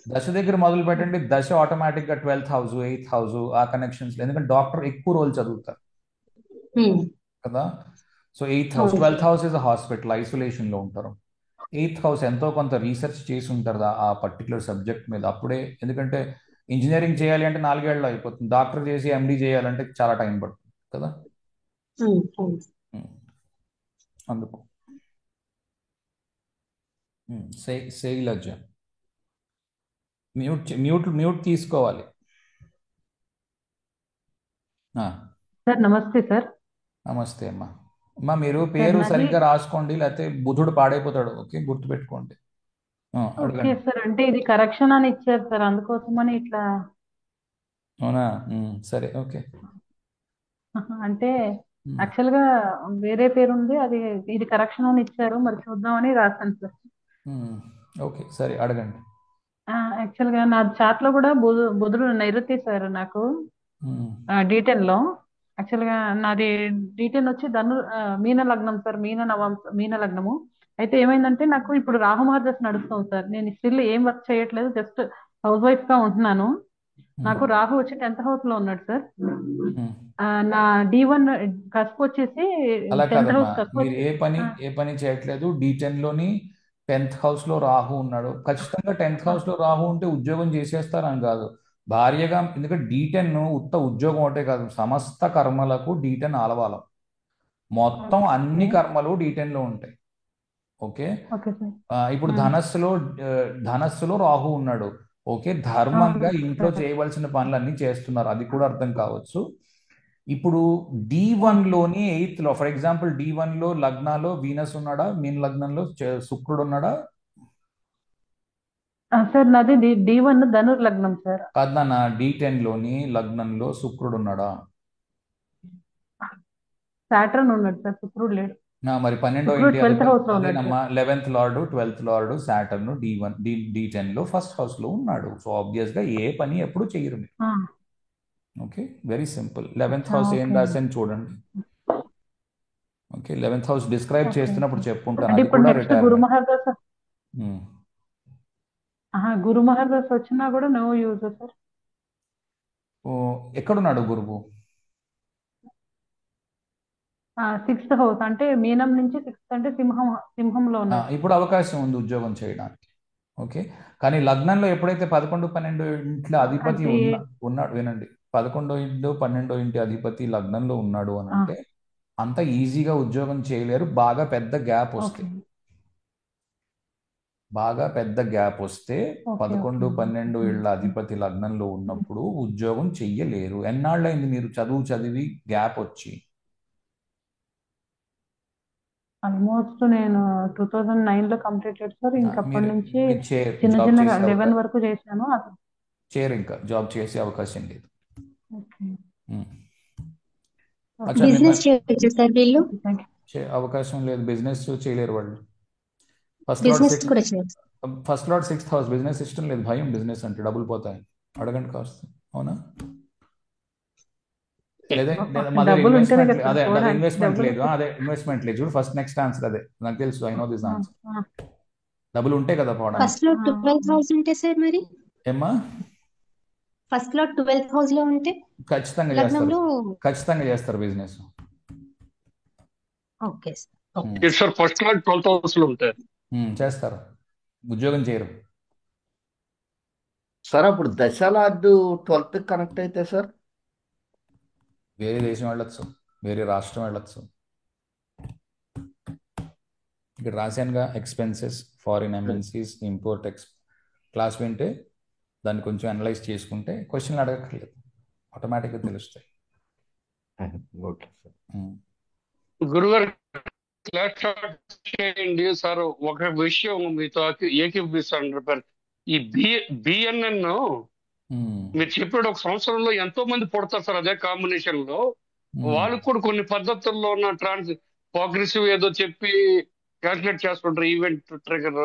A: దశ దగ్గర మొదలు పెట్టండి, దశ ఆటోమేటిక్గా 12th house 8th house ఆ కనెక్షన్స్, ఎందుకంటే డాక్టర్ ఎక్కువ రోజులు చదువుతారు కదా. So 8th house 12th house is hospital, isolation లో ఉంటారు. 8th house ఎంతో కొంత రీసెర్చ్ చేసి ఉంటారు ఆ పర్టికులర్ సబ్జెక్ట్ మీద, అప్పుడే. ఎందుకంటే ఇంజనీరింగ్ చేయాలి అంటే 4 ఏళ్ళలో అయిపోతుంది, డాక్టర్ చేసి MD చేయాలంటే చాలా టైం పడుతుంది కదా, అందుకు. శైలజ మ్యూట్ తీసుకోవాలి.
N: సార్ నమస్తే సార్.
A: నమస్తే అమ్మా. మీరు పేరు సరిగ్గా రాసుకోండి, లేకపోతే బుధుడు పాడైపోతాడు. ఓకే, గుర్తుపెట్టుకోండి.
N: ఓకే సార్, అంటే ఇది కరెక్షన్ అని ఇచ్చారు సార్, అందుకోసమని ఇట్లా.
A: అవునా, సరే, ఓకే.
N: అంటే యాక్చువల్ గా వేరే పేరు ఉంది, అది ఇది కరెక్షన్ అని ఇచ్చారు, మరి చూద్దామని రాశాను సార్.
A: ఓకే, సరే, అడగండి.
N: యాక్చువల్ గా నా చార్ట్ లో కూడా బుధుడు నైరుతి సార్ నాకు D10 లో. యాక్చువల్ గా నాది D10 వచ్చి మీన లగ్నం సార్, మీన లగ్నము. అయితే ఏమైందంటే నాకు ఇప్పుడు రాహు మహర్దశ నడుస్తాం సార్, నేను స్టిల్ ఏం వర్క్ చేయట్లేదు, జస్ట్ హౌస్ వైఫ్ గా ఉంటున్నాను. నాకు రాహు వచ్చి 10th house లో ఉన్నాడు సార్. నా D1 కస్ప్ వచ్చేసి 10th house కస్ప్.
A: మీరు ఏ పని చేయట్లేదు, D10 లోని 10th house లో రాహు ఉన్నాడు. ఖచ్చితంగా 10th house లో రాహు ఉంటే ఉద్యోగం చేసేస్తారని కాదు, భార్యగా. ఎందుకంటే D10 ఉత్త ఉద్యోగం ఒకటే కాదు, సమస్త కర్మలకు D10 ఆలవాలం. మొత్తం అన్ని కర్మలు D10 లో ఉంటాయి. ఓకే, ఇప్పుడు ధనస్సులో రాహు ఉన్నాడు. ఓకే, ధర్మంగా ఇంట్లో చేయవలసిన పనులన్నీ చేస్తున్నారు, అది కూడా అర్థం కావచ్చు. ఇప్పుడు D1 లోని 8th లో, ఫర్ ఎగ్జాంపుల్ D1 లో లగ్నాలో వీనస్ ఉన్నాడా, మీన లగ్నంలో శుక్రుడు ఉన్నాడా?
N: సార్ నాది D1 ధనుర్ లగ్నం సార్.
A: కాదు నాన్న, D10 లోని లగ్నంలో శుక్రుడు ఉన్నాడా?
N: సాటర్న్ ఉన్నాడు సార్, శుక్రుడు లేడు.
A: మరి 12వ
N: శుక్రుడు
A: ఇంటి
N: 12th హౌస్ లో ఉన్నాడు
A: అదేనమ్మా,
N: sir.
A: 11th lord 12th lord Saturn D10 లో ఫస్ట్ హౌస్ లో ఉన్నాడు. సో ఆబ్వియస్ గా ఏ పని ఎప్పుడు చెయ్యరు మీరు.
N: ఆ,
A: okay, very simple. 11th house ఏం
N: ఓకే
A: రాశాను చూడండి. Okay, 11th house describe
N: okay
A: చేస్తున్నప్పుడు చెప్పుకుంటాను.
N: అంటే
A: అది
N: ఇప్పుడు
A: కూడా
N: నెక్స్ట్ గురు
A: రిటైర్మెంట్.
N: మహర్దశ గురు మహర్దశ వచ్చినా కూడా నో యూజ్ సార్.
A: ఎక్కడున్నాడు గురువు?
N: 6th హౌస్ అంటే మీనం నుంచి 6th అంటే సింహంలో ఉన్నాడు.
A: ఇప్పుడు అవకాశం ఉంది ఉద్యోగం చేయడానికి. ఓకే, కానీ లగ్నంలో ఎప్పుడైతే 11, 12 ఇంట్లో అధిపతి
N: అది
A: ఉన్నాడు, వినండి, 11 ఇంటి 12 ఇంటి అధిపతి లగ్నంలో ఉన్నాడు అని
N: ఆ,
A: అంటే అంత ఈజీగా ఉద్యోగం చేయలేరు. బాగా పెద్ద గ్యాప్ వస్తే,
N: ఓకే
A: బాగా పెద్ద గ్యాప్ వస్తే
N: ఓకే
A: 11,
N: ఓకే
A: 12 ఇళ్ళ అధిపతి లగ్నంలో ఉన్నప్పుడు ఉద్యోగం చెయ్యలేరు. ఎన్నాళ్ళైంది మీరు చదివి గ్యాప్ వచ్చి?
N: ఆల్మోస్ట్ నేను 2009 లో కంప్లీటెడ్ సార్. ఇంకప్పటి
A: మీరు
N: నుంచి
A: మీరు
N: చిన్న
A: జాబ్
N: చిన్నగా
A: చేసే
N: 11 వరకు చేశాను.
A: చేయరు, ఇంకా జాబ్ చేసే అవకాశం లేదు.
N: ఓకే
A: అచ్చా,
G: బిజినెస్ చేయొచ్చు సార్ వీళ్ళు,
A: అవకాశం లేదు, బిజినెస్ చేయలేరు వాళ్ళు.
G: బిజినెస్ కూడా చేయొచ్చు.
A: First lord 6th house, business ఇష్టం లేదు, భయం బిజినెస్ అంటే, డబ్బులు పోతాయి. అడగండి కాస్త, అవునా? లేదా మా దగ్గర
N: డబ్బులు ఉంటేనే
A: ఇన్వెస్ట్మెంట్
N: కదా
A: అదే
N: సార్
A: అదే
N: పోవడానికి.
A: ఇన్వెస్ట్మెంట్
N: డబ్బులు
A: లేదు, అదే ఇన్వెస్ట్మెంట్ లేదు చూడు. ఫస్ట్ నెక్స్ట్ ఆన్సర్ అదే, నాకు తెలుసు, ఐ నో దిస్ ఆన్సర్.
N: ఆ,
A: డబ్బులు ఉంటే కదా పోవడానికి.
G: ఫస్ట్ లో 12th హౌస్ ఉంటే సార్, మరి
A: ఏమ్మా?
G: ఫస్ట్ లో 12th హౌస్ లో ఉంటే
A: ఖచ్చితంగా చేస్తారు,
G: లగ్నంలో.
A: ఖచ్చితంగా చేస్తారు business.
G: Okay sir.
M: Sir first lord 12th house లో ఉంటారు,
A: చేస్తారు, ఉద్యోగం చేయరు.
I: సార్ అప్పుడు దశలార్డు 12th కనెక్ట్ అయితే సార్
A: వేరే దేశం వెళ్ళొచ్చు, వేరే రాష్ట్రం వెళ్ళొచ్చు. ఇక్కడ రాశానుగా, expenses, foreign MNCs, import class వింటే దాన్ని కొంచెం అనలైజ్ చేసుకుంటే క్వశ్చన్లు అడగక్కర్లేదు, ఆటోమేటిక్గా తెలుస్తాయి.
I: Okay sir.
M: గురుగారు క్లాస్ చేయండి సార్. ఒక విషయం మీతో ఏకీభవిస్తాను. ఈ బిఎన్ఎన్ మీరు చెప్పాడు, ఒక సంవత్సరంలో ఎంతో మంది పుడతారు సార్ అదే కాంబినేషన్ లో. వాళ్ళకు కూడా కొన్ని పద్ధతుల్లో ఉన్న ప్రోగ్రెసివ్ ఏదో చెప్పి క్యాల్కులేట్ చేస్తుంటారు, ఈవెంట్ ట్రిగర్.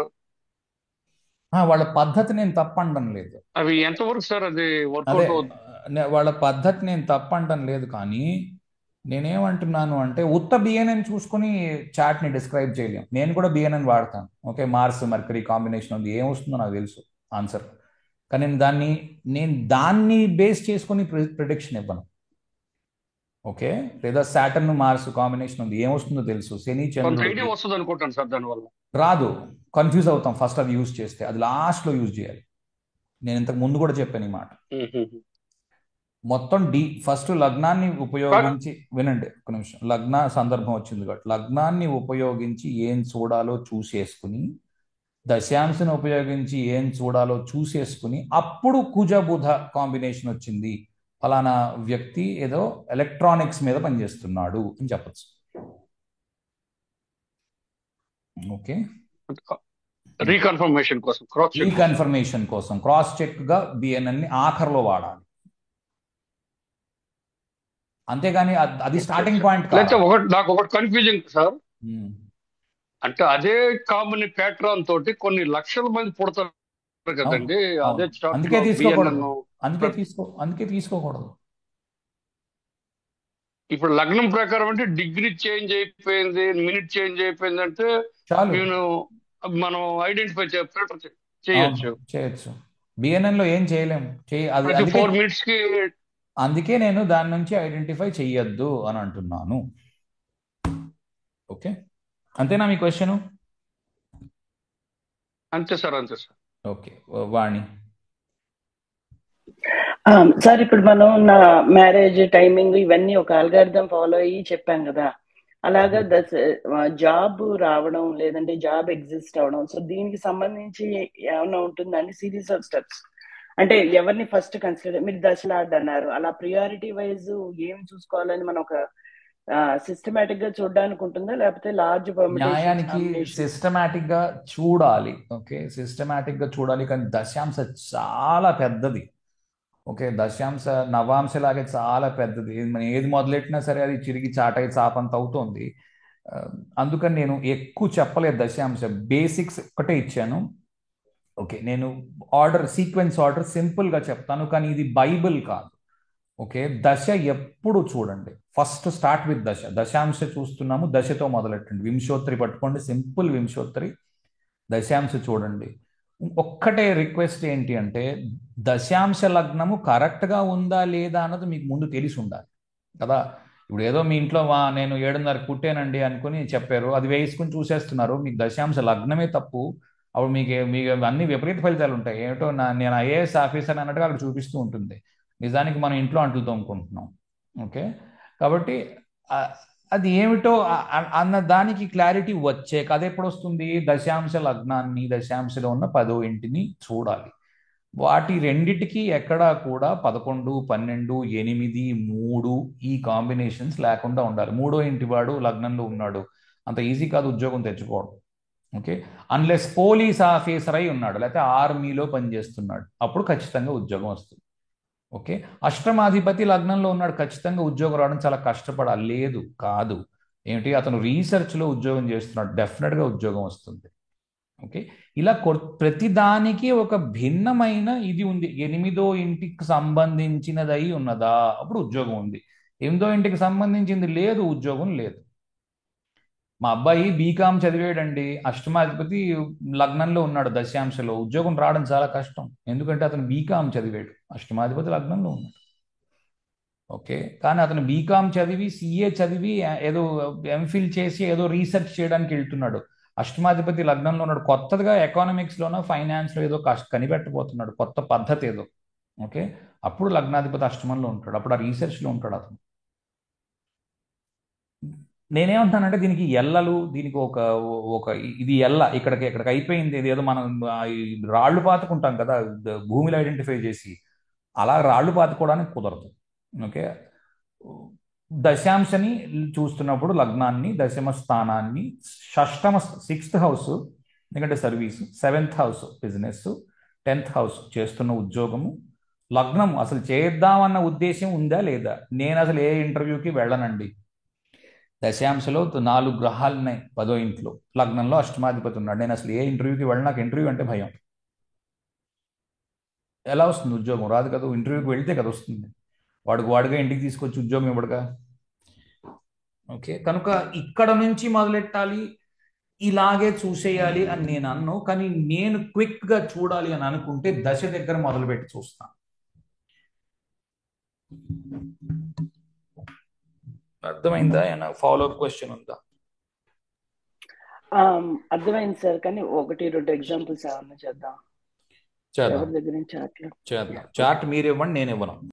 A: వాళ్ళ పద్ధతి నేను తప్పంటం లేదు,
M: అవి ఎంతవరకు సార్ అది
A: అదే
M: వర్కౌట్ అవుతుంది?
A: వాళ్ళ పద్ధతి నేను తప్పంటం లేదు, కానీ నేనేమంటున్నాను అంటే ఉత్త బిఎన్ఎన్ చూసుకుని చార్ట్ని డిస్క్రైబ్ చేయలేం. నేను కూడా బిఎన్ఎన్ వాడతాను. ఓకే, మార్స్ మర్కరీ కాంబినేషన్ ఉంది, ఏమొస్తుందో నాకు తెలుసు ఆన్సర్, కానీ నేను దాన్ని బేస్ చేసుకుని ప్రిడిక్షన్ ఇవ్వను. ఓకే, లేదా సాటర్న్ మార్స్ కాంబినేషన్ ఉంది, ఏమొస్తుందో తెలుసు, శని చంద్రుడు
M: వస్తుంది అనుకుంటాను సార్. దానివల్ల
A: రాదు, కన్ఫ్యూజ్ అవుతాం ఫస్ట్ అది యూజ్ చేస్తే, అది లాస్ట్లో యూజ్ చేయాలి. నేను ఇంతకు ముందు కూడా చెప్పాను ఈ మాట. మొత్తం ఫస్ట్ లగ్నాన్ని ఉపయోగించి వినండి, ఒక నిమిషం, లగ్న సందర్భం వచ్చింది కాబట్టి లగ్నాన్ని ఉపయోగించి ఏం చూడాలో చూసేసుకుని, దశాంశను ఉపయోగించి ఏం చూడాలో చూసేసుకుని, అప్పుడు కుజ బుధ కాంబినేషన్ వచ్చింది, ఫలానా వ్యక్తి ఏదో ఎలక్ట్రానిక్స్ మీద పనిచేస్తున్నాడు అని చెప్పచ్చు. ఓకే,
M: రీకన్ఫర్మేషన్
A: కోసం క్రాస్ చెక్ గా బిఎన్ఎన్ ని ఆఖర్లో వాడాలి, అంతేగాని అది స్టార్టింగ్ పాయింట్ కాదు.
M: నాకు ఒకటి కన్ఫ్యూజింగ్ సార్, అంటే అదే కామన్ ప్యాట్రన్ తోటి కొన్ని లక్షల మంది పుడతారు కదండి, అదే
A: అందుకే తీసుకోకూడదు.
M: ఇప్పుడు లగ్నం ప్రకారం అంటే డిగ్రీ చేంజ్ అయిపోయింది, మినిట్ చేంజ్ అయిపోయింది అంటే మనం ఐడెంటిఫై చేయొచ్చు.
A: బిఎన్ఎన్ లో ఏం చేయలేము,
M: 4 minutes కి.
A: అందుకే నేను దాని నుంచి ఐడెంటిఫై చెయ్యొద్దు అని అంటున్నాను. ఓకే, అంతేనా మీ క్వశ్చన్?
M: అంతే సార్.
A: ఓకే, వాణి
O: సార్, ఇప్పుడు మనం నా మ్యారేజ్ టైమింగ్ ఇవన్నీ ఒక అల్గారిథం ఫాలో అయ్యి చెప్పాం కదా, అలాగా జాబ్ రావడం లేదంటే జాబ్ ఎగ్జిస్ట్ అవడం, సో దీనికి సంబంధించి ఏమైనా ఉంటుందండి సిరీస్ ఆఫ్ స్టెప్స్? అంటే ఎవరిని ఫస్ట్ కన్సిడర్, మీరు దశలార్డ్ అన్నారు, అలా ప్రియారిటీ వైజ్ ఏం చూసుకోవాలని మనం ఒక సిస్టమేటిక్ గా చూడడానికి ఉంటుందా, లేకపోతే లార్జ్ పర్మిటేషన్స్
A: న్యాయానికి
O: కాంబినేషన్?
A: సిస్టమేటిక్ గా చూడాలి. ఓకే, సిస్టమేటిక్ గా చూడాలి, కానీ దశాంశ చాలా పెద్దది. ఓకే, దశాంశ నవాంశలాగే చాలా పెద్దది. మనం ఏది మొదలెట్టినా సరే అది చిరిగి చాటై చాపంత అవుతుంది. అందుకని నేను ఎక్కువ చెప్పలేదు. దశాంశ బేసిక్స్ ఒకటే ఇచ్చాను. ఓకే, నేను సీక్వెన్స్ ఆర్డర్ సింపుల్గా చెప్తాను, కానీ ఇది బైబిల్ కాదు. ఓకే, దశ ఎప్పుడు చూడండి, ఫస్ట్ స్టార్ట్ విత్ దశ. దశాంశ చూస్తున్నాము, దశతో మొదలెట్టండి. వింశోత్తరి పట్టుకోండి, సింపుల్ వింశోత్తరి, దశాంశ చూడండి. ఒక్కటే రిక్వెస్ట్ ఏంటి అంటే, దశాంశ లగ్నము కరెక్ట్గా ఉందా లేదా అన్నది మీకు ముందు తెలిసి ఉండాలి కదా. ఇప్పుడు ఏదో మీ ఇంట్లో నేను 7:30 పుట్టానండి అనుకుని చెప్పారు, అది వేసుకుని చూసేస్తున్నారు, మీకు దశాంశ లగ్నమే తప్పు. అప్పుడు మీకు అన్ని విపరీత ఫలితాలు ఉంటాయి. ఏమిటో నేను ఐఏఎస్ ఆఫీసర్ అన్నట్టుగా అక్కడ చూపిస్తూ ఉంటుంది, నిజానికి మనం ఇంట్లో అంట్లు తోముకుంటున్నాం. ఓకే, కాబట్టి అది ఏమిటో అన్న దానికి క్లారిటీ వచ్చే కథ ఎప్పుడు వస్తుంది, దశాంశ లగ్నాన్ని, దశాంశలో ఉన్న 10వ ఇంటిని చూడాలి. వాటి రెండిటికి ఎక్కడా కూడా 11, 12, 8, 3 ఈ కాంబినేషన్స్ లేకుండా ఉండాలి. 3వ ఇంటి వాడు లగ్నంలో ఉన్నాడు, అంత ఈజీ కాదు ఉద్యోగం తెచ్చుకోవడం. ఓకే, అన్లెస్ పోలీస్ ఆఫీసర్ అయి ఉన్నాడు, లేకపోతే ఆర్మీలో పనిచేస్తున్నాడు, అప్పుడు ఖచ్చితంగా ఉద్యోగం వస్తుంది. ఓకే, అష్టమాధిపతి లగ్నంలో ఉన్నాడు, ఖచ్చితంగా ఉద్యోగం రావడం చాలా కష్టపడాలి. లేదు, కాదు, ఏమిటి, అతను రీసెర్చ్లో ఉద్యోగం చేస్తున్నాడు, డెఫినెట్గా ఉద్యోగం వస్తుంది. ఓకే, ఇలా ప్రతిదానికి ఒక భిన్నమైన ఇది ఉంది. 8వ ఇంటికి సంబంధించినదై ఉన్నదా, అప్పుడు ఉద్యోగం ఉంది. 8వ ఇంటికి సంబంధించింది లేదు, ఉద్యోగం లేదు. మా అబ్బాయి బీకామ్ చదివాడండి, అష్టమాధిపతి లగ్నంలో ఉన్నాడు, దశాంశలో, ఉద్యోగం రావడం చాలా కష్టం. ఎందుకంటే అతను బీకామ్ చదివాడు, అష్టమాధిపతి లగ్నంలో ఉన్నాడు. ఓకే, కానీ అతను బీకామ్ చదివి సిఏ చదివి ఏదో ఎంఫిల్ చేసి ఏదో రీసెర్చ్ చేయడానికి వెళ్తున్నాడు, అష్టమాధిపతి లగ్నంలో ఉన్నాడు. కొత్తగా ఎకానమిక్స్లోనో ఫైనాన్స్లో ఏదో కనిపెట్టబోతున్నాడు, కొత్త పద్ధతి ఏదో. ఓకే, అప్పుడు లగ్నాధిపతి అష్టమంలో ఉంటాడు, అప్పుడు ఆ రీసెర్చ్లో ఉంటాడు అతను. నేనేమంటానంటే దీనికి ఎల్లలు, దీనికి ఒక ఇది ఇక్కడికి అయిపోయింది. ఇది ఏదో మనం రాళ్ళు పాతుకుంటాం కదా భూమిలో ఐడెంటిఫై చేసి, అలా రాళ్ళు పాతుకోవడానికి కుదరదు. ఓకే, దశాంశని చూస్తున్నప్పుడు లగ్నాన్ని, దశమ స్థానాన్ని, 6th హౌస్ ఎందుకంటే service, 7th house business, 10th house చేస్తున్న ఉద్యోగము, లగ్నం అసలు చేద్దామన్న ఉద్దేశం ఉందా లేదా. నేను అసలు ఏ ఇంటర్వ్యూకి వెళ్ళనండి. దశాంశలో 4 గ్రహాలు ఉన్నాయి 10వ ఇంట్లో, లగ్నంలో అష్టమాధిపతి ఉన్నాడు, నేను అసలు ఏ ఇంటర్వ్యూకి వెళ్ళి, నాకు ఇంటర్వ్యూ అంటే భయం. ఎలా వస్తుంది ఉద్యోగం, రాదు కదా. ఇంటర్వ్యూకి వెళ్తే కదా వస్తుంది, వాడుగా ఇంటికి తీసుకొచ్చి ఉద్యోగం ఇవ్వడుగా. ఓకే, కనుక ఇక్కడ నుంచి మొదలెట్టాలి, ఇలాగే చూసేయాలి అని నేను అన్ను, కానీ నేను క్విక్గా చూడాలి అని అనుకుంటే దశ దగ్గర మొదలుపెట్టి చూస్తాను. అర్థమైందా? ఏమైనా ఫాలో అప్ క్వశ్చన్ ఉందా?
O: అర్థమైంది సార్, కానీ 1-2 ఎగ్జాంపుల్స్ ఏమన్నా చేద్దాం.
A: చార్ట్ మీరు ఇవ్వండి, నేను ఇవ్వను.